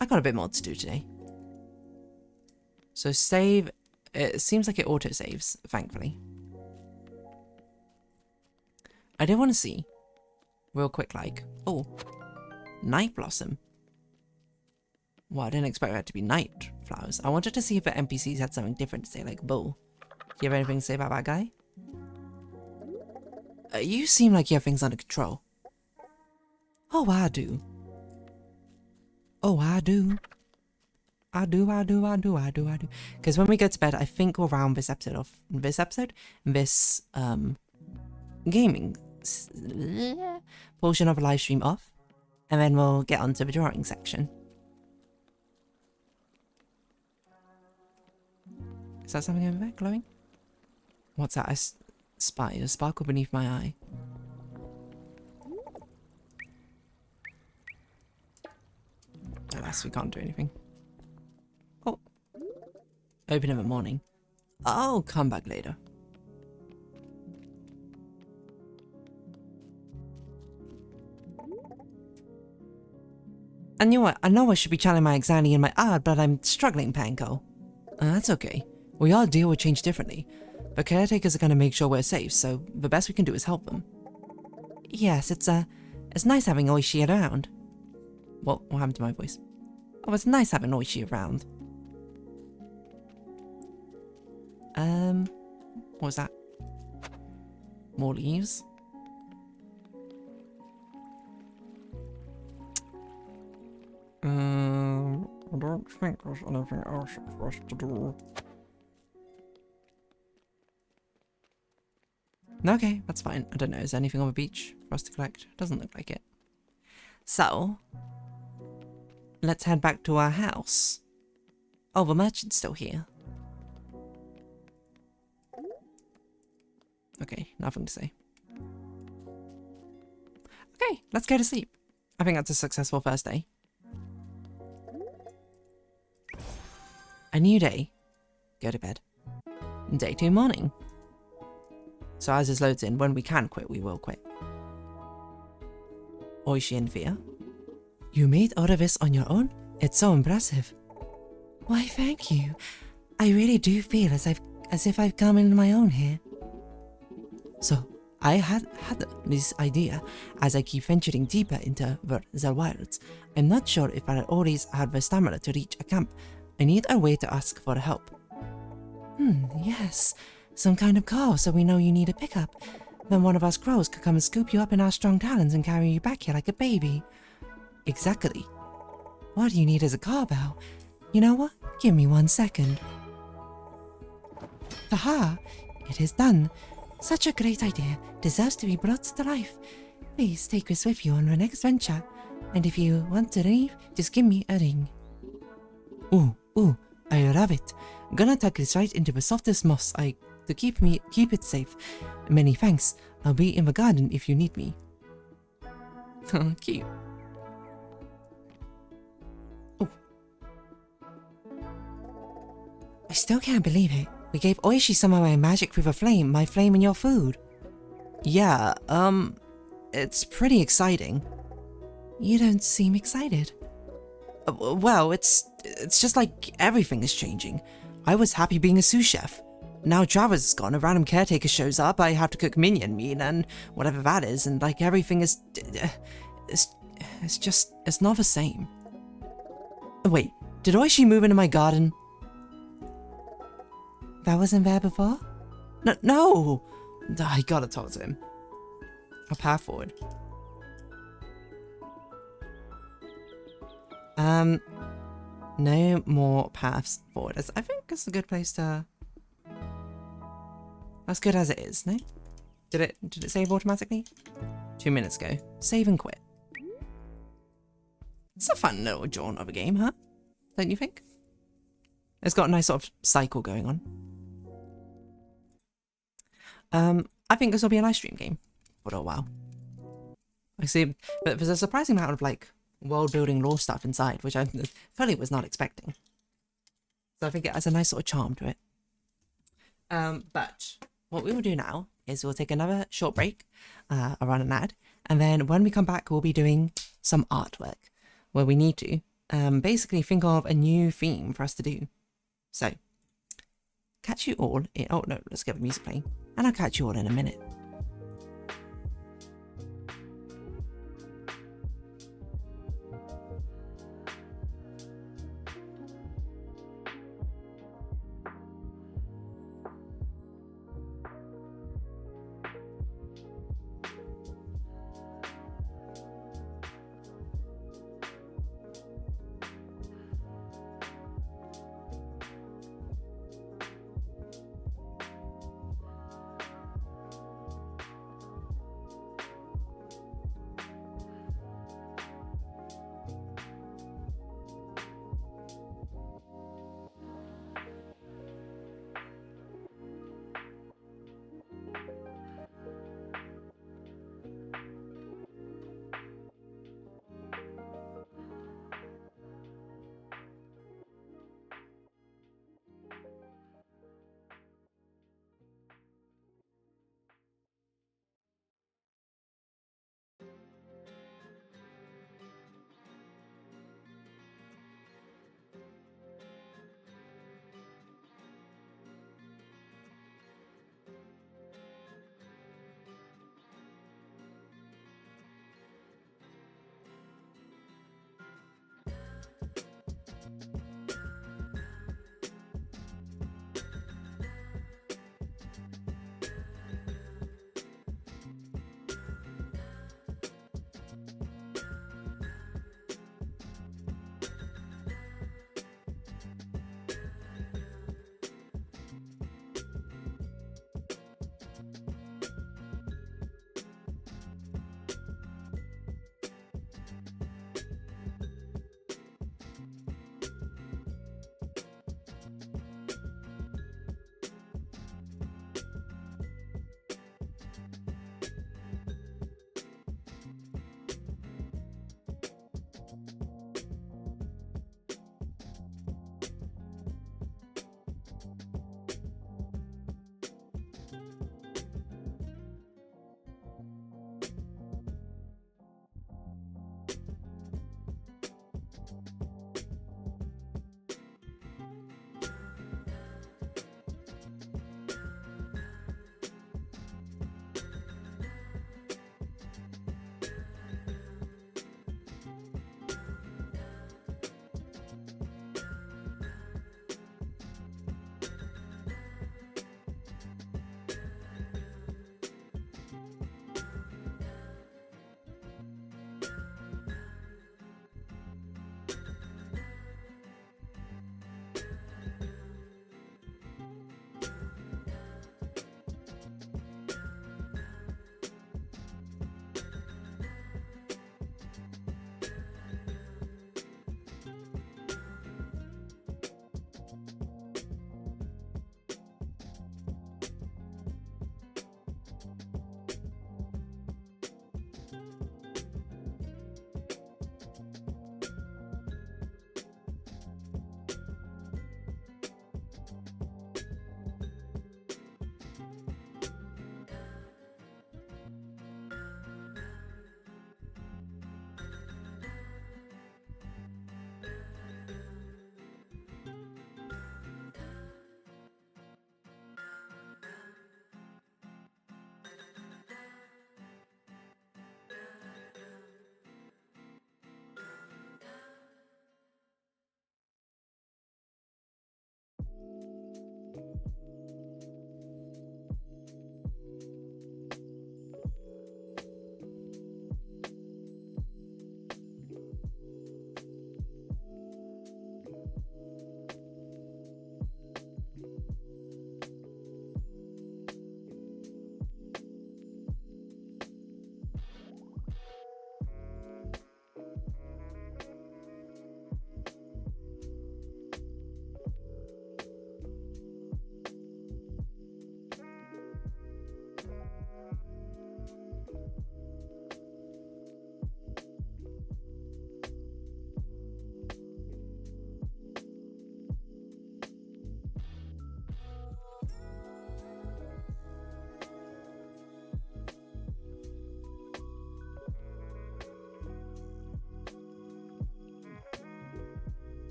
I got a bit more to do today. So save. It seems like it auto saves, thankfully. I did want to see, real quick, like, oh, night blossom. Well, I didn't expect that to be night flowers. I wanted to see if the NPCs had something different to say, like bull. Do you have anything to say about that guy? You seem like you have things under control. Oh, I do. Oh, I do. I do. Because when we go to bed, I think we'll round this gaming portion of a live stream off, and then we'll get onto the drawing section. Is that something over there glowing? What's that? I spy a sparkle beneath my eye. Alas, we can't do anything. Oh. Open in the morning. I'll come back later. And you know what? I know I should be channeling my anxiety in my art, but I'm struggling, Panko. That's okay. We all deal with change differently. The caretakers are going to make sure we're safe, so the best we can do is help them. Yes, it's nice having Oishi around. What happened to my voice? Oh, it's nice having Oishi around. What was that? More leaves? I don't think there's anything else for us to do. Okay, that's fine. I don't know, is there anything on the beach for us to collect? Doesn't look like it. So, let's head back to our house. Oh, the merchant's still here. Okay, nothing to say. Okay, let's go to sleep. I think that's a successful first day. A new day. Go to bed. Day 2 morning. So as this loads in, when we can quit, we will quit. Oishi and Fia. You made all of this on your own? It's so impressive. Why, thank you. I really do feel as if I've come into my own here. So, I had this idea as I keep venturing deeper into the wilds. I'm not sure if I'll always have the stamina to reach a camp. I need a way to ask for help. Yes. Some kind of call so we know you need a pickup. Then one of us crows could come and scoop you up in our strong talons and carry you back here like a baby. Exactly. What you need is a cowbell. You know what? Give me 1 second. Aha! It is done. Such a great idea. Deserves to be brought to life. Please take this with you on your next venture. And if you want to leave, just give me a ring. Ooh, I love it. Gonna tuck this right into the softest moss to keep it safe. Many thanks. I'll be in the garden if you need me. Cute. Oh. I still can't believe it. We gave Oishi some of my magic through the flame, my flame in your food. Yeah, it's pretty exciting. You don't seem excited. Well, it's just like everything is changing. I was happy being a sous chef. Now Travis is gone, a random caretaker shows up, I have to cook minion meat and whatever that is, and like everything is... It's not the same. Wait, did Oishi move into my garden? That wasn't there before? No! I gotta talk to him. A path forward. No more paths forward. I think it's a good place to... As good as it is, no? Did it save automatically? 2 minutes ago. Save and quit. It's a fun little jaunt of a game, huh? Don't you think? It's got a nice sort of cycle going on. I think this will be a nice stream game for a while. I see, but there's a surprising amount of like world-building lore stuff inside, which I fully was not expecting. So I think it has a nice sort of charm to it. But what we will do now is we'll take another short break, around an ad, and then when we come back, we'll be doing some artwork where we need to basically think of a new theme for us to do. So, catch you all in... Oh no, let's get the music playing. And I'll catch you all in a minute.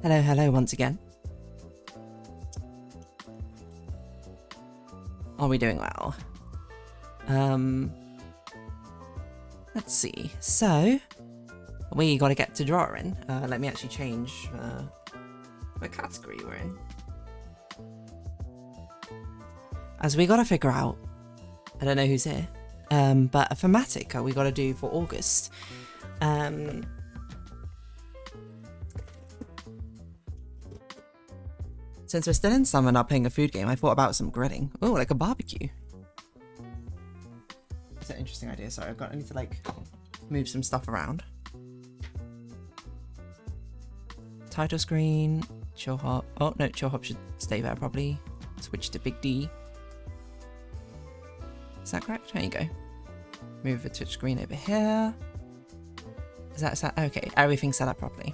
Hello, hello once again. Are we doing well? Let's see. So, we gotta get to drawing. Let me actually change what category we're in. As we gotta figure out, I don't know who's here, but a thematic we gotta do for August. Since we're still in summer not playing a food game, I thought about some grilling. Oh, like a barbecue. It's an interesting idea. Sorry, I need to like move some stuff around. Title screen, chill hop. Oh no, chill hop should stay there probably. Switch to big D. Is that correct? There you go. Move the touch screen over here. Is that set? Okay, everything's set up properly.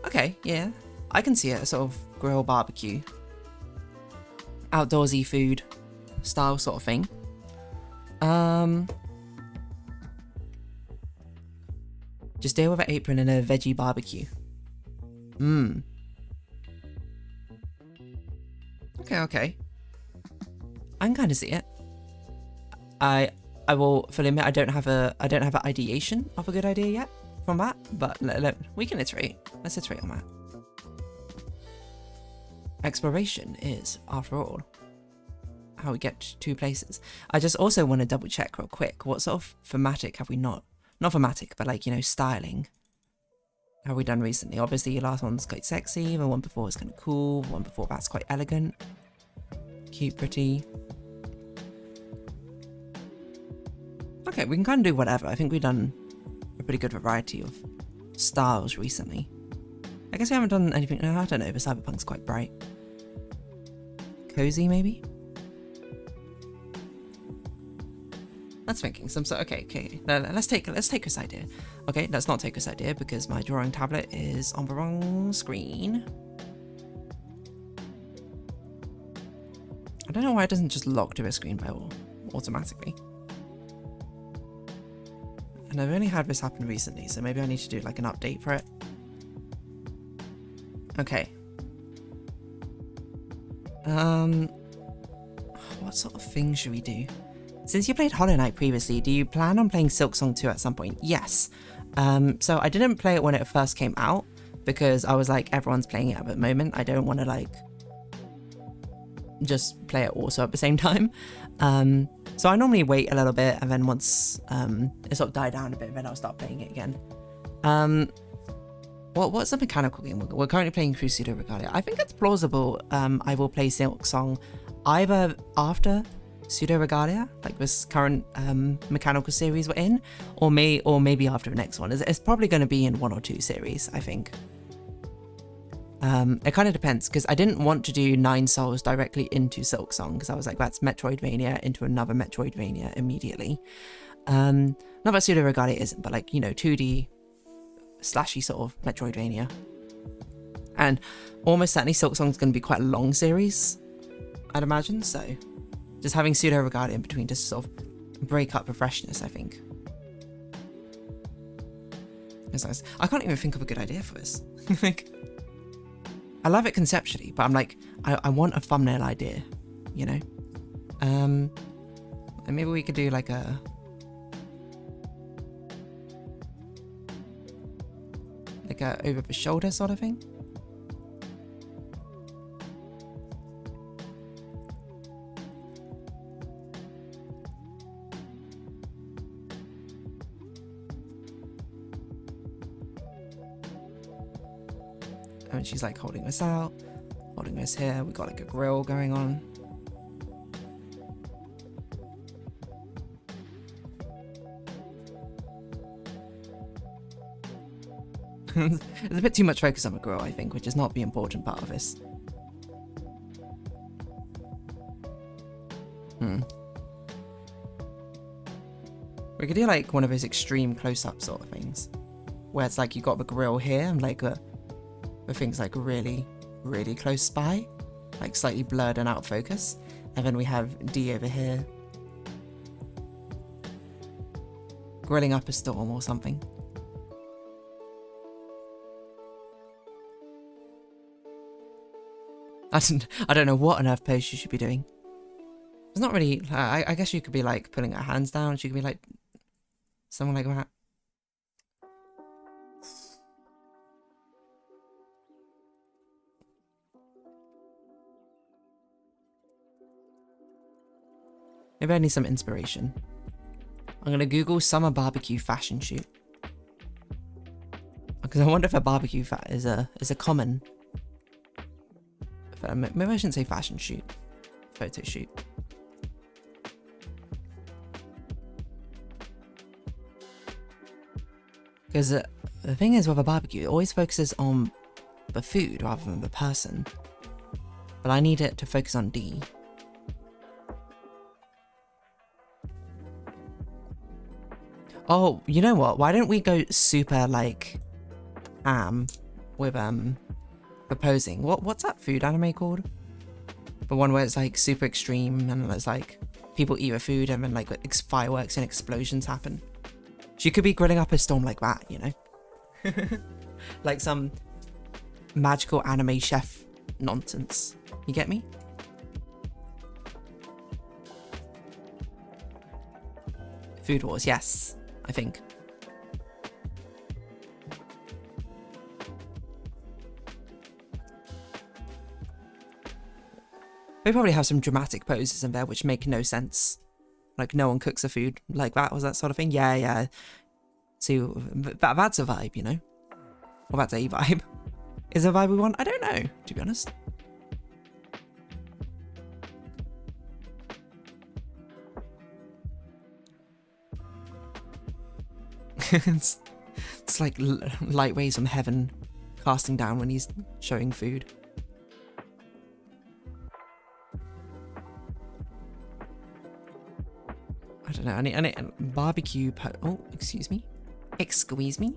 Okay, yeah. I can see it, a sort of grill barbecue. Outdoorsy food style sort of thing. Just deal with an apron and a veggie barbecue. Okay. I can kind of see it. I will fully admit I don't have an ideation of a good idea yet from that, but we can iterate. Let's iterate on that. Exploration is, after all, how we get to two places. I just also want to double check real quick, what sort of thematic have we not thematic, but like, you know, styling have we done recently? Obviously your last one's quite sexy, the one before was kind of cool, the one before that's quite elegant, cute, pretty. Okay, we can kind of do whatever. I think we've done a pretty good variety of styles recently. I guess we haven't done anything, I don't know, but Cyberpunk's quite bright. Cozy, maybe? That's thinking some sort. Okay. Let's take this idea. Okay, let's not take this idea because my drawing tablet is on the wrong screen. I don't know why it doesn't just lock to a screen by automatically. And I've only had this happen recently, so maybe I need to do like an update for it. Okay. What sort of thing should we do? Since you played Hollow Knight previously, do you plan on playing Silksong 2 at some point? Yes. So I didn't play it when it first came out because I was like, everyone's playing it at the moment. I don't want to like just play it also at the same time. So I normally wait a little bit and then once it sort of died down a bit, then I'll start playing it again. What's the mechanical game? We're currently playing through Pseudo Regalia. I think it's plausible I will play Silksong either after Pseudo Regalia, like this current mechanical series we're in, or maybe after the next one. It's probably going to be in one or two series, I think. It kind of depends, because I didn't want to do 9 Souls directly into Silksong, because I was like, that's Metroidvania into another Metroidvania immediately. Not that Pseudo Regalia isn't, but like, you know, 2D slashy sort of Metroidvania. And almost certainly Silksong's going to be quite a long series, I'd imagine, so just having Pseudo Regalia in between just sort of break up the freshness, I think. It's nice. I can't even think of a good idea for this. Like, I love it conceptually, but I'm like, I want a thumbnail idea, you know? And maybe we could do like a over the shoulder sort of thing. And she's like holding us out, holding us here. We got like a grill going on. There's a bit too much focus on the grill, I think, which is not the important part of this. We could do like one of those extreme close-up sort of things, where it's like you got the grill here and like the thing's like really, really close by, like slightly blurred and out of focus, and then we have D over here grilling up a storm or something. I don't know what on earth pose she should be doing. It's not really. I guess you could be like putting her hands down. She could be like something like that. Maybe I need some inspiration. I'm gonna Google summer barbecue fashion shoot, because I wonder if a barbecue is a common. Maybe I shouldn't say fashion shoot. Photo shoot. Because the thing is with a barbecue, it always focuses on the food rather than the person. But I need it to focus on D. Oh, you know what? Why don't we go super like with proposing. What's that food anime called? The one where it's like super extreme and there's like people eat the food and then like fireworks and explosions happen. She could be grilling up a storm like that, you know? Like some magical anime chef nonsense. You get me? Food Wars, yes, I think. They probably have some dramatic poses in there which make no sense. Like no one cooks the food like that, was that sort of thing? Yeah. See, that's a vibe, you know? Well, that's a vibe. Is it a vibe we want? I don't know, to be honest. It's like light rays from heaven casting down when he's showing food. I don't know, I need barbecue oh, excuse me? Excuse me?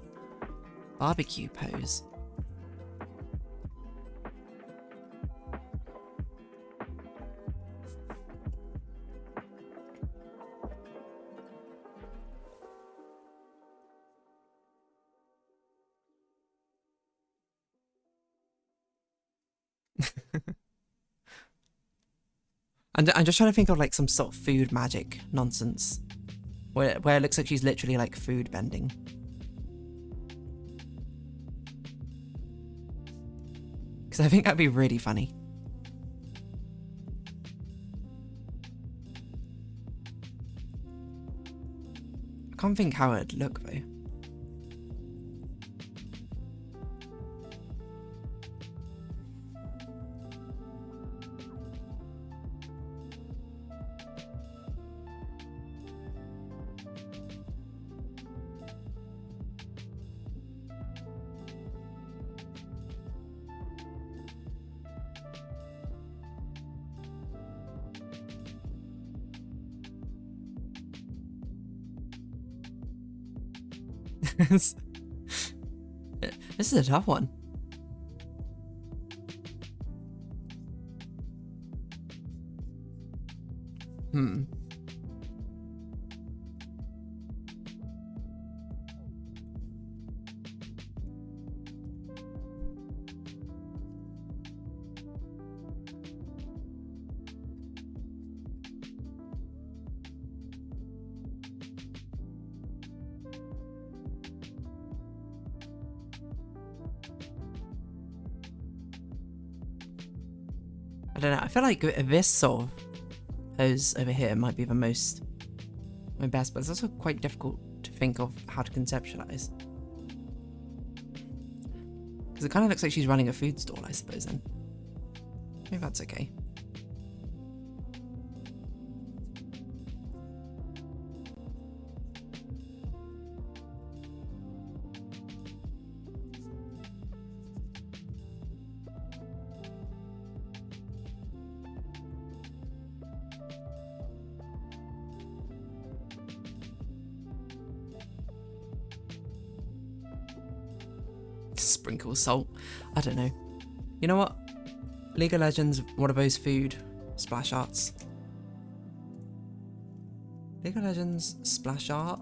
Barbecue pose. I'm just trying to think of like some sort of food magic nonsense where it looks like she's literally like food bending. Because I think that'd be really funny. I can't think how it'd look though. This is a tough one. I don't know, I feel like this sort of pose over here might be my best, but it's also quite difficult to think of how to conceptualize. Because it kind of looks like she's running a food stall, I suppose, then. Maybe that's okay. Sprinkle salt. I don't know. You know what? League of Legends, what are those food splash arts? League of Legends splash art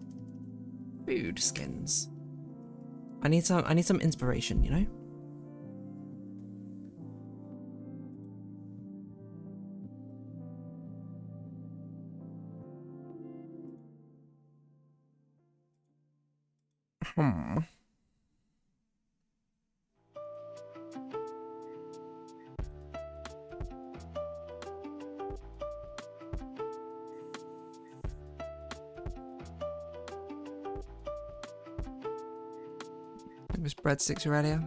food skins. I need some inspiration, you know? It was breadsticks earlier.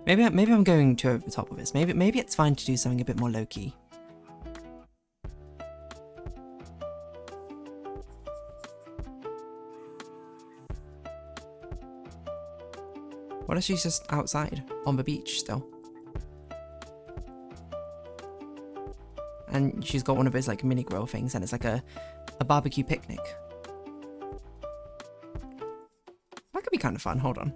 Maybe I'm going too over the top of this. Maybe it's fine to do something a bit more low-key. What if she's just outside on the beach still? And she's got one of those like mini grill things and it's like a barbecue picnic. That could be kind of fun. Hold on.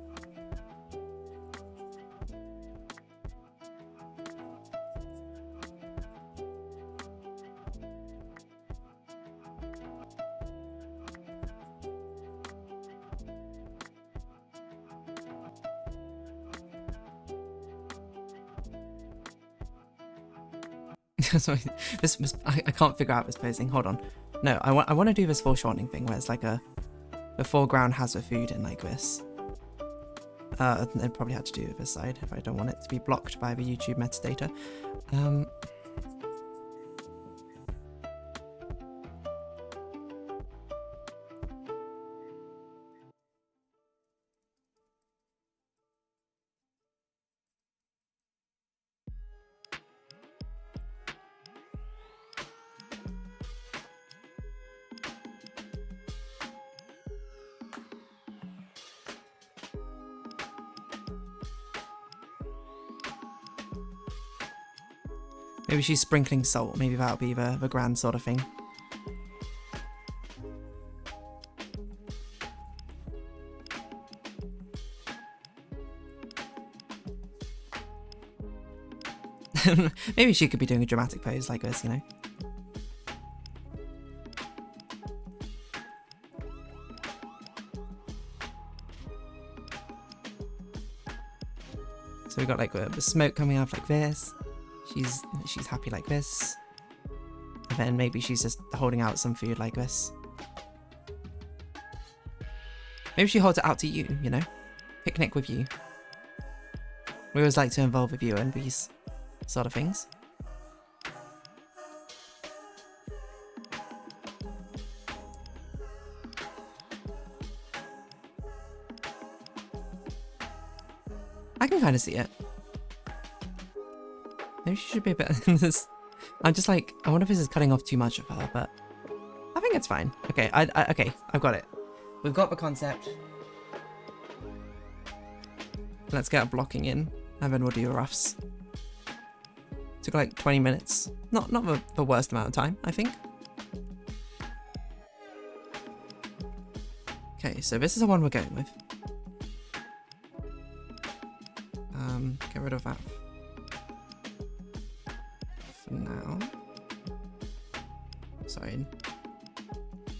Sorry, I can't figure out this posing. Hold on. No, I want to do this foreshortening thing where it's like the foreground has the food in like this. I'd probably have to do this side if I don't want it to be blocked by the YouTube metadata. Maybe she's sprinkling salt. Maybe that'll be the grand sort of thing. Maybe she could be doing a dramatic pose like this, you know? So we got like the smoke coming up like this. She's happy like this. And then maybe she's just holding out some food like this. Maybe she holds it out to you, you know? Picnic with you. We always like to involve with you in these sort of things. I can kind of see it. Maybe she should be a bit in this. I'm just like, I wonder if this is cutting off too much of her, but I think it's fine. Okay, okay, I've got it. We've got the concept. Let's get a blocking in, and then we'll do roughs. Took like 20 minutes. Not the worst amount of time, I think. Okay, so this is the one we're going with. Get rid of that for now. Sorry.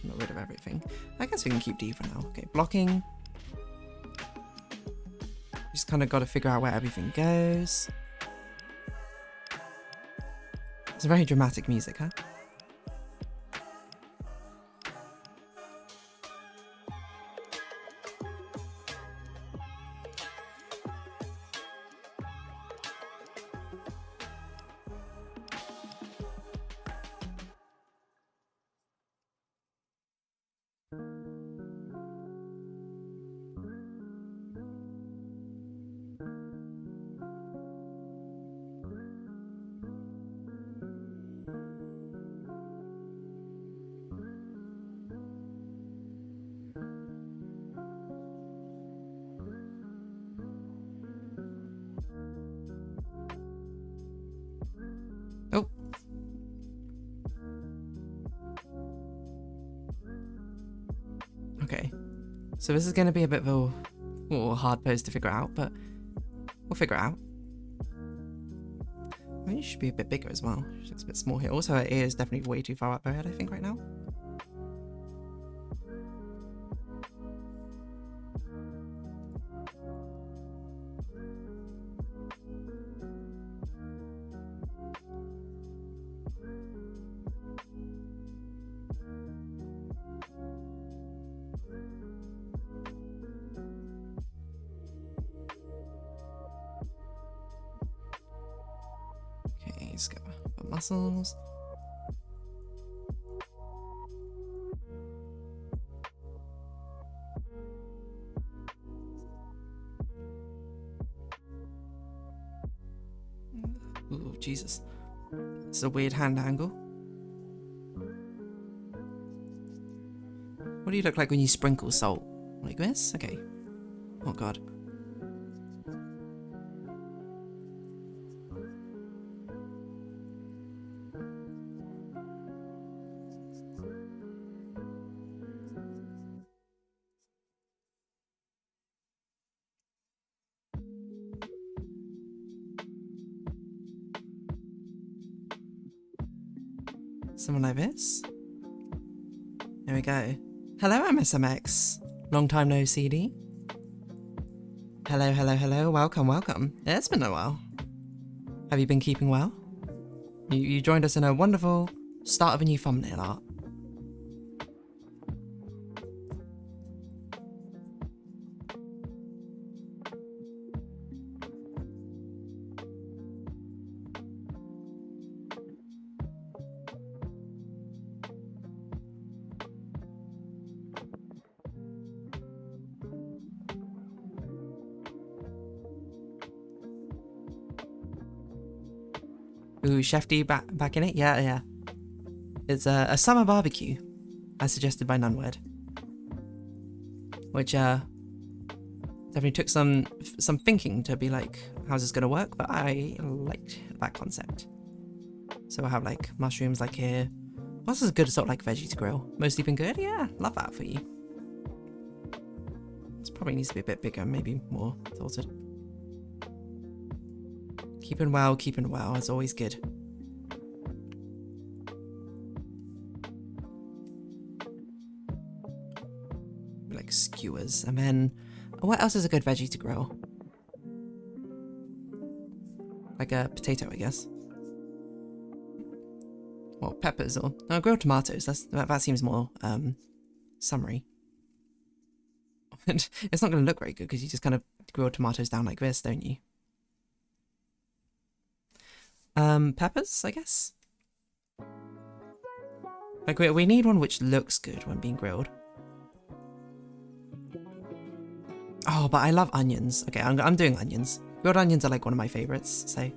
Not rid of everything. I guess we can keep D for now. Okay, blocking. Just kind of got to figure out where everything goes. It's very dramatic music, huh? Oh. Okay. So this is going to be a bit of a hard pose to figure out, but we'll figure it out. I mean, it should be a bit bigger as well. She looks a bit small here. Also, her ear is definitely way too far up her head, I think, right now. Okay, he's got muscles. Ooh, Jesus. It's a weird hand angle. What do you look like when you sprinkle salt? Like this? Okay. Oh god. Someone like this? There we go. Hello, MSMX. Long time no CD. Hello, hello, hello. Welcome, welcome. Yeah, it's been a while. Have you been keeping well? You joined us in a wonderful start of a new thumbnail art. Ooh, Chef D back in it? Yeah, yeah. It's a summer barbecue, as suggested by Nunwed. Which definitely took some thinking to be like, how's this gonna work? But I liked that concept. So we'll have like mushrooms like here. What's a good sort of like veggie to grill? Mostly been good? Yeah, love that for you. This probably needs to be a bit bigger, maybe more salted. Keeping well, it's always good. Like skewers, and then what else is a good veggie to grill? Like a potato, I guess. Well, peppers or no, grilled tomatoes. That seems more summery. It's not going to look very good because you just kind of grill tomatoes down like this, don't you? Peppers, I guess. Like we need one which looks good when being grilled. Oh, but I love onions. Okay, I'm doing onions. Grilled onions are like one of my favorites. So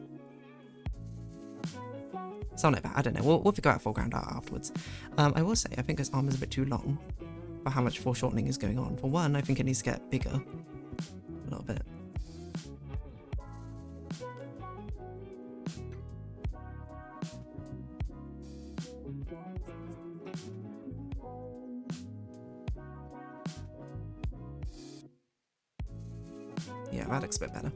something like that. I don't know. We'll figure out foreground art afterwards. I will say I think this arm is a bit too long for how much foreshortening is going on. For one, I think it needs to get bigger a little bit. Yeah, that looks a bit better.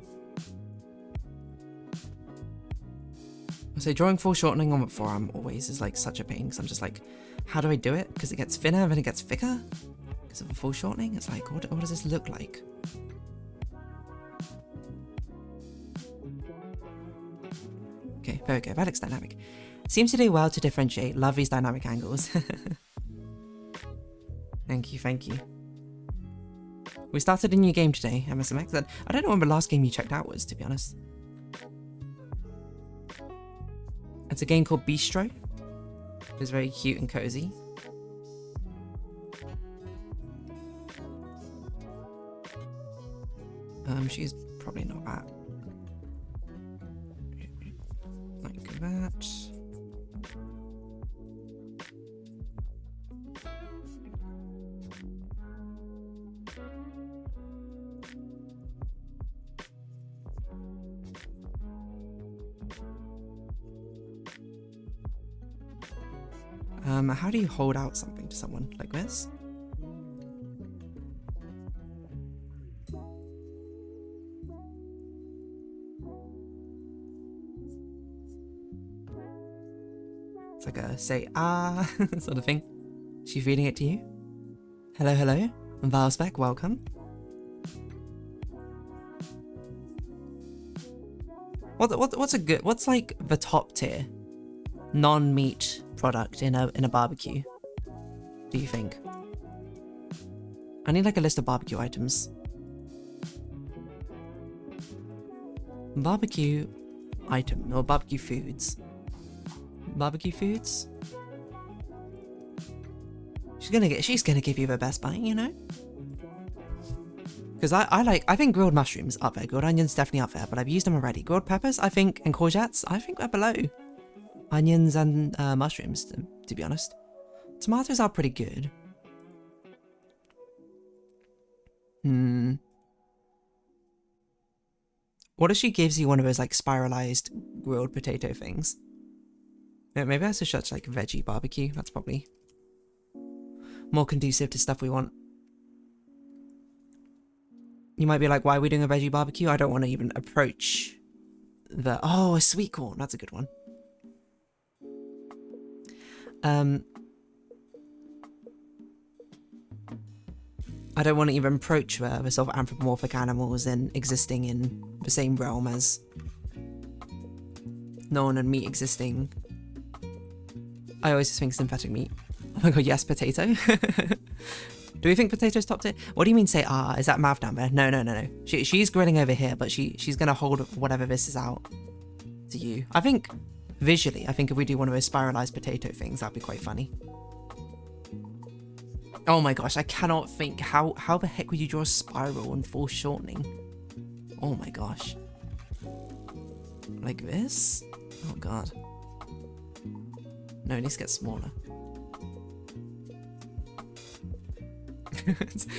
So drawing foreshortening on the forearm always is like such a pain because I'm just like, how do I do it? Because it gets thinner and then it gets thicker because of the foreshortening. It's like, what does this look like? Okay, there we go. That looks dynamic. Seems to do well to differentiate. Love these dynamic angles. Thank you, thank you. We started a new game today, MSMX. I don't know when the last game you checked out was, to be honest. It's a game called Beastro. It's very cute and cozy. She's probably not that. Like that. How do you hold out something to someone like this? It's like a say ah sort of thing. She feeding it to you? Hello, hello. Valspec, welcome. What's like the top tier non-meat product in a barbecue, do you think? I need like a list of barbecue items. Barbecue item or barbecue foods. Barbecue foods? She's gonna give you the best bite, you know? Because I think grilled mushrooms up there, grilled onions definitely up there, but I've used them already. Grilled peppers, I think, and courgettes, I think they're below onions and mushrooms, to be honest. Tomatoes are pretty good. What if she gives you one of those like spiralized grilled potato things? Maybe that's a such like veggie barbecue. That's probably more conducive to stuff we want. You might be like, why are we doing a veggie barbecue? I don't want to even approach the... Oh, a sweet corn. That's a good one. I don't want to even approach the sort of anthropomorphic animals and existing in the same realm as non and meat existing. I always just think synthetic meat. Oh my god, yes, potato. Do we think potato's top tier? What do you mean say ah? Is that mouth down there? No. She's grilling over here, but she's gonna hold whatever this is out to you. I think visually, I think if we do one of those spiralized potato things, that'd be quite funny. Oh my gosh, I cannot think how the heck would you draw a spiral and foreshortening? Oh my gosh. Like this? Oh god. No, it needs to get smaller.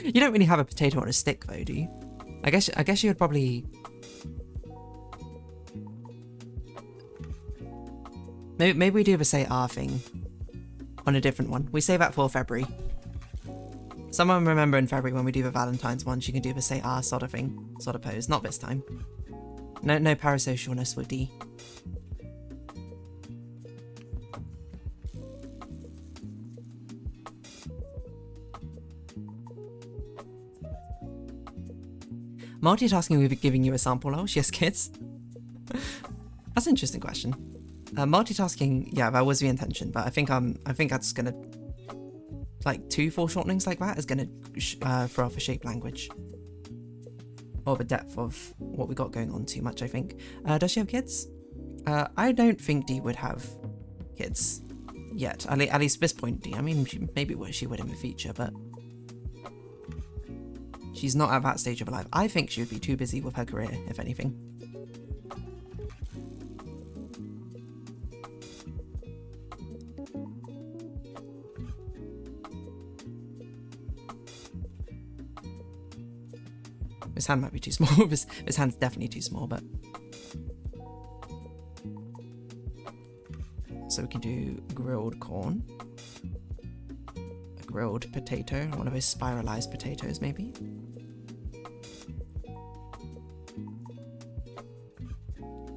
You don't really have a potato on a stick though, do you? I guess you would probably... Maybe we do the say ah thing on a different one. We save that for February. Someone remember in February when we do the Valentine's one, she can do the say ah sort of thing, sort of pose. Not this time. No parasocialness with D. Multitasking will be giving you a sample, Losh? Yes, kids? That's an interesting question. Multitasking, yeah, that was the intention, but I think that's gonna... Like, 2 foreshortenings like that is gonna throw off a shape language. Or the depth of what we got going on too much, I think. Does she have kids? I don't think Dee would have kids yet. At least at this point, Dee. I mean, maybe she would in the future, but... She's not at that stage of her life. I think she would be too busy with her career, if anything. This hand might be too small. This hand's definitely too small, but... So we can do grilled corn. A grilled potato. One of those spiralized potatoes, maybe.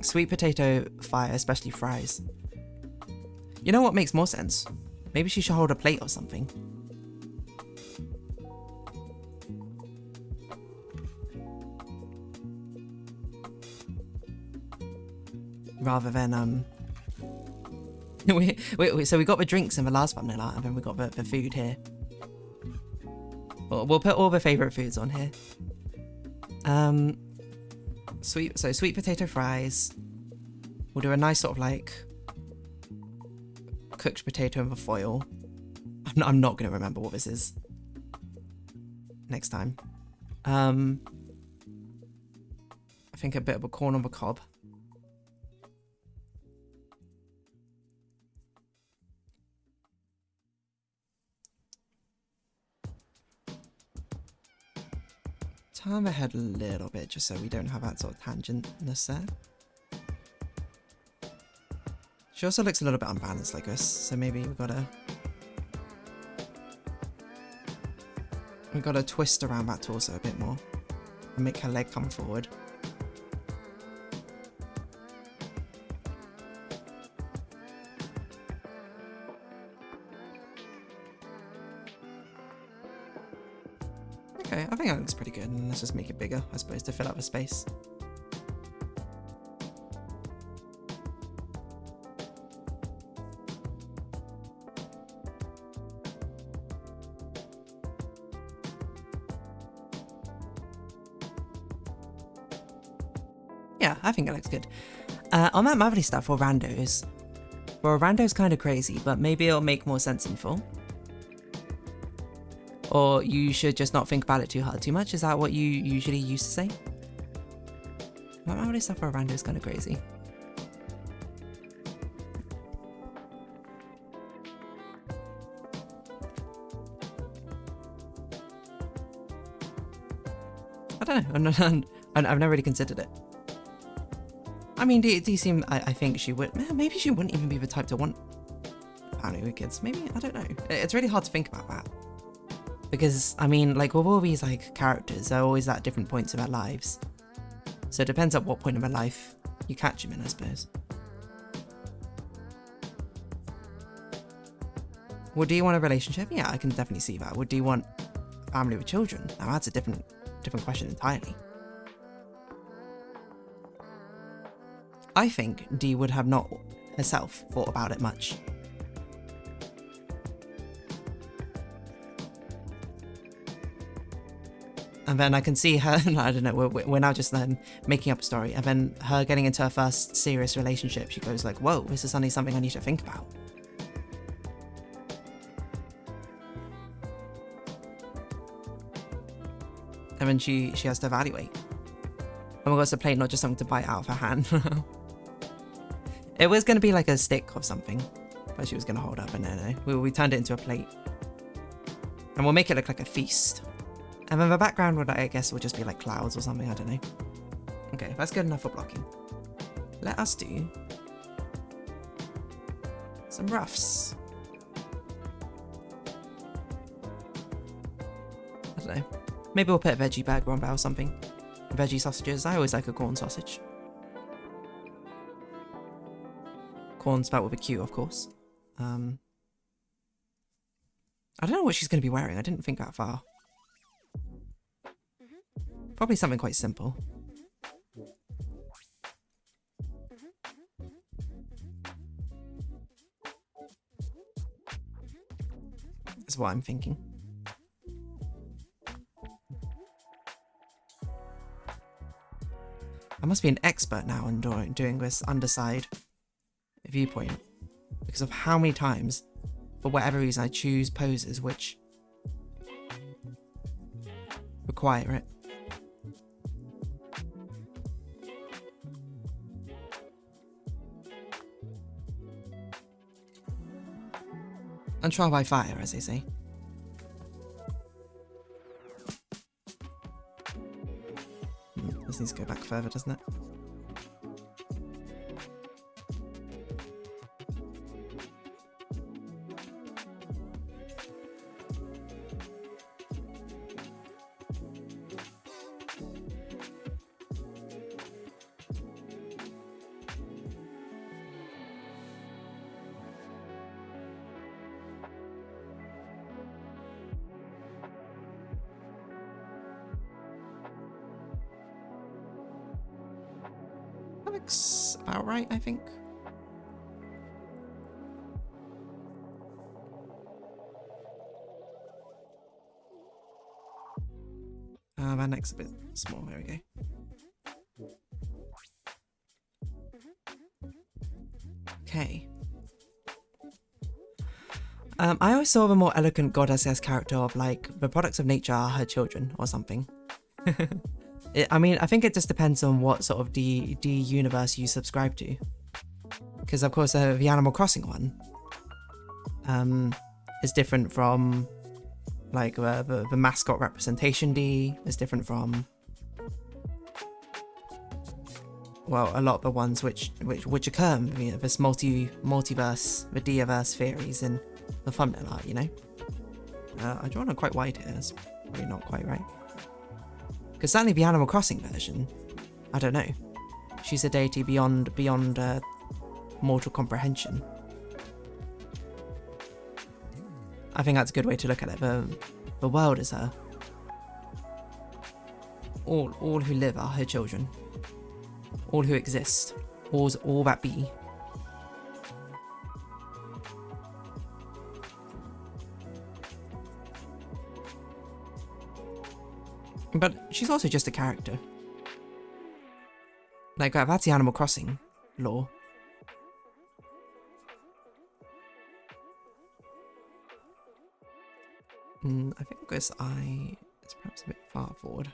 Sweet potato fire, especially fries. You know what makes more sense? Maybe she should hold a plate or something. Rather than So we got the drinks in the last thumbnail, and then we got the food here. We'll put all the favourite foods on here. Sweet potato fries. We'll do a nice sort of like cooked potato in the foil. I'm not going to remember what this is next time. I think a bit of a corn on the cob. Turn the head a little bit just so we don't have that sort of tangentness there. She also looks a little bit unbalanced like us, so maybe we've got to twist around that torso a bit more and make her leg come forward. Okay, I think that looks pretty good, and let's just make it bigger, I suppose, to fill up the space. Yeah, I think it looks good. On that Mavely stuff for randos. For a rando's kind of crazy, but maybe it'll make more sense in full. Or you should just not think about it too hard too much. Is that what you usually used to say? That Mavely stuff for a rando's kind of crazy. I don't know. I've never really considered it. I mean, do you seem... I think she would... Maybe she wouldn't even be the type to want family with kids. Maybe? I don't know. It's really hard to think about that. Because, I mean, like, with all these, like, characters, they're always at different points of their lives. So it depends at what point of their life you catch them in, I suppose. Well, do you want a relationship? Yeah, I can definitely see that. Well, do you want a family with children? Now, that's a different question entirely. I think Dee would have not herself thought about it much. And then I can see her, I don't know, we're now just making up a story. And then her getting into her first serious relationship, she goes like, whoa, this is suddenly something I need to think about. And then she has to evaluate. Oh my god, it's a plate, not just something to bite out of her hand. It was going to be like a stick or something that she was going to hold up, and no. We turned it into a plate. And we'll make it look like a feast. And then the background would, I guess, will just be like clouds or something, I don't know. Okay, that's good enough for blocking. Let us do some ruffs. I don't know. Maybe we'll put a veggie burger on there or something. Veggie sausages. I always like a corn sausage. Corn spelled with a Q, of course. I don't know what she's going to be wearing. I didn't think that far. Probably something quite simple. That's what I'm thinking. I must be an expert now in doing this underside viewpoint because of how many times, for whatever reason, I choose poses which require it. And trial by fire, as they say. This needs to go back further, doesn't it? That looks about right, I think. My neck's a bit small. There we go. Okay. I always saw the more eloquent goddess-esque character of like the products of nature are her children or something. I mean, I think it just depends on what sort of D universe you subscribe to. Because of course the Animal Crossing one is different from like the mascot representation D is different from, well, a lot of the ones which occur in this multiverse, the Diaverse theories in the thumbnail art, you know. I drawn it quite wide here. It's probably not quite right. Because certainly the Animal Crossing version, I don't know. She's a deity beyond mortal comprehension. I think that's a good way to look at it. The world is her. All who live are her children. All who exist. All that be. But she's also just a character. Like, that's the Animal Crossing lore. I think this eye is perhaps a bit far forward.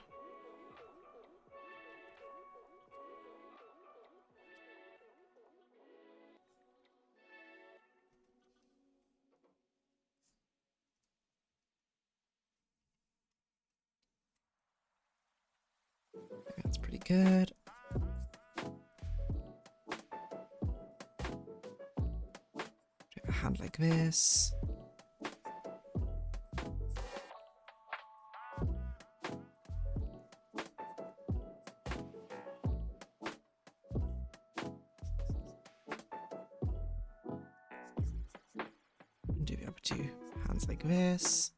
That's pretty good. Do a hand like this. Do the other two hands like this.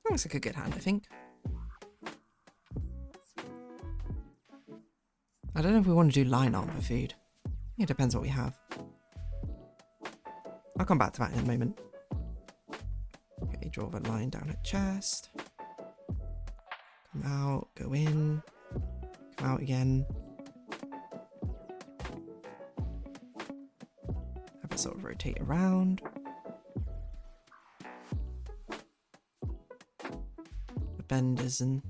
Looks like a good hand, I think. I don't know if we want to do line art for food. It depends what we have. I'll come back to that in a moment. Okay, draw the line down her chest. Come out, go in, come out again. Have it sort of rotate around. The bend is in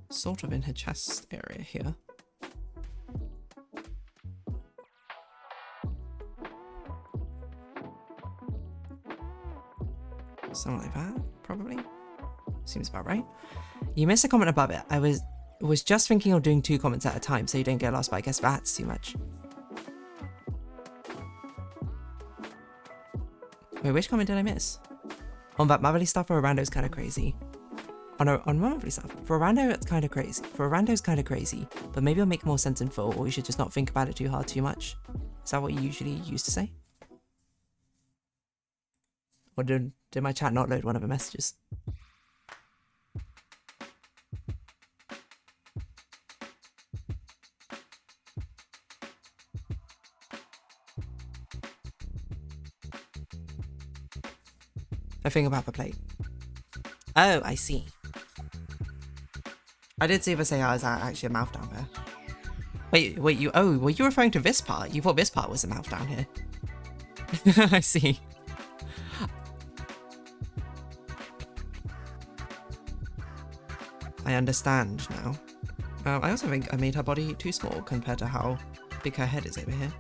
sort of in her chest area here. Something like that, probably. Seems about right. You missed a comment above it. I was just thinking of doing 2 comments at a time so you don't get lost, but I guess that's too much. Wait, which comment did I miss? On that motherly stuff for Rando's kind of crazy. Oh no, on motherly stuff. For Rando, it's kind of crazy. For Rando's kind of crazy, but maybe it'll make more sense in full, or you should just not think about it too hard too much. Is that what you usually used to say? Or did my chat not load one of the messages? A thing about the plate. Oh, I see. I did see if I say there's actually a mouth down there. Wait, were you referring to this part? You thought this part was a mouth down here. I see. I understand now. I also think I made her body too small compared to how big her head is over here.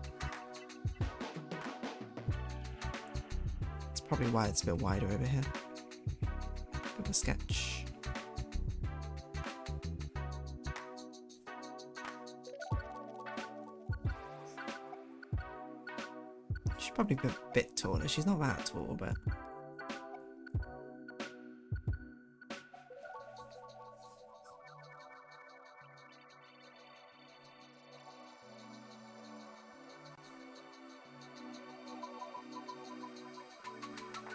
It's probably why it's a bit wider over here. With a sketch. She's probably a bit taller. She's not that tall, but...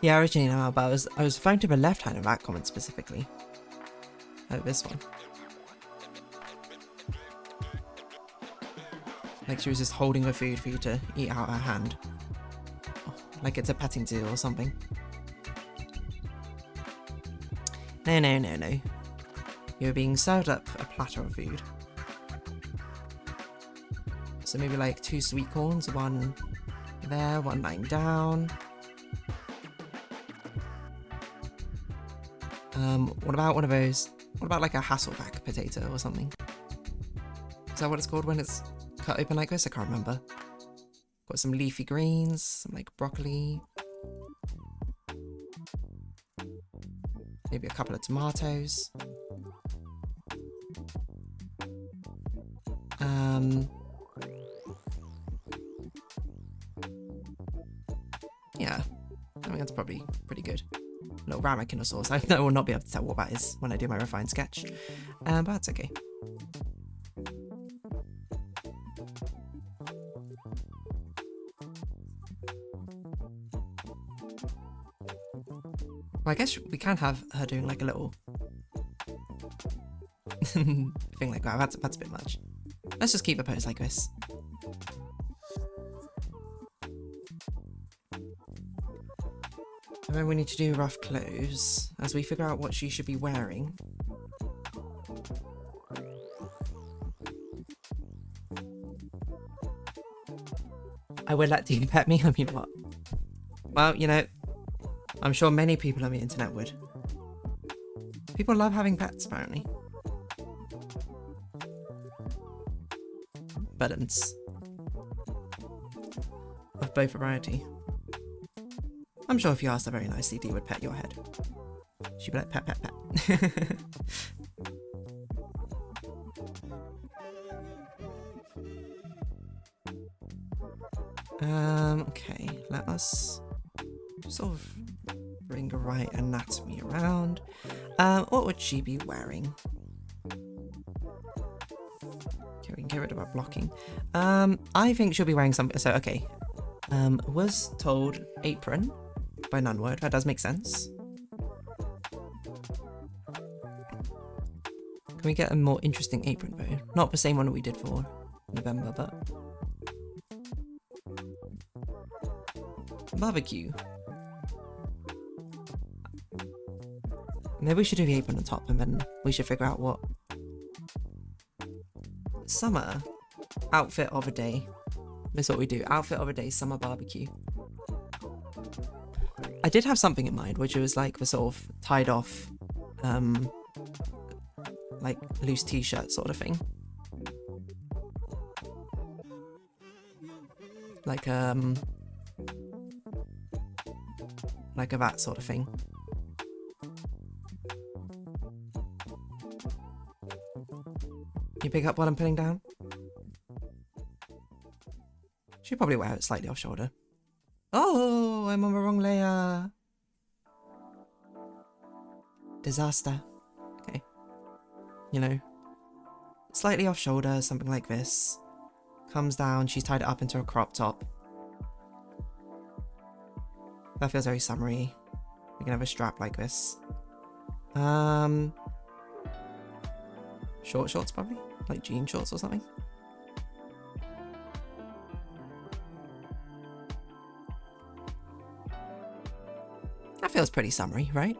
Yeah, originally no, but I was referring to the left hand of that comment specifically. Oh, this one. Like she was just holding her food for you to eat out her hand. Oh, like it's a petting zoo or something. No, no, no, no. You're being served up a platter of food. So maybe like 2 sweet corns, one there, one lying down. What about one of those? What about like a Hasselback potato or something? Is that what it's called when it's cut open like this? I can't remember. Got some leafy greens, some like broccoli. Maybe a couple of tomatoes. Yeah, I think that's probably pretty good. A little ramekin sauce. I will not be able to tell what that is when I do my refined sketch, but that's okay. Well, I guess we can have her doing like a little thing like that. That's a bit much. Let's just keep the pose like this. And then we need to do rough clothes as we figure out what she should be wearing. I would let you pet me. I mean, what? Well, you know, I'm sure many people on the internet would. People love having pets, apparently. Buttons. Of both variety. I'm sure if you asked her very nicely, Dee would pet your head. She'd be like, pet, pet, pet. Okay, let us sort of bring the right anatomy around. What would she be wearing? Okay, we can get rid of our blocking. I think she'll be wearing something. So, okay. Was told apron by Nunword. That does make sense. Can we get a more interesting apron though? Not the same one that we did for November, but barbecue. Maybe we should do the apron on top and then we should figure out what summer outfit of a day. That's what we do. Outfit of a day, summer barbecue. I did have something in mind, which was like the sort of tied off, like loose t-shirt sort of thing. Like a that sort of thing. You pick up what I'm putting down? Should probably wear it slightly off shoulder. Oh, I'm on the wrong layer. Disaster. Okay. You know, slightly off shoulder, something like this. Comes down, she's tied it up into a crop top. That feels very summery. We can have a strap like this. Short shorts probably? Like jean shorts or something? That feels pretty summery, right?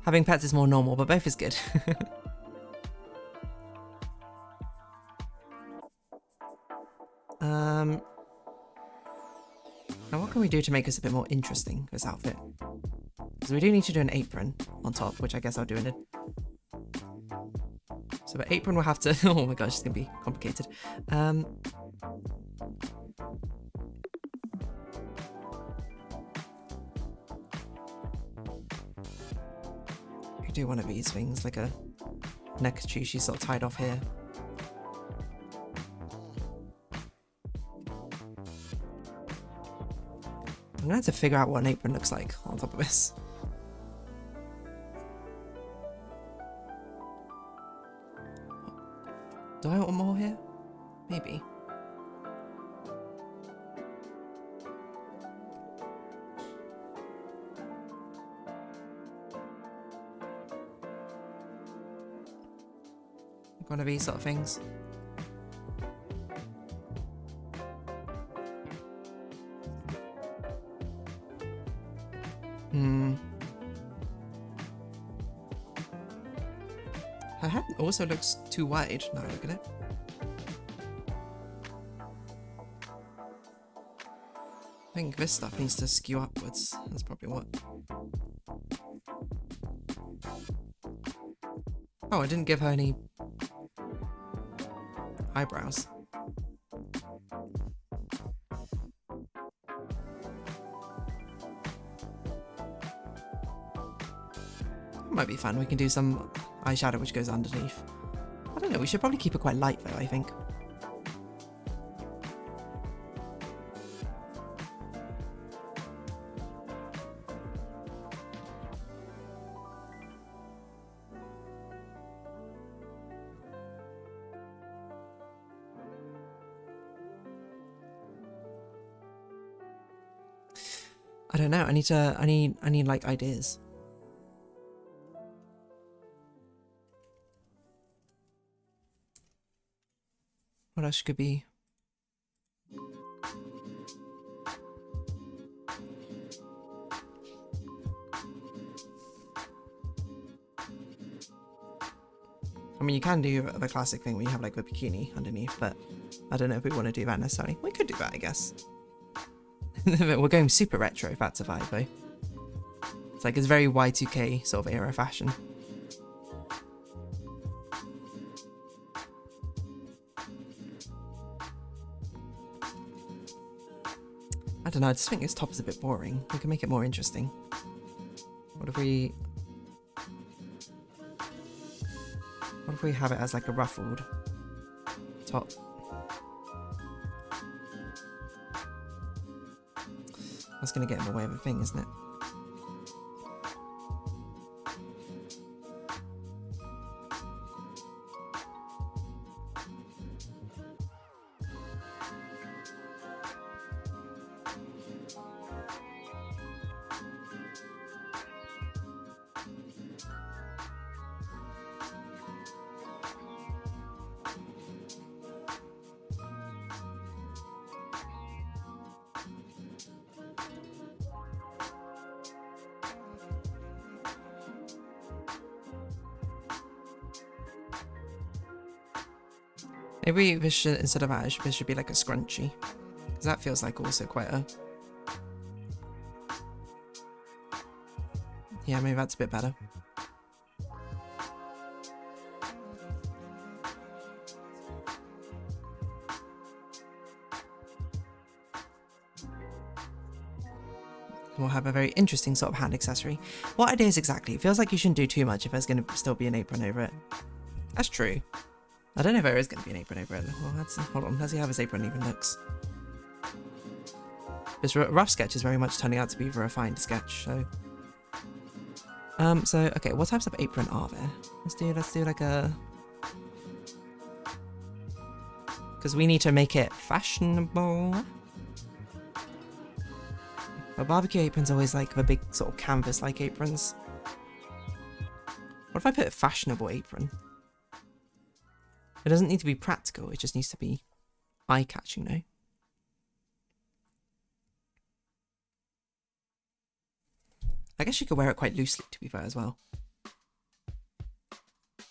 Having pets is more normal, but both is good. Now what can we do to make this a bit more interesting, this outfit? Because we do need to do an apron on top, which I guess I'll do in it. So the apron will have to... oh my gosh, it's going to be complicated. We could do one of these things, like a neckerchief she's sort of tied off here. I'm gonna have to figure out what an apron looks like on top of this. Do I want more here? Maybe. One of these sort of things. Hmm. Her head also looks too wide now I look at it. I think this stuff needs to skew upwards. That's probably what. Oh, I didn't give her any eyebrows. That might be fun. We can do some eyeshadow which goes underneath. I don't know. We should probably keep it quite light though, I think. I don't know. I need like ideas. What else could be? I mean, you can do the classic thing where you have like the bikini underneath, but I don't know if we want to do that necessarily. We could do that, I guess. We're going super retro if that's a vibe, though. It's like it's very Y2K sort of era fashion. I don't know, I just think this top is a bit boring. We can make it more interesting. What if we have it as like a ruffled top? That's gonna get in the way of a thing, isn't it? Maybe this should, instead of ash, this should be like a scrunchie. Because that feels like also quite a... Yeah, maybe that's a bit better. We'll have a very interesting sort of hand accessory. What it is exactly? It feels like you shouldn't do too much if there's going to still be an apron over it. That's true. I don't know if there is going to be an apron over it. Well, hold on, let's see how this apron even looks. This rough sketch is very much turning out to be a refined sketch, so... okay, what types of apron are there? Let's do like a... Because we need to make it fashionable. But barbecue aprons are always like the big sort of canvas-like aprons. What if I put a fashionable apron? It doesn't need to be practical, it just needs to be eye-catching, no? I guess you could wear it quite loosely, to be fair, as well.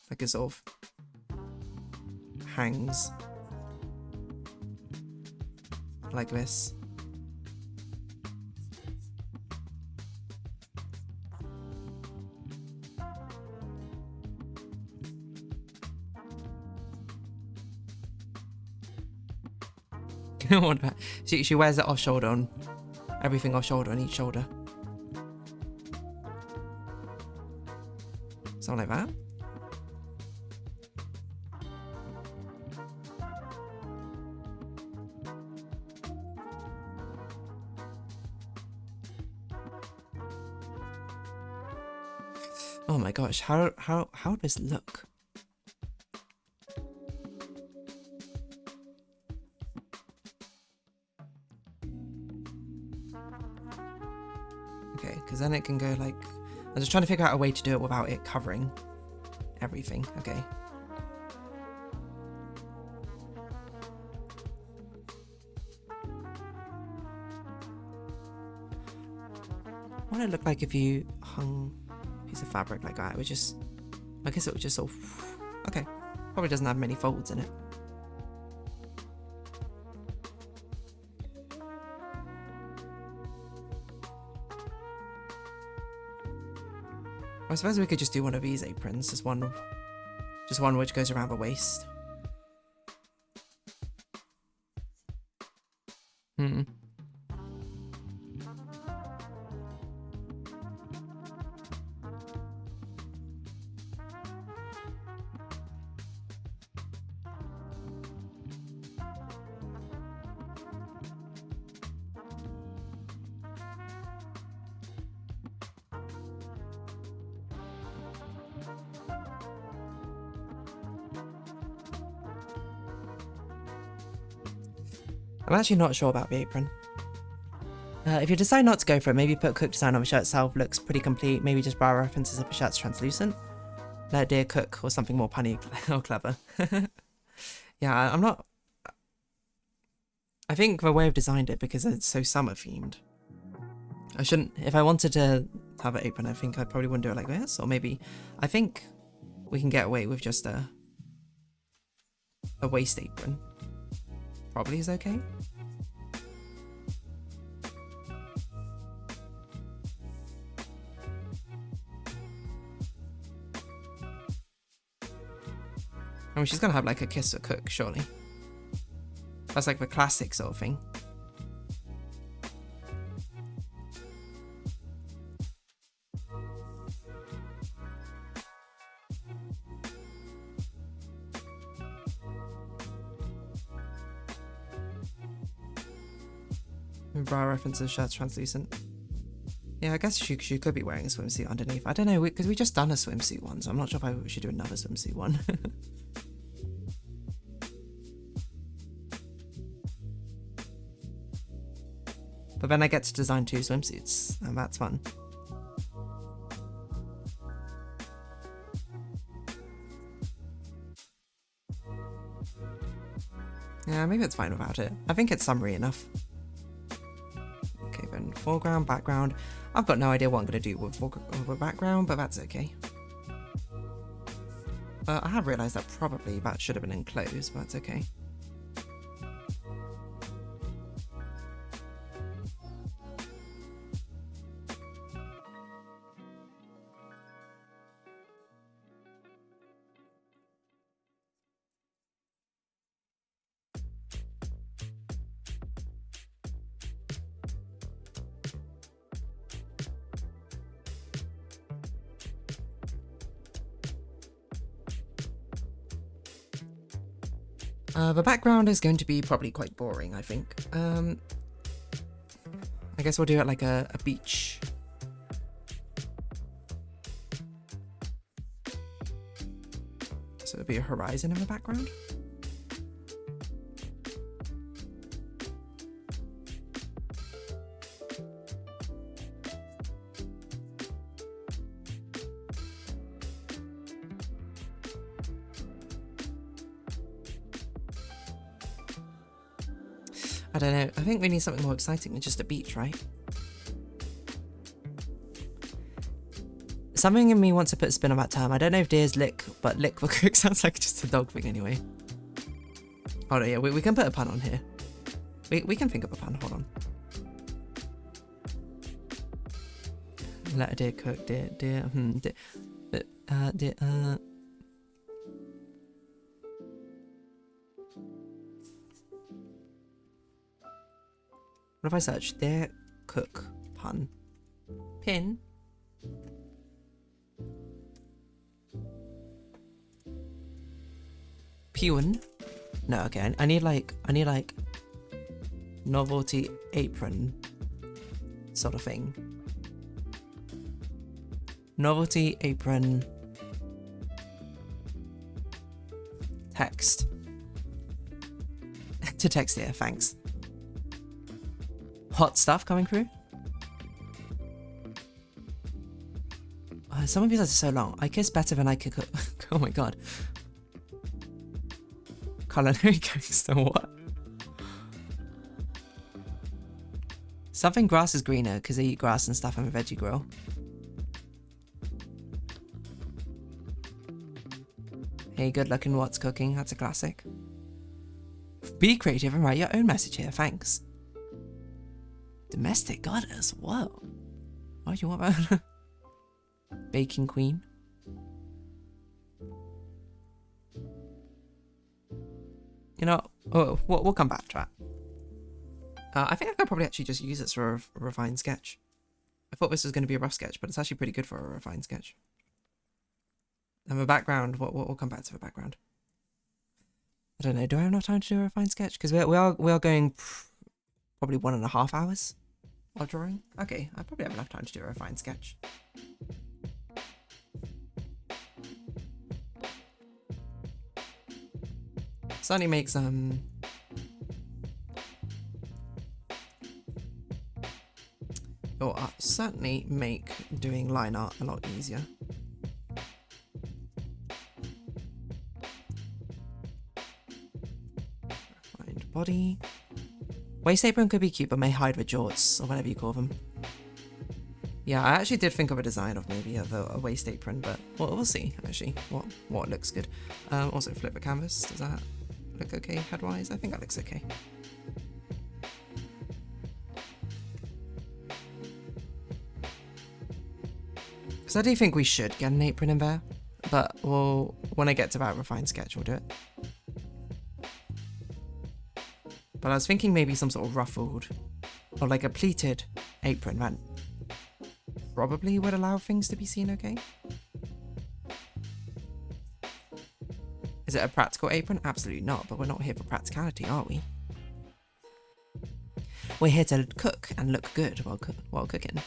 Like it sort of hangs like this. What about, she wears it off shoulder on everything off shoulder on each shoulder. Something like that. Oh my gosh, how would this look? Okay, because then it can go like... I'm just trying to figure out a way to do it without it covering everything. Okay. What would it look like if you hung a piece of fabric like that? It would just, I guess it would just sort of, okay. Probably doesn't have many folds in it. I suppose we could just do one of these aprons, just one which goes around the waist. I'm actually not sure about the apron. If you decide not to go for it, maybe put cook design on the shirt itself, looks pretty complete. Maybe just brow references if the shirt's translucent. Let deer cook or something more punny or clever. Yeah, I'm not... I think the way I've designed it, because it's so summer themed, I shouldn't... If I wanted to have an apron, I think I probably wouldn't do it like this. Or maybe... I think we can get away with just a waist apron. Probably is okay. I mean, she's gonna have like a kiss or cook, surely. That's like the classic sort of thing. Bra references, shirts translucent. Yeah, I guess she could be wearing a swimsuit underneath. I don't know, because we just done a swimsuit one, so I'm not sure if we should do another swimsuit one. But then I get to design 2 swimsuits, and that's fun. Yeah, maybe it's fine without it. I think it's summery enough. Okay, then foreground, background. I've got no idea what I'm going to do with background, but that's okay. I have realised that probably that should have been enclosed, but that's okay. The background is going to be probably quite boring, I think. I guess we'll do it like a beach. So it'll be a horizon in the background. I don't know. I think we need something more exciting than just a beach, right? Something in me wants to put a spin on that term. I don't know if deer's lick, but lick for cook sounds like just a dog thing anyway. Hold on, yeah, we can put a pun on here. We can think of a pun, hold on. Let a deer cook, deer. What if I search deer cook pun? Pin? Pewin? No, okay, I need like novelty apron sort of thing. Novelty apron text. To text here, thanks. Hot stuff coming through. Some of these are so long. I kiss better than I could cook. Oh my god. Culinary gangster, what? Something grass is greener because they eat grass and stuff. I'm a veggie grill. Hey, good looking what's cooking. That's a classic. Be creative and write your own message here. Thanks. Domestic goddess. Whoa. What do you want that? Baking queen. You know, we'll come back to that. I think I could probably actually just use this for a refined sketch. I thought this was going to be a rough sketch, but it's actually pretty good for a refined sketch. And the background, we'll come back to the background. I don't know, do I have enough time to do a refined sketch? Because we are going probably 1.5 hours while drawing. Okay, I probably have enough time to do a refined sketch. Certainly makes certainly make doing line art a lot easier. Refined body. Waist apron could be cute, but may hide the jorts or whatever you call them. Yeah, I actually did think of a design of maybe a waist apron, but we'll see actually what looks good. Also flip the canvas. Does that look okay head-wise? I think that looks okay. Because I do think we should get an apron in there, but when I get to that refined sketch, we'll do it. But I was thinking maybe some sort of ruffled or like a pleated apron that probably would allow things to be seen okay. Is it a practical apron? Absolutely not, but we're not here for practicality, are we? We're here to cook and look good while cooking.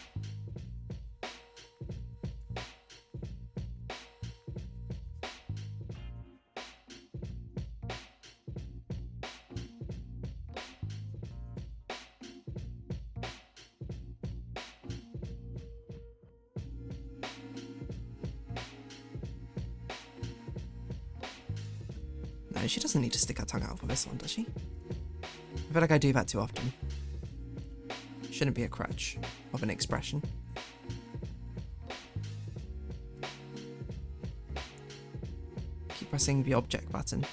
No, she doesn't need to stick her tongue out for this one, does she? I feel like I do that too often. Shouldn't be a crutch of an expression. Keep pressing the object button.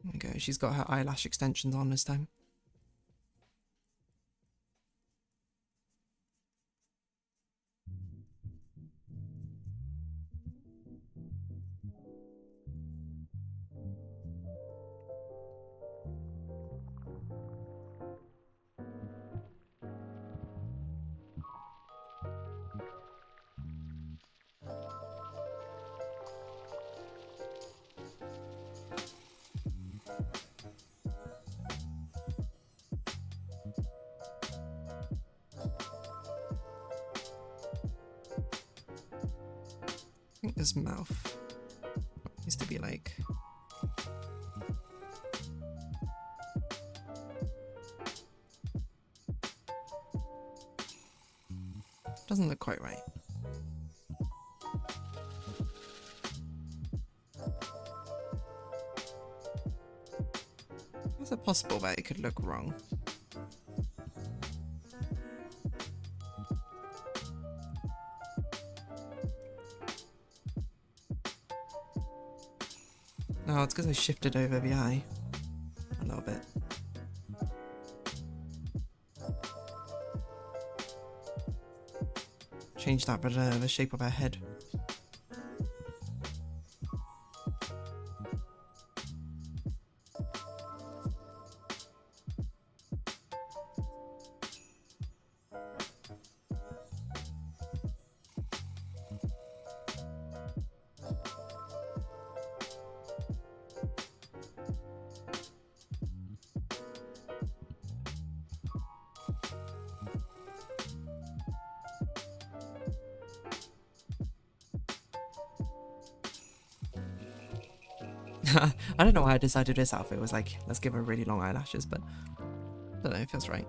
There we go, she's got her eyelash extensions on this time. I think this mouth needs to be like... Doesn't look quite right. Is it possible that it could look wrong? No, it's because I shifted over the eye a little bit. Changed that, but the shape of her head. I don't know why I decided this outfit was like, let's give her really long eyelashes, but I don't know, it feels right.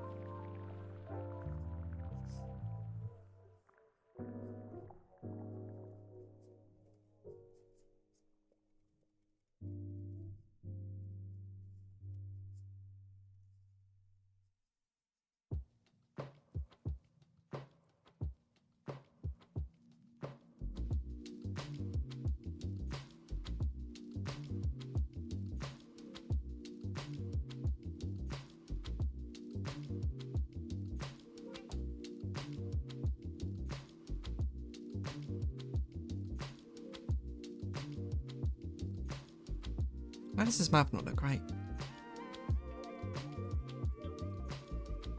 Why does this map not look right?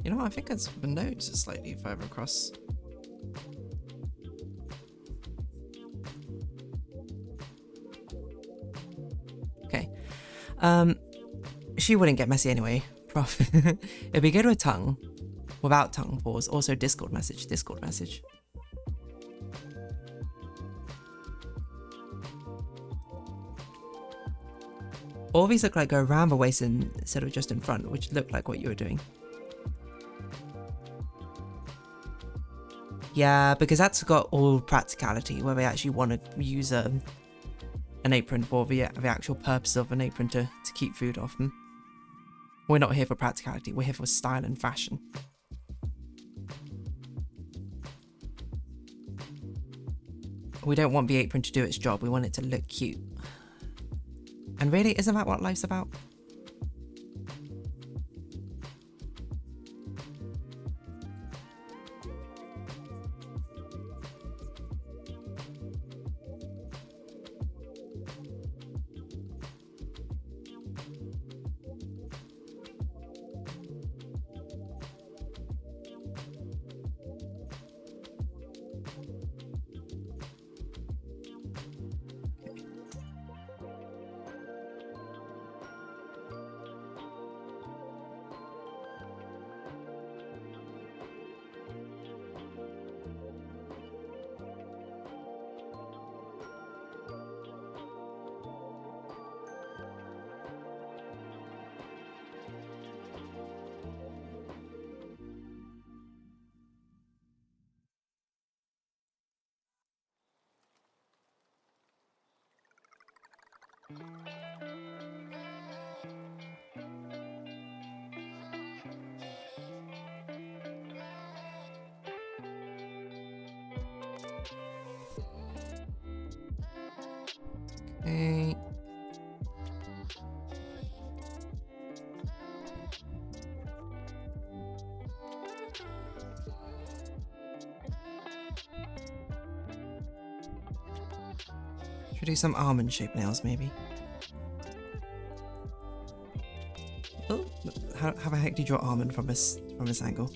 You know what, I think it's the nose is slightly further across. Okay. She wouldn't get messy anyway, prof. It'd be good with tongue. Without tongue, pause. Also Discord message, Discord message. All these look like go around the waist instead of just in front, which looked like what you were doing. Yeah, because that's got all practicality, where they actually want to use an apron for the actual purpose of an apron to keep food off them. We're not here for practicality, we're here for style and fashion. We don't want the apron to do its job, we want it to look cute. And really, isn't that what life's about? Okay. Should do some almond shaped nails maybe. Oh, how the heck did you draw almond from this angle?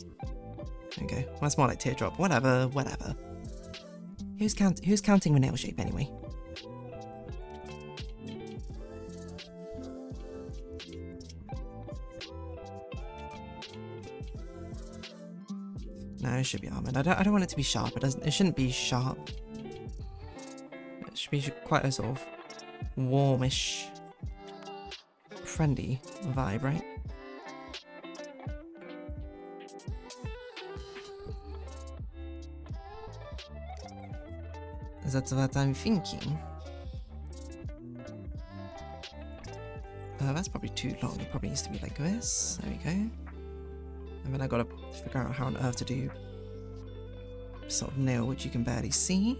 There we go. Well, that's more like teardrop. Whatever. Who's counting the nail shape anyway? No, it should be almond. I don't want it to be sharp. It shouldn't be sharp. It should be quite a sort of warmish, friendly vibe, right? That's what I'm thinking. That's probably too long. It probably needs to be like this. There we go. And then I gotta figure out how on earth to do sort of nail which you can barely see.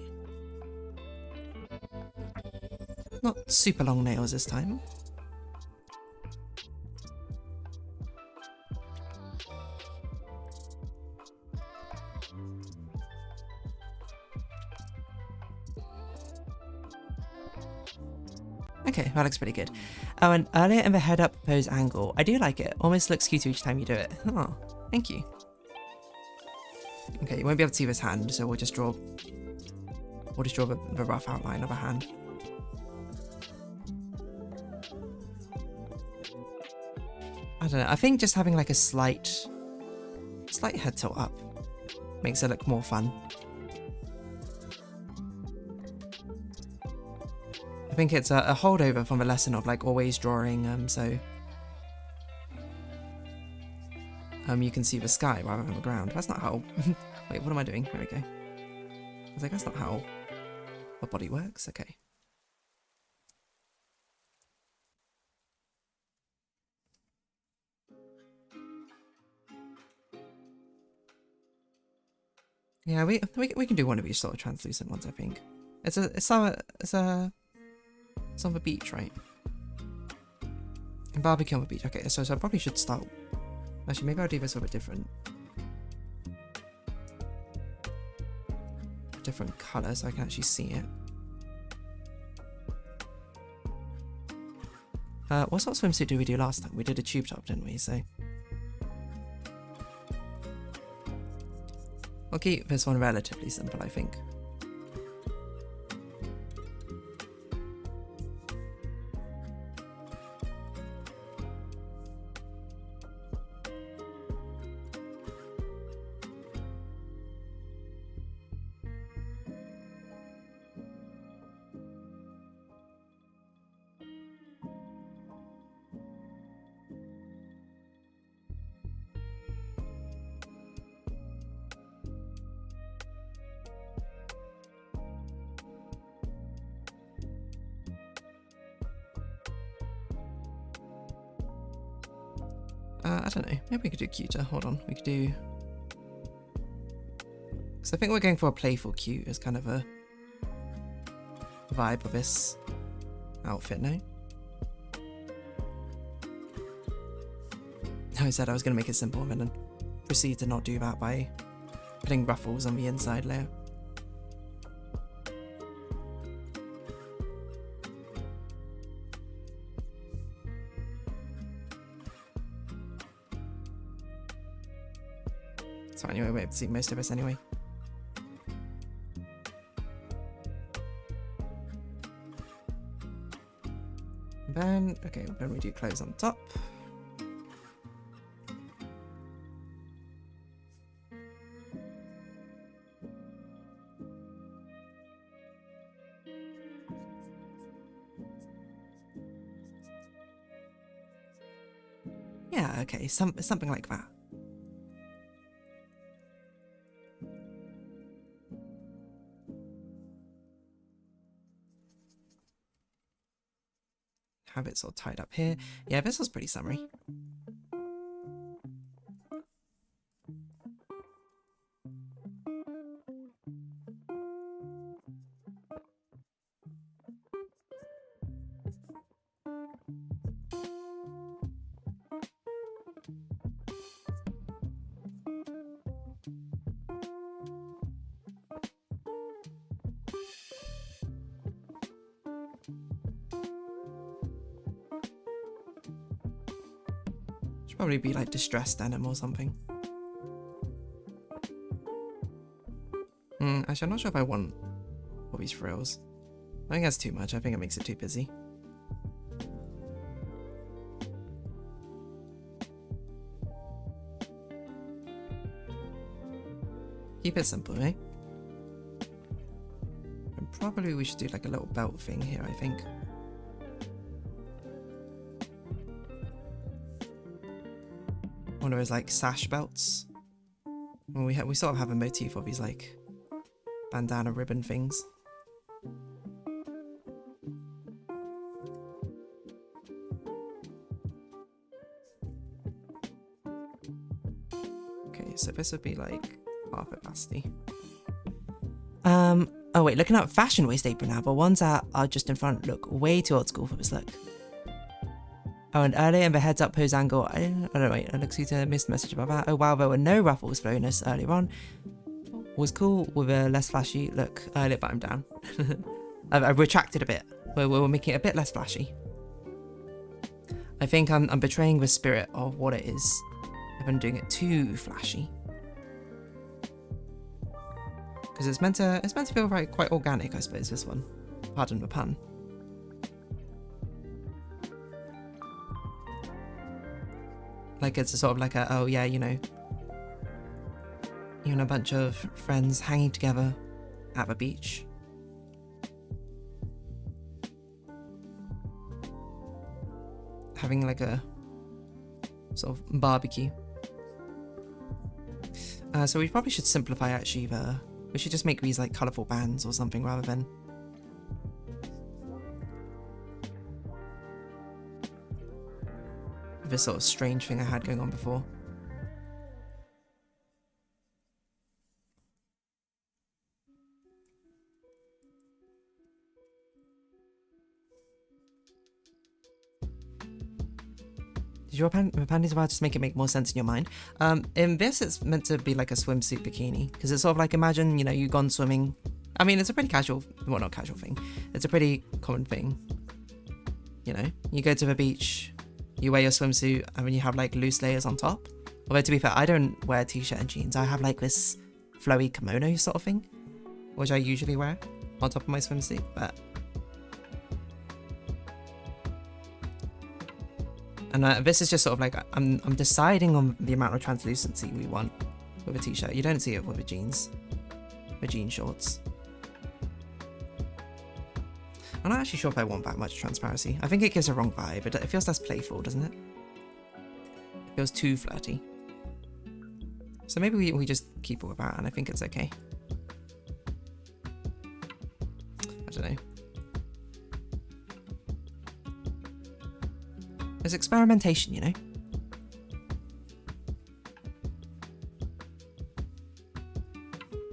Not super long nails this time. Okay, that looks pretty good. Oh, and earlier in the head up pose angle, I do like it. Almost looks cuter each time you do it. Oh, thank you. Okay, you won't be able to see this hand, so we'll just draw the rough outline of a hand. I don't know, I think just having like a slight head tilt up makes it look more fun. think it's a holdover from a lesson of like always drawing, so you can see the sky rather than the ground. That's not how. Wait, what am I doing? There we go. I was like, that's not how a body works. Okay. Yeah, we can do one of these sort of translucent ones. I think it's on the beach, right? And barbecue on the beach. Okay, so I probably should start. Actually, maybe I'll do this with a different colour so I can actually see it. What sort of swimsuit did we do last time? We did a tube top, didn't we? So I'll keep this one relatively simple, I think. I don't know. Maybe we could do cuter. Hold on. We could do... Because I think we're going for a playful cute as kind of a vibe of this outfit now. I said I was going to make it simple and then proceed to not do that by putting ruffles on the inside layer. So anyway, we're able to see most of this anyway. And then, okay, then we do clothes on top. Yeah, okay, something like that. Have it sort of tied up here. Yeah, this was pretty summery. Probably be like distressed denim or something. Actually, I'm not sure if I want all these frills. I think that's too much. I think it makes it too busy. Keep it simple, eh? And probably we should do like a little belt thing here, I think. One of those like sash belts. Well, we sort of have a motif of these like bandana ribbon things. Okay, so this would be like half a pasty. Oh wait, looking at fashion waist apron now, but ones that are just in front look way too old school for this look. Oh, and earlier in the heads up pose angle, I don't know, wait, Alexita missed the message about that. Oh wow, there were no ruffles flowing us earlier on. Was cool with a less flashy look earlier, but I'm down. I've retracted a bit. We're making it a bit less flashy. I think I'm betraying the spirit of what it is if I'm doing it too flashy. Because it's meant to feel quite organic, I suppose, this one. Pardon the pun. Like it's a sort of like a, oh yeah, you know, you and a bunch of friends hanging together at the beach. having like a sort of barbecue. So we probably should simplify actually we should just make these like colourful bands or something rather than this sort of strange thing I had going on before. Did your panties about to make it make more sense in your mind? In this, it's meant to be like a swimsuit bikini because it's sort of like, imagine, you know, you've gone swimming. I mean, it's a pretty casual, well, not casual thing. It's a pretty common thing. You know, you go to the beach, you wear your swimsuit, and then you have like loose layers on top. Although to be fair, I don't wear a t-shirt and jeans. I have like this flowy kimono sort of thing, which I usually wear on top of my swimsuit, but. And this is just sort of like, I'm deciding on the amount of translucency we want with a t-shirt. You don't see it with the jeans, the jean shorts. I'm not actually sure if I want that much transparency. I think it gives a wrong vibe. It feels less playful, doesn't it? It feels too flirty. So maybe we just keep it with that, and I think it's okay. I don't know. There's experimentation, you know?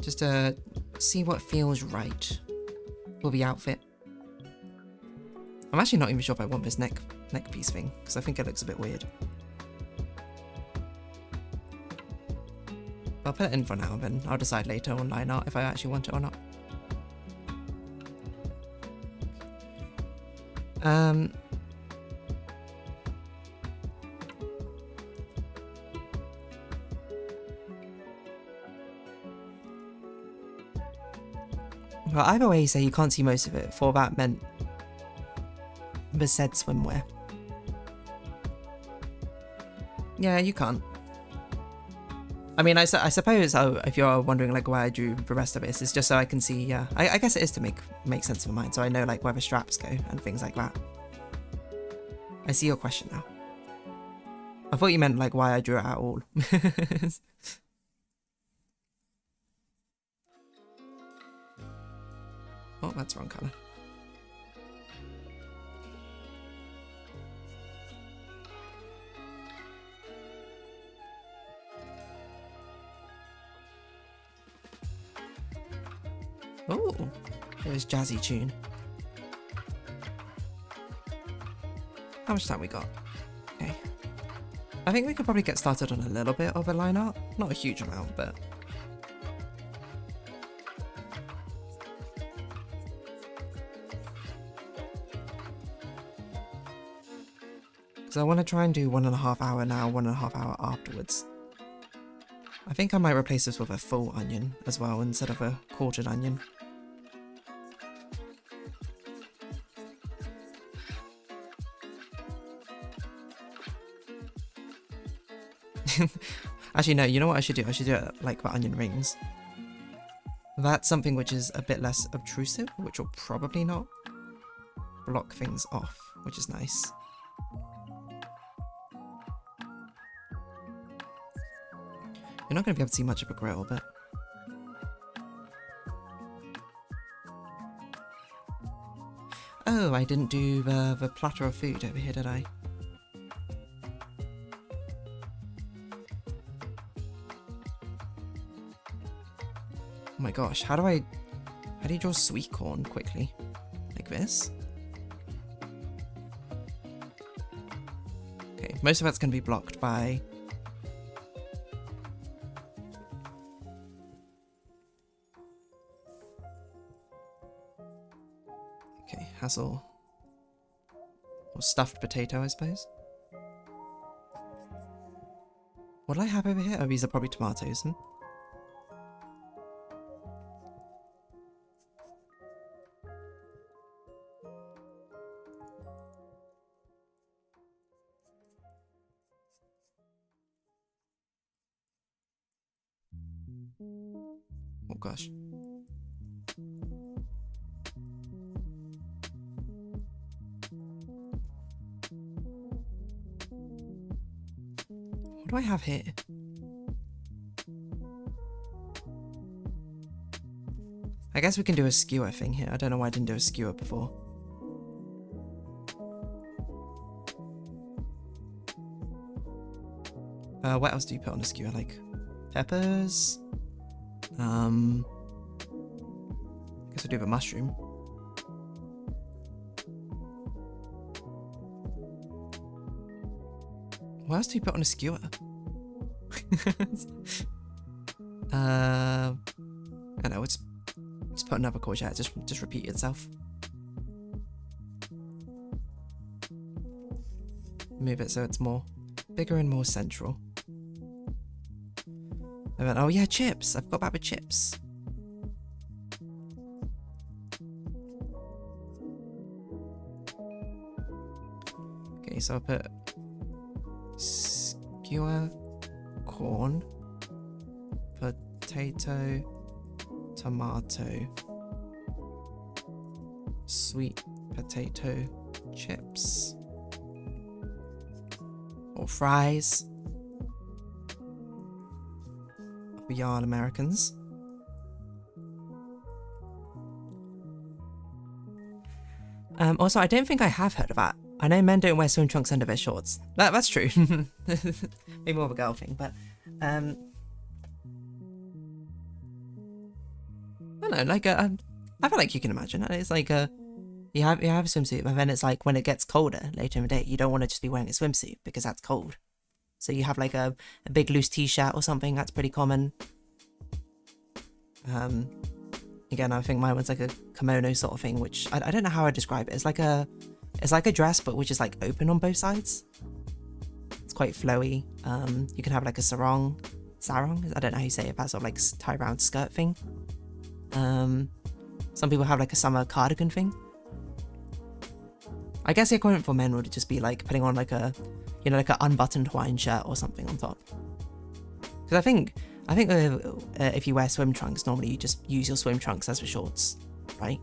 Just to see what feels right for the outfit. I'm actually not even sure if I want this neck piece thing, because I think it looks a bit weird. I'll put it in for now, then I'll decide later on line art if I actually want it or not. Well, either way, you say you can't see most of it, for that meant the said swimwear. Yeah, you can't. I mean, I suppose if you're wondering like why I drew the rest of this, it's just so I can see. Yeah, I guess it is to make sense of mine, so I know like where the straps go and things like that. I see your question now. I thought you meant like why I drew it at all. Oh, that's the wrong colour. Oh, there's jazzy tune. How much time we got? Okay. I think we could probably get started on a little bit of a line art. Not a huge amount, but... So I want to try and do 1.5 hour now, 1.5 hour afterwards. I think I might replace this with a full onion as well instead of a quartered onion. Actually, no, you know what I should do? I should do it like the onion rings. That's something which is a bit less obtrusive, which will probably not block things off, which is nice. You're not going to be able to see much of a grill, but... Oh, I didn't do the platter of food over here, did I? Oh my gosh, how do you draw sweet corn quickly? Like this? Okay, most of that's going to be blocked by... Okay, hassle. Or stuffed potato, I suppose. What do I have over here? Oh, these are probably tomatoes, huh? Oh gosh. do I have here? I guess we can do a skewer thing here. I don't know why I didn't do a skewer before. What else do you put on a skewer? Like peppers? I guess I'll do the mushroom. What else do you put on a skewer? I don't know, just put another courgette, just repeat itself. Move it so it's more bigger and more central. And then, oh yeah, chips. I forgot about the chips. Okay, so I'll put skewer, corn, potato, tomato, sweet potato chips, or fries. We are Americans. Also, I don't think I have heard of that. I know men don't wear swim trunks under their shorts. That's true. Maybe more of a girl thing, but I don't know. Like I feel like you can imagine it. It's like you have a swimsuit, but then it's like when it gets colder later in the day, you don't want to just be wearing a swimsuit because that's cold. So you have like a big loose t-shirt or something. That's pretty common. Again, I think mine was like a kimono sort of thing, which I don't know how I describe it. It's like a dress, but which is like open on both sides. It's quite flowy. You can have like a sarong. I don't know how you say it. That sort of like tie around skirt thing. Some people have like a summer cardigan thing. I guess the equivalent for men would just be like putting on like a, you know, like an unbuttoned Hawaiian shirt or something on top. Because I think if you wear swim trunks, normally you just use your swim trunks as for shorts, right?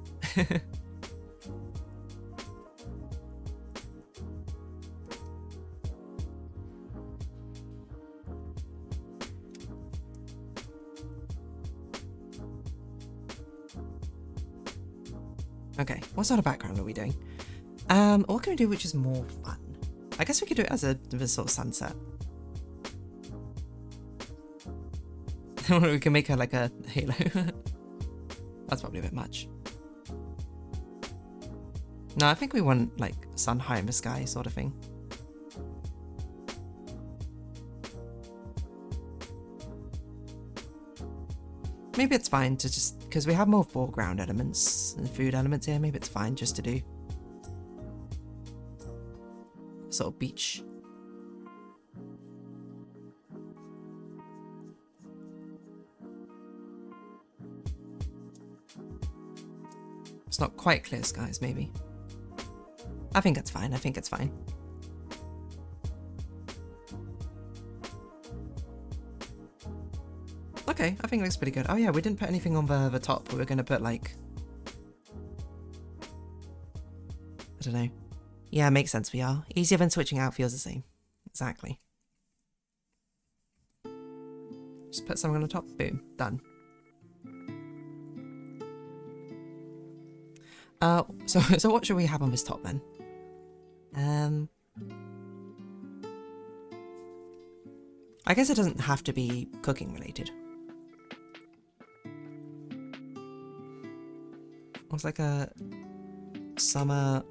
Okay, what sort of background are we doing? What can we do which is more fun? I guess we could do it as a sort of sunset. We can make her like a halo. That's probably a bit much. No, I think we want like sun high in the sky sort of thing. Maybe it's fine to just, because we have more foreground elements and food elements here, maybe it's fine just to do sort of beach. It's not quite clear skies, maybe. I think it's fine, Okay, I think it looks pretty good. Oh yeah, we didn't put anything on the top. We were going to put like, I don't know. Yeah, makes sense, we are. Easier than switching out, feels the same. Exactly. Just put something on the top, boom, done. So what should we have on this top then? I guess it doesn't have to be cooking related. It's like a summer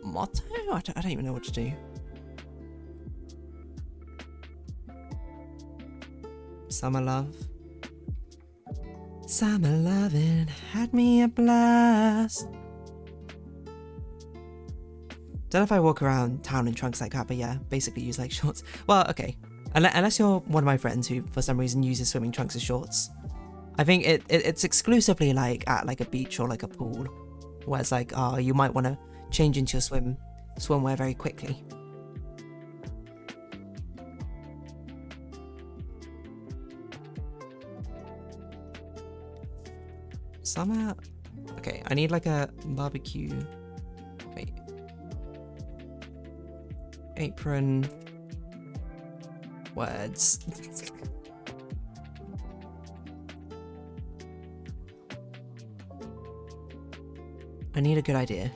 motto? I don't even know what to do. Summer love. Summer loving had me a blast. Don't know if I walk around town in trunks like that, but yeah, basically use like shorts. Well, okay. Unless you're one of my friends who, for some reason, uses swimming trunks as shorts. I think it's exclusively like at like a beach or like a pool, where it's like, oh, you might want to change into your swimwear very quickly. Summer. Okay, I need like a barbecue. Wait. apron words. I need a good idea.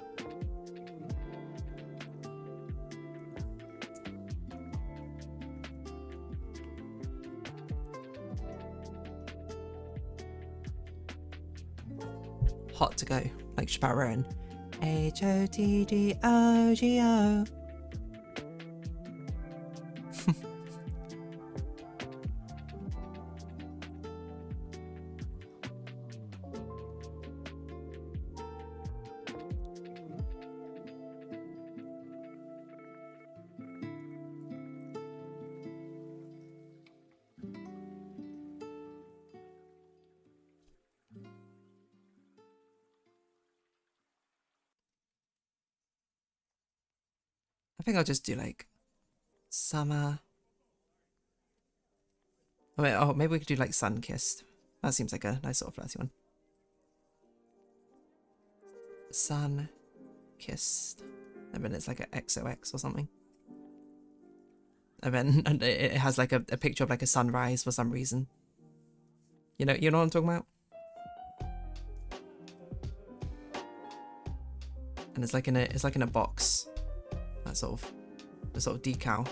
Hot to go, like Sparrow. Hottdoggo. I think I'll just do like summer. Oh, wait, oh, maybe we could do like sun kissed. That seems like a nice sort of flirty one. Sun kissed. And then it's like an XOX or something. And then and it has like a picture of like a sunrise for some reason. You know what I'm talking about? And it's like in a box. That sort of decal.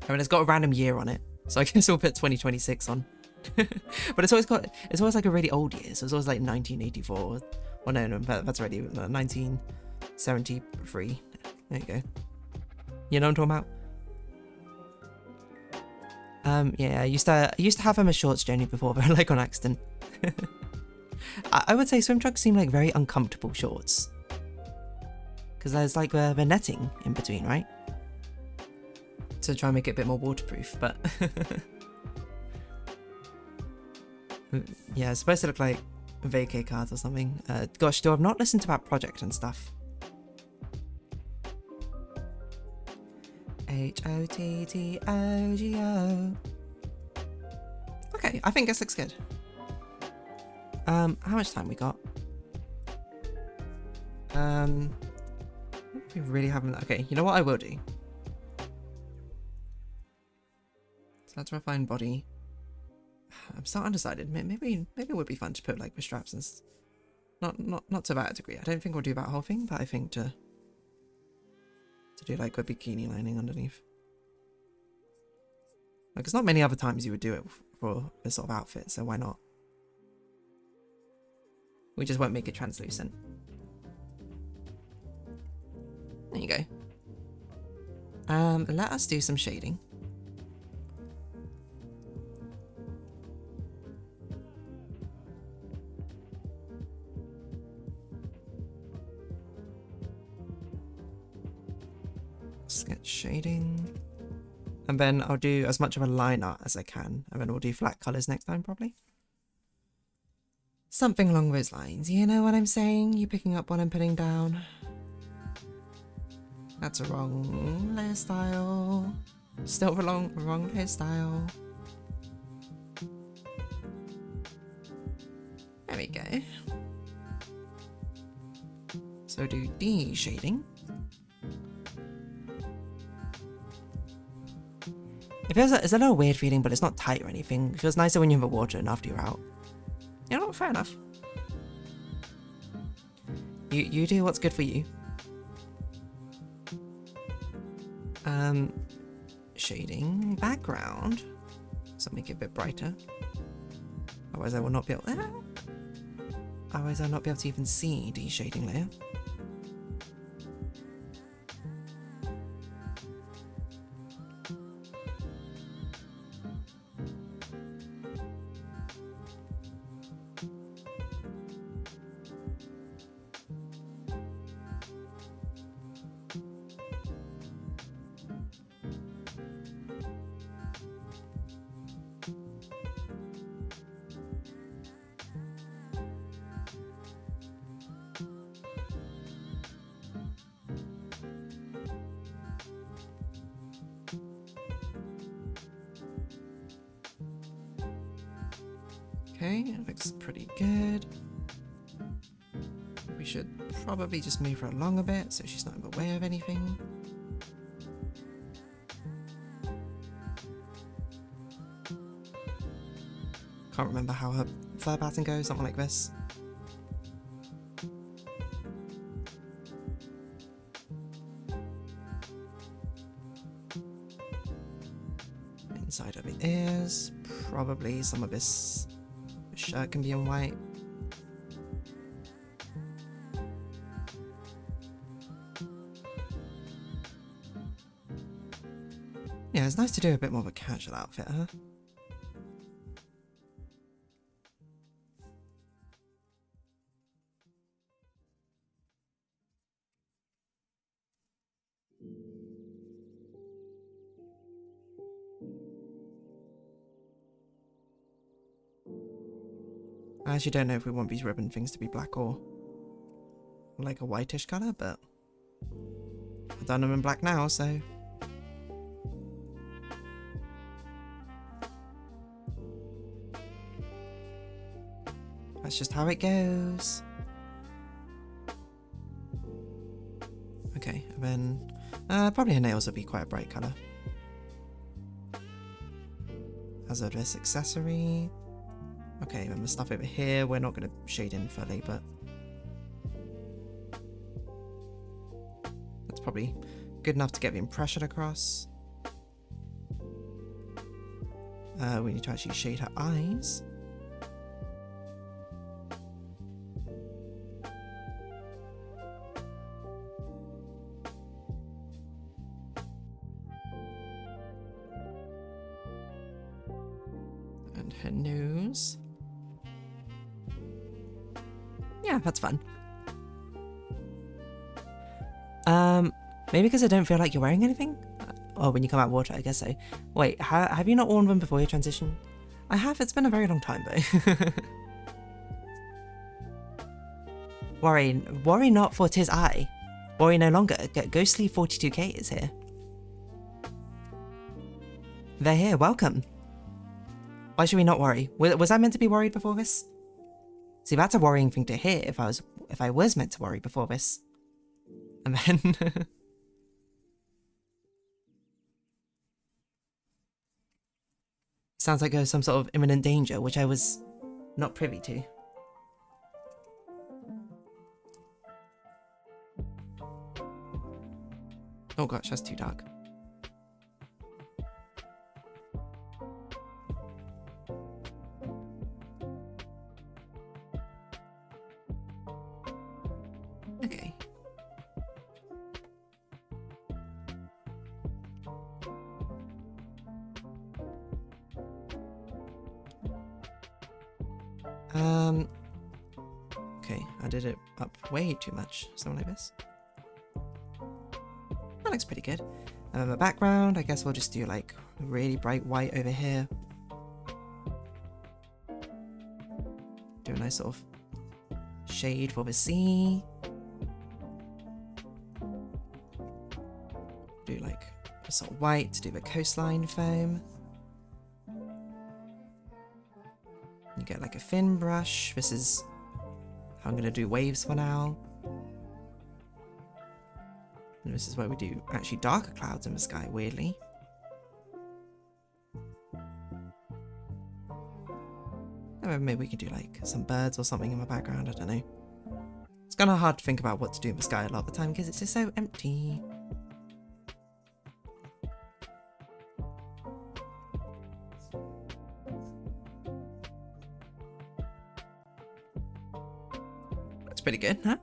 I mean, it's got a random year on it, so I guess we'll put 2026 on. But it's always like a really old year, so it's always like 1984. Well, no, that's already 1973. There you go. You know what I'm talking about? Yeah, I used to have them as shorts journey before, but like on accident. I would say swim trunks seem like very uncomfortable shorts. Because there's like the netting in between, right? To try and make it a bit more waterproof, but... yeah, it's supposed to look like vacay cards or something. Gosh, do I've not listened to that project and stuff. Hottdoggo. Okay, I think this looks good. How much time we got? We really haven't. Okay, you know what I will do? So let's refine body. I'm still undecided. Maybe it would be fun to put like the straps and not to that degree. I don't think we'll do that whole thing, but I think to do like a bikini lining underneath. Like, there's not many other times you would do it for this sort of outfit, so why not? We just won't make it translucent. There you go. Let us do some shading. Sketch shading. And then I'll do as much of a line art as I can. And then we'll do flat colours next time, probably. Something along those lines. You know what I'm saying? You picking up what I'm putting down? That's a wrong hairstyle. Still wrong hairstyle. There we go. So do D shading. It feels like, it's a little weird feeling, but it's not tight or anything. It feels nicer when you have the water and after you're out. You know, fair enough. You do what's good for you. Shading background. So make it a bit brighter. Otherwise I will not be able Otherwise I'll not be able to even see the shading layer. Okay, it looks pretty good. We should probably just move her along a bit so she's not in the way of anything. Can't remember how her fur pattern goes, something like this. Inside of it is probably some of this shirt can be in white. Yeah, it's nice to do a bit more of a casual outfit, huh? I actually don't know if we want these ribbon things to be black or like a whitish colour, but I've done them in black now, so... That's just how it goes. Okay, and then probably her nails will be quite a bright colour. As of this accessory. Okay, and the stuff over here, we're not going to shade in fully, but that's probably good enough to get the impression across. We need to actually shade her eyes. And her nose. Yeah, that's fun. Maybe because I don't feel like you're wearing anything? Or when you come out of water, I guess so. Wait, have you not worn them before your transition? I have, it's been a very long time though. Worry not for 'tis I. Worry no longer, Ghostie 42k is here. They're here, welcome. Why should we not worry? Was I meant to be worried before this? See, that's a worrying thing to hear if I was meant to worry before this. And then... Sounds like there's some sort of imminent danger, which I was not privy to. Oh gosh, that's too dark. Okay. Okay, I did it up way too much. Something like this. That looks pretty good. The background, I guess we'll just do like really bright white over here. Do a nice sort of shade for the sea. Do like a sort of white to do the coastline foam. You get like a thin brush. This is how I'm going to do waves for now. And this is where we do actually darker clouds in the sky, weirdly. Maybe we could do like some birds or something in the background, I don't know. It's kind of hard to think about what to do in the sky a lot of the time because it's just so empty. That's pretty good, huh?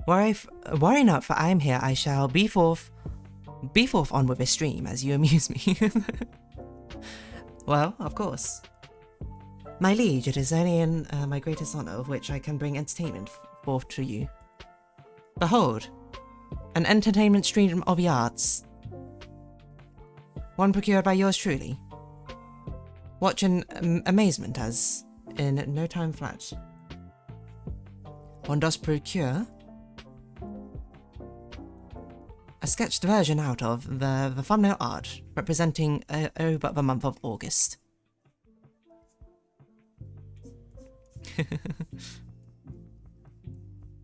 Worry not, for I am here. I shall be forth on with a stream as you amuse me. Well, of course. My liege, it is only in my greatest honour of which I can bring entertainment forth to you. Behold, an entertainment stream of the arts. One procured by yours truly. Watch in amazement as, in no time flat, one does procure a sketched version out of the thumbnail art representing but the month of August.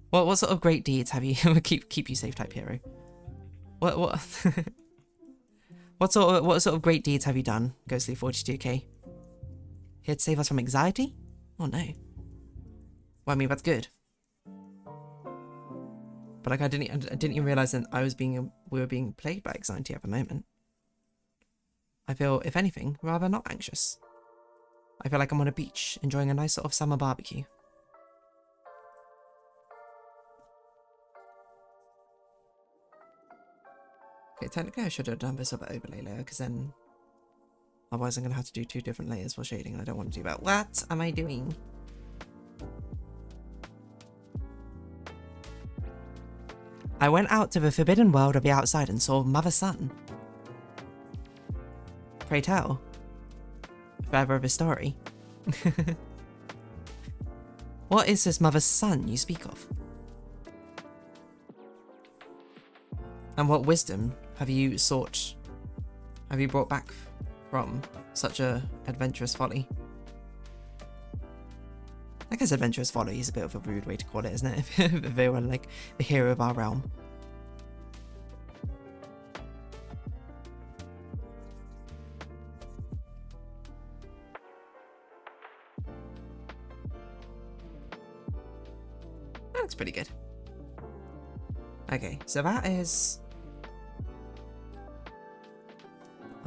What sort of great deeds have you keep you safe type hero? What what sort of great deeds have you done, Ghostie 42k? Here to save us from anxiety? Oh no. Well, I mean, that's good. But like, I didn't even realize that we were being plagued by anxiety at the moment. I feel, if anything, rather not anxious. I feel like I'm on a beach, enjoying a nice sort of summer barbecue. Okay, technically I should have done this other overlay layer, because then otherwise I'm going to have to do 2 different layers for shading, and I don't want to do that. What am I doing? I went out to the forbidden world of the outside and saw Mother Sun. Pray tell, further of the story. What is this Mother Sun you speak of? And what wisdom have you brought back from such a adventurous folly? I guess adventurous folly is a bit of a rude way to call it, isn't it? If they were like the hero of our realm. That looks pretty good. Okay, so that is...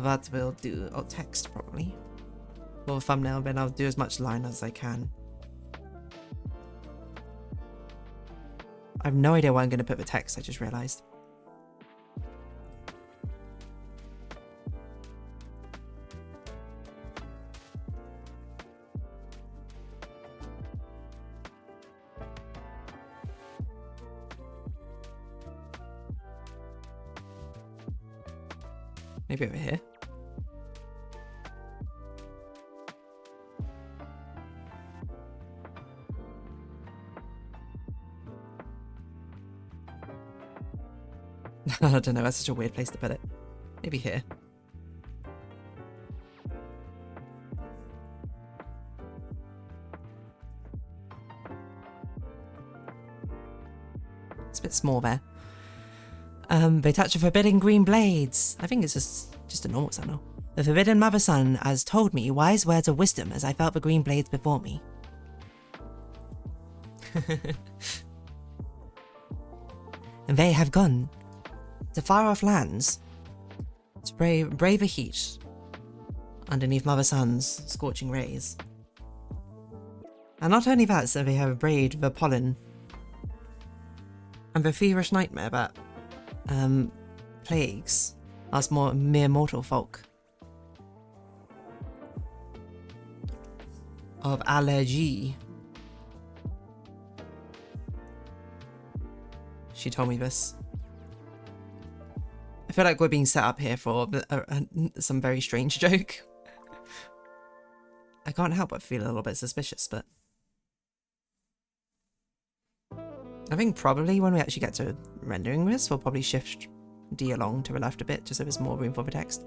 That will do... Oh, text, probably. For the thumbnail, then I'll do as much line as I can. I have no idea where I'm going to put the text, I just realised. Maybe over here. I don't know, that's such a weird place to put it. Maybe here. It's a bit small there. They touch the forbidden green blades. I think it's just a normal signal. The forbidden Mother Sun has told me wise words of wisdom as I felt the green blades before me. And they have gone to far-off lands to brave the heat underneath Mother Sun's scorching rays. And not only that, so they have braved the pollen and the feverish nightmare that plagues us mere mortal folk. Of allergy. She told me this. I feel like we're being set up here for some very strange joke. I can't help but feel a little bit suspicious, but... I think probably when we actually get to rendering this, we'll probably shift D along to the left a bit, just so there's more room for the text.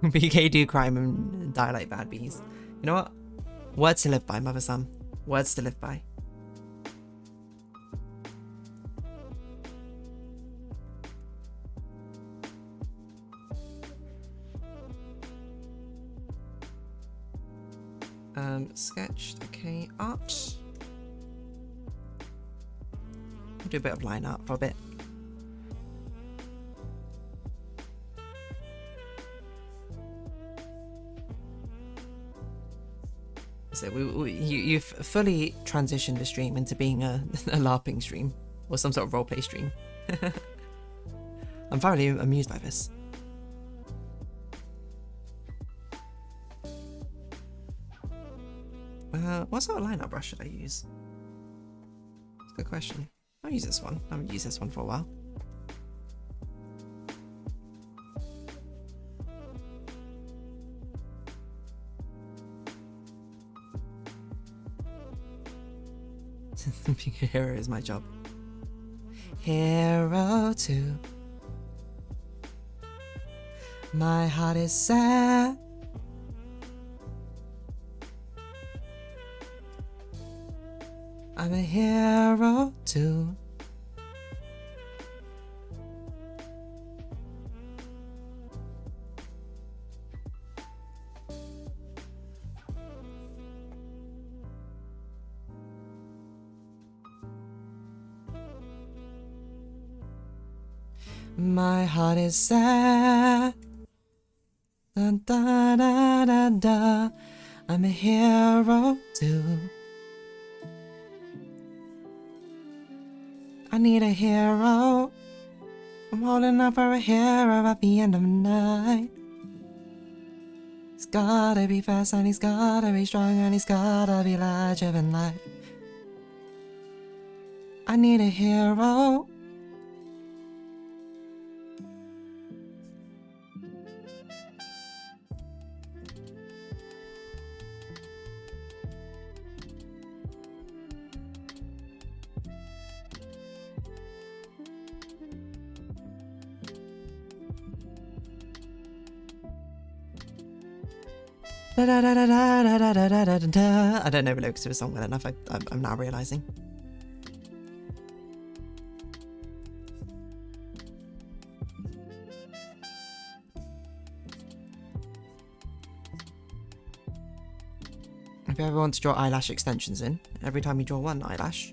BK do crime and die like bad bees. You know what? Words to live by, Mother Sun. Words to live by. Sketched, okay, art. I'll do a bit of line art for a bit. So you've fully transitioned the stream into being a LARPing stream, or some sort of roleplay stream. I'm thoroughly amused by this. What sort of line art brush should I use? That's a good question. I'll use this one. I haven't used this one for a while. Being a hero is my job. Hero too. My heart is sad. I'm a hero too. My heart is sad. Da, da, da, da, da. I'm a hero too. I need a hero. I'm holding out for a hero at the end of the night. He's gotta be fast and he's gotta be strong and he's gotta be larger than life. I need a hero. Da, da, da, da, da, da, da, da, da, da. I don't know the lyrics to the song well enough, I'm now realising. If you ever want to draw eyelash extensions in, every time you draw one eyelash,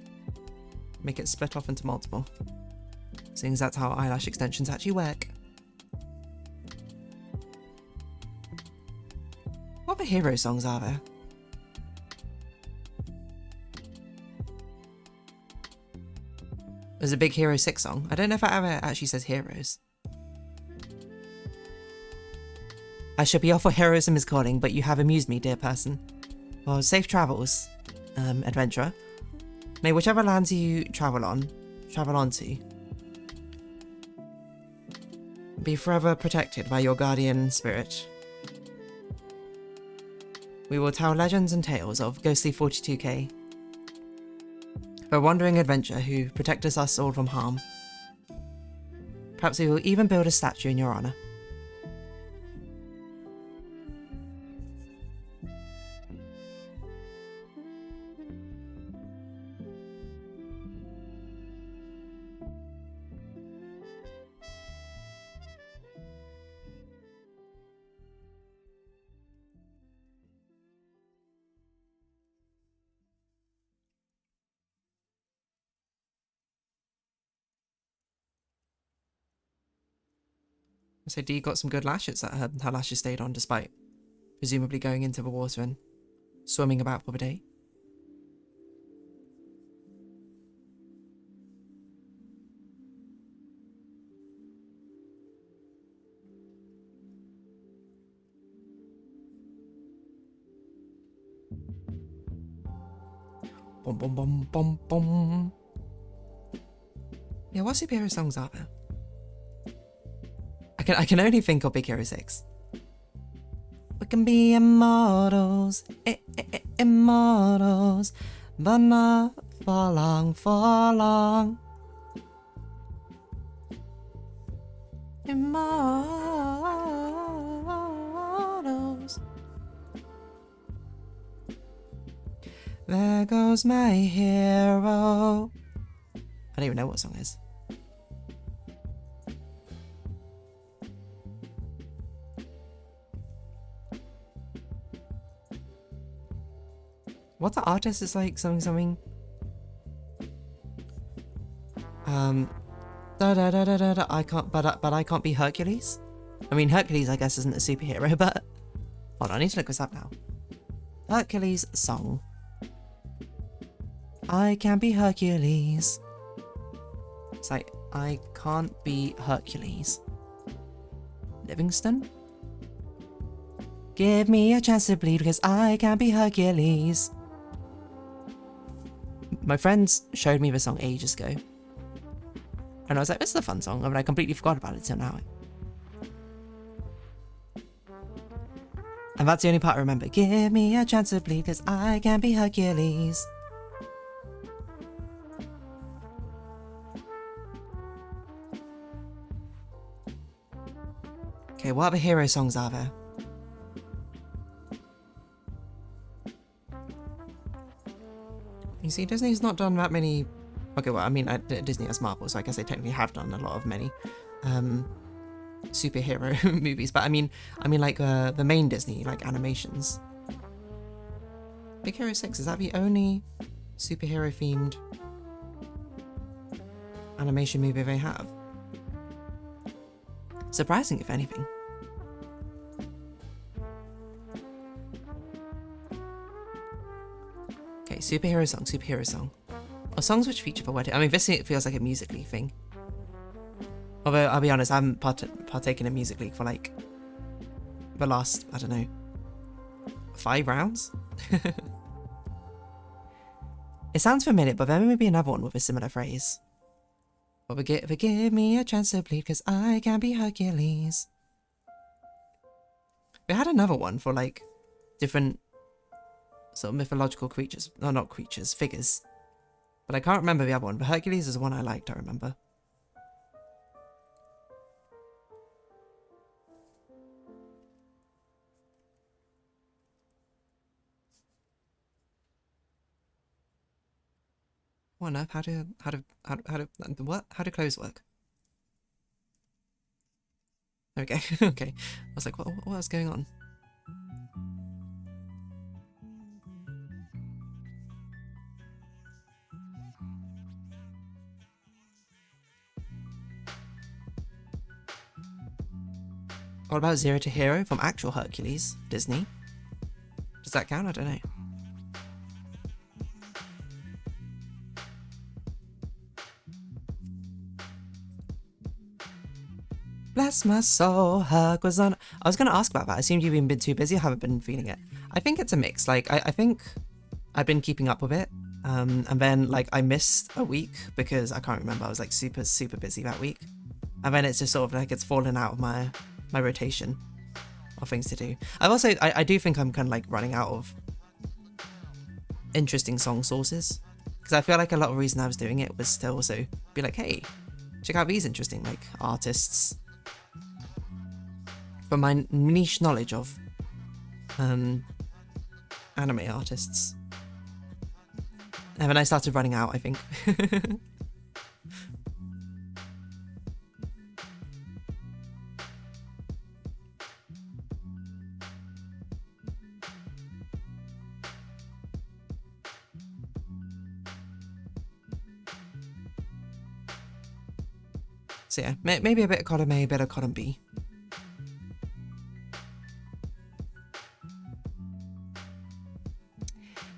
make it split off into multiple. Seeing as that's how eyelash extensions actually work. What other hero songs are there? There's a Big Hero 6 song. I don't know if it ever actually says heroes. I should be off for heroism is calling, but you have amused me, dear person. Well, safe travels, adventurer. May whichever lands you travel on to, be forever protected by your guardian spirit. We will tell legends and tales of Ghostie 42K, a wandering adventurer who protected us all from harm. Perhaps we will even build a statue in your honour. So Dee got some good lashes that her lashes stayed on despite presumably going into the water and swimming about for the day. Bum bum bum bum bum. Yeah, what superhero songs are there? I can only think of Big Hero 6. We can be immortals, immortals, but not for long, for long. Immortals. There goes my hero. I don't even know what song it is. What's the artist? It's like something. Da da da da da da. I can't, but I can't be Hercules. I mean, Hercules, I guess, isn't a superhero, but hold on, I need to look this up now. Hercules song. I can't be Hercules. It's like I can't be Hercules. Livingston. Give me a chance to bleed because I can't be Hercules. My friends showed me the song ages ago. And I was like, this is a fun song. I mean, I completely forgot about it till now. And that's the only part I remember. Give me a chance to bleed because I can't be Hercules. Okay, what other hero songs are there? You see, Disney's not done that many... Okay, well, I mean, Disney has Marvel, so I guess they technically have done a lot of many superhero movies. But I mean like the main Disney, like animations. Big Hero 6, is that the only superhero-themed animation movie they have? Surprising, if anything. Okay, superhero song, superhero song. Or songs which feature for wedding. I mean, this feels like a Music League thing. Although, I'll be honest, I haven't partaken in Music League for like the last, I don't know, 5 rounds? It sounds familiar, but there may be another one with a similar phrase. But forgive me a chance to bleed, cause I can be Hercules. We had another one for like different sort of mythological creatures. No, not creatures, figures. But I can't remember the other one. But Hercules is the one I liked, I remember. What on earth? How do what? How do clothes work? Okay, okay. I was like, what was going on? What about Zero to Hero from actual Hercules, Disney? Does that count? I don't know. Bless my soul, Herc was on... I was going to ask about that. I assumed you've been too busy. I haven't been feeling it. I think it's a mix. Like, I think I've been keeping up with it. And then, like, I missed a week because I can't remember. I was, like, super, super busy that week. And then it's just sort of, like, it's fallen out of my rotation of things to do. I've also... I do think I'm kind of, like, running out of interesting song sources. Because I feel like a lot of the reason I was doing it was to also be like, hey, check out these interesting, like, artists... From my niche knowledge of anime artists. And then I started running out, I think. So yeah, maybe a bit of column A, a bit of column B.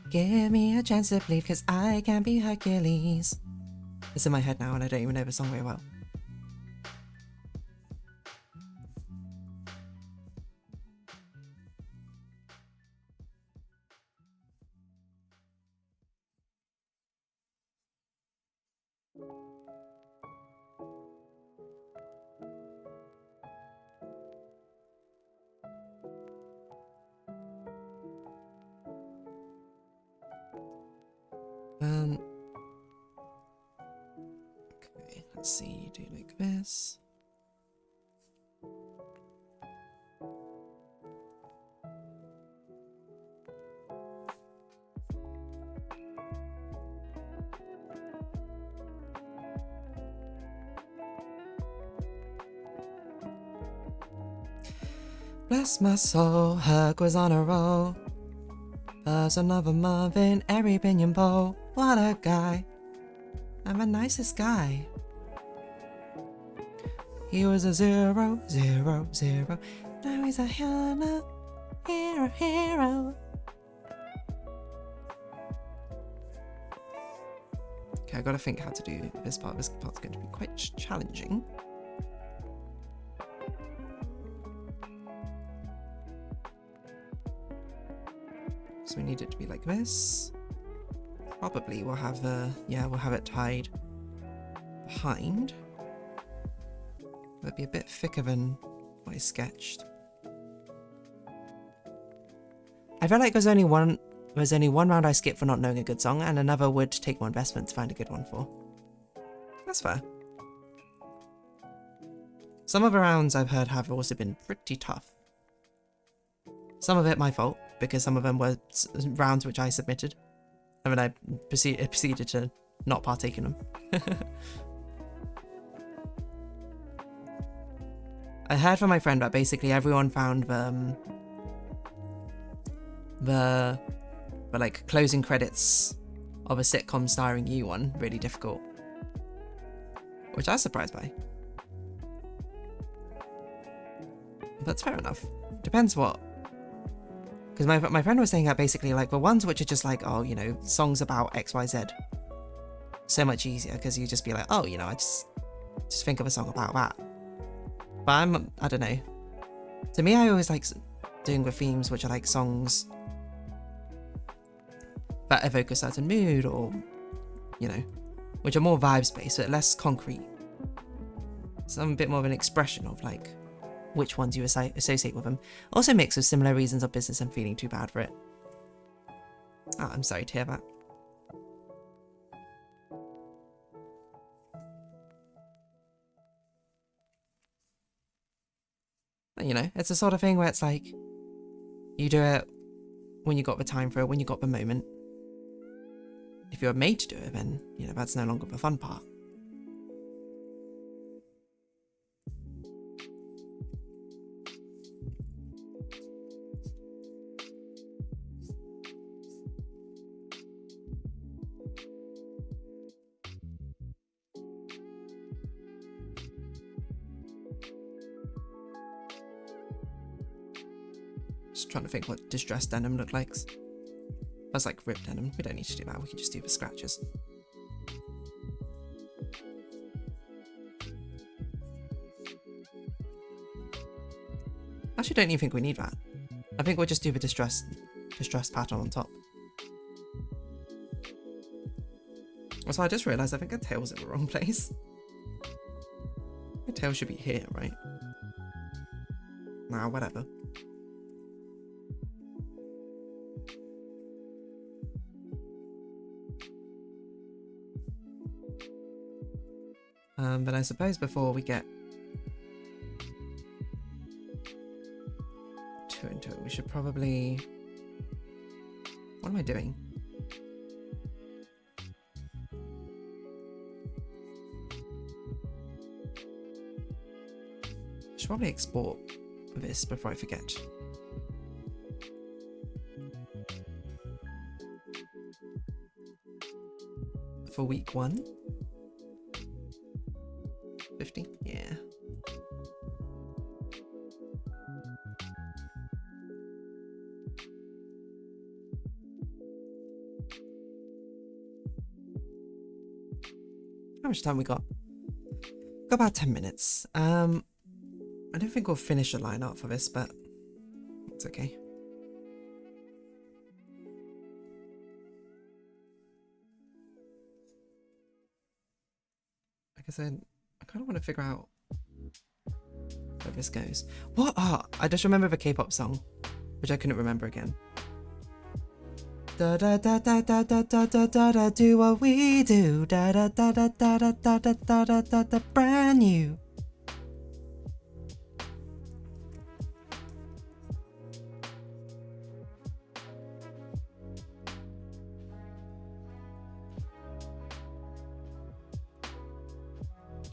Give me a chance to bleed, cause I can be Hercules. It's in my head now and I don't even know the song very well. Okay, let's see, do like this. Bless my soul, Herc was on a roll. There's another month in every opinion poll. What a guy. I'm the nicest guy. He was a 0, 0, 0. Now he's a hero, hero, hero. Okay, I gotta think how to do this part. This part's going to be quite challenging. So we need it to be like this. Probably we'll have we'll have it tied behind. It'll be a bit thicker than what I sketched. I feel like there's only one round I skipped for not knowing a good song, and another would take more investment to find a good one for. That's fair. Some of the rounds I've heard have also been pretty tough. Some of it my fault, because some of them were rounds which I submitted, and then I proceeded to not partake in them. I heard from my friend that basically everyone found the like closing credits of a sitcom starring you one really difficult, which I was surprised by. That's fair enough. Depends what. Because my friend was saying that basically, like, the ones which are just like, oh, you know, songs about XYZ. So much easier, because you just be like, oh, you know, I just think of a song about that. But I don't know. To me, I always like doing the themes which are like songs that evoke a certain mood, or, you know, which are more vibes based, but less concrete. Some bit more of an expression of like which ones you associate with them. Also mixed with similar reasons of business and feeling too bad for it. Oh, I'm sorry to hear that. But, you know, it's the sort of thing where it's like, you do it when you got the time for it, when you got the moment. If you're made to do it, then, you know, that's no longer the fun part. Just trying to think what distressed denim looked like. That's like ripped denim. We don't need to do that. We can just do the scratches. Actually, don't even think we need that. I think we'll just do the distressed pattern on top. Also, I just realised I think her tail's in the wrong place. Her tail should be here, right? Nah, whatever. But I suppose before we get too into it, we should probably... What am I doing? I should probably export this before I forget. For week 1. 50? Yeah. How much time we got? Got about 10 minutes. I don't think we'll finish a line art for this, but it's okay. Like I said, I kind of want to figure out where this goes. What? Oh, I just remember the K-pop song, which I couldn't remember again. Da da da da da da da da da da, do what we do. Da da da da da da da da da da da da, brand new.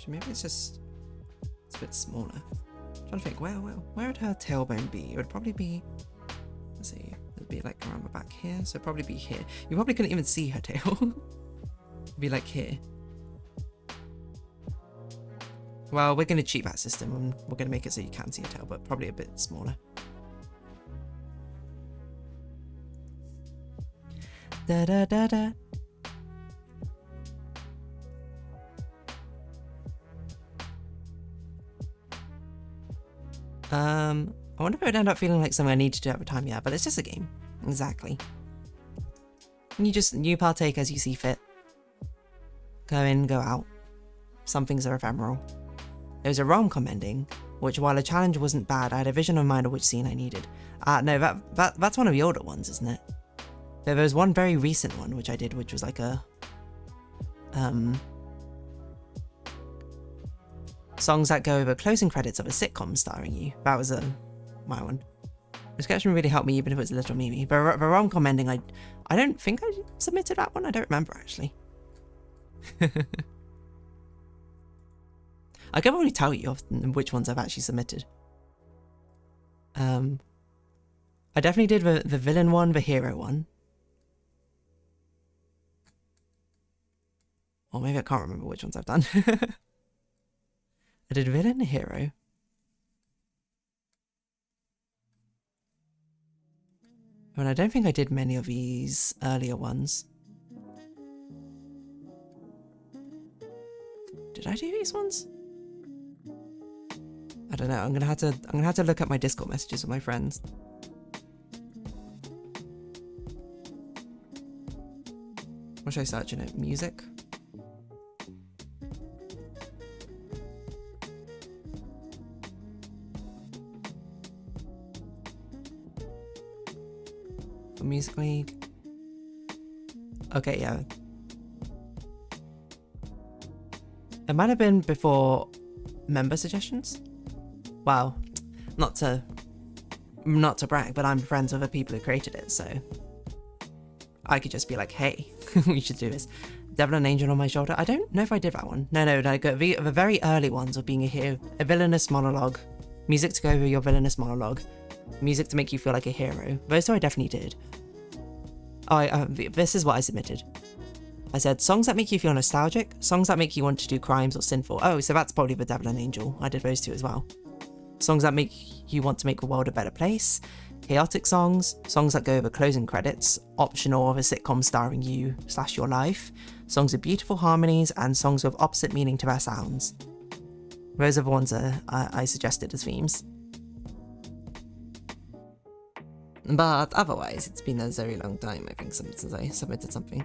Maybe it's just a bit smaller. I'm trying to think, where would her tailbone be? It would probably be, let's see, it'd be like around the back here, so it'd probably be here. You probably couldn't even see her tail. It'd be like here. Well, we're going to cheat that system and we're going to make it so you can see her tail, but probably a bit smaller. Da da da da. I wonder if it would end up feeling like something I need to do every time. Yeah, but it's just a game. Exactly. You partake as you see fit. Go in, go out. Some things are ephemeral. There was a rom-com ending, which while a challenge wasn't bad, I had a vision in mind of which scene I needed. No, that's one of the older ones, isn't it? There was one very recent one which I did, which was like a songs that go over closing credits of a sitcom starring you. That was my one. This question really helped me, even if it was a little memey. But the rom-com ending, I don't think I submitted that one. I don't remember, actually. I can probably tell you often which ones I've actually submitted. I definitely did the villain one, the hero one. Or maybe I can't remember which ones I've done. I did villain, hero. And I don't think I did many of these earlier ones. Did I do these ones? I don't know. I'm gonna have to look at my Discord messages with my friends. What should I search in it? Music? For Music League? Okay, yeah. It might have been before member suggestions. Wow, not to brag, but I'm friends with the people who created it, so I could just be like, hey, we should do this. Devil and Angel on my shoulder. I don't know if I did that one. No, like the very early ones of being a hero, a villainous monologue, music to go over your villainous monologue, music to make you feel like a hero. Those two I definitely did. Oh, this is what I submitted. I said songs that make you feel nostalgic, songs that make you want to do crimes or sinful. Oh, so that's probably the Devil and Angel. I did those two as well. Songs that make you want to make the world a better place, chaotic songs, songs that go over closing credits, optional of a sitcom starring you/your life, songs with beautiful harmonies, and songs with opposite meaning to their sounds. Those are the ones I suggested as themes. But otherwise, it's been a very long time, I think, since I submitted something.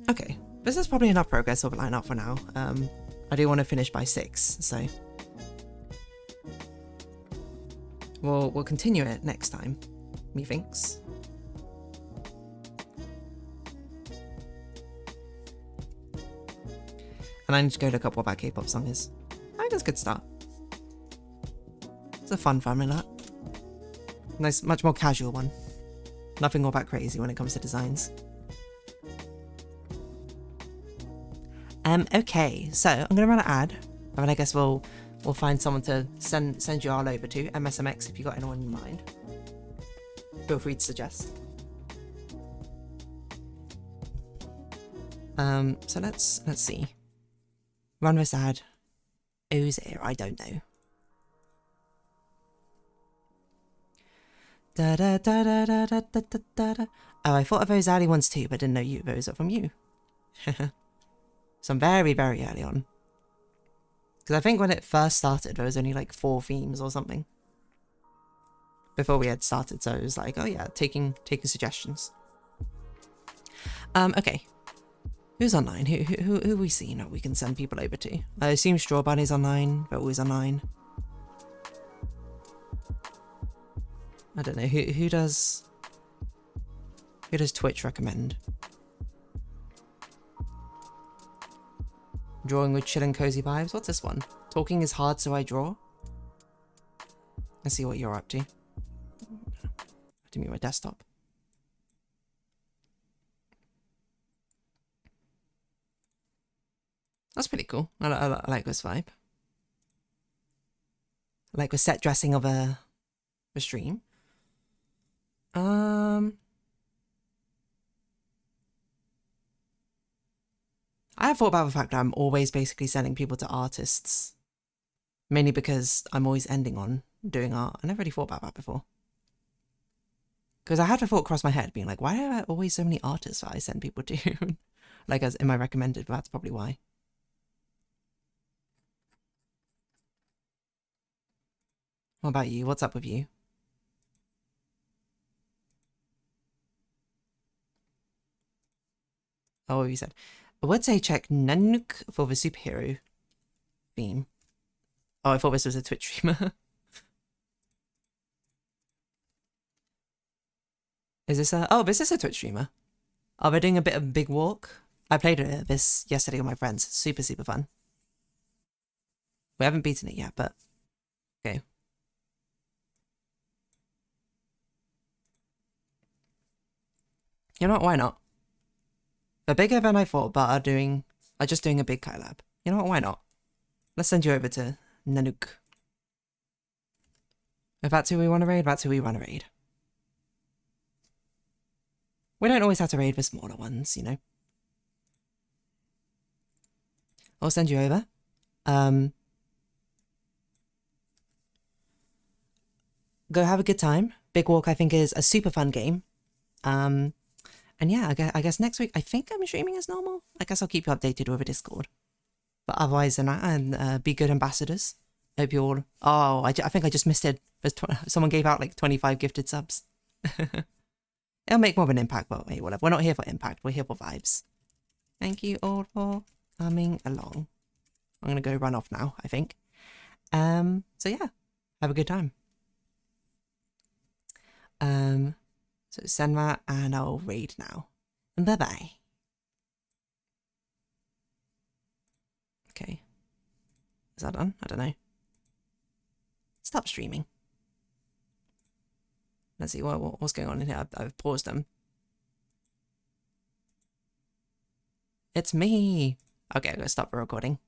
Okay. This is probably enough progress of a lineup for now. I do want to finish by 6, so we'll continue it next time, methinks. And I need to go look up what that K-pop song is. I think it's a good start. It's a fun family lap. Nice, much more casual one. Nothing all that crazy when it comes to designs. Okay, so I'm gonna run an ad, and then I guess we'll find someone to send you all over to. MSMX, if you got anyone in mind, feel free to suggest. So let's see. Run this ad. Who's here? I don't know. Da da da da da da da da da. Oh, I thought of those early ones too, but didn't know those are from you. So I'm very, very early on. Because I think when it first started, there was only like 4 themes or something. Before we had started, so it was like, oh yeah, taking suggestions. Okay. Who's online? Who we seen that we can send people over to? I assume Straw Bunny's online, but always online. I don't know, who does Twitch recommend? Drawing with chill and cozy vibes. What's this one? Talking is hard, so I draw. Let's see what you're up to. I have to mute my desktop. That's pretty cool. I like this vibe. I like the set dressing of a stream. I have thought about the fact that I'm always basically sending people to artists. Mainly because I'm always ending on doing art. I never really thought about that before. Because I had the thought cross my head, being like, why are there always so many artists that I send people to? Like, as in my recommended, but that's probably why. What about you? What's up with you? Oh, what you said? I would say check Nanook for the superhero theme. Oh, I thought this was a Twitch streamer. Is this a... Oh, this is a Twitch streamer. Oh, we're doing a bit of Big Walk. I played this yesterday with my friends. Super, super fun. We haven't beaten it yet, but... Okay. You know what? Why not? They're bigger than I thought, but are just doing a big collab. You know what? Why not? Let's send you over to Nanook. If that's who we want to raid, that's who we want to raid. We don't always have to raid the smaller ones, you know. I'll send you over. go have a good time. Big Walk, I think, is a super fun game. And yeah, I guess next week, I think I'm streaming as normal. I guess I'll keep you updated with a Discord. But otherwise than that, and be good ambassadors. Hope you all... Oh, I think I just missed it. Someone gave out like 25 gifted subs. It'll make more of an impact, but hey, whatever. We're not here for impact. We're here for vibes. Thank you all for coming along. I'm going to go run off now, I think. So yeah, have a good time. So send that and I'll raid now. And bye-bye. Okay. Is that done? I don't know. Stop streaming. Let's see what's going on in here. I've paused them. It's me. Okay, I'm gonna stop the recording.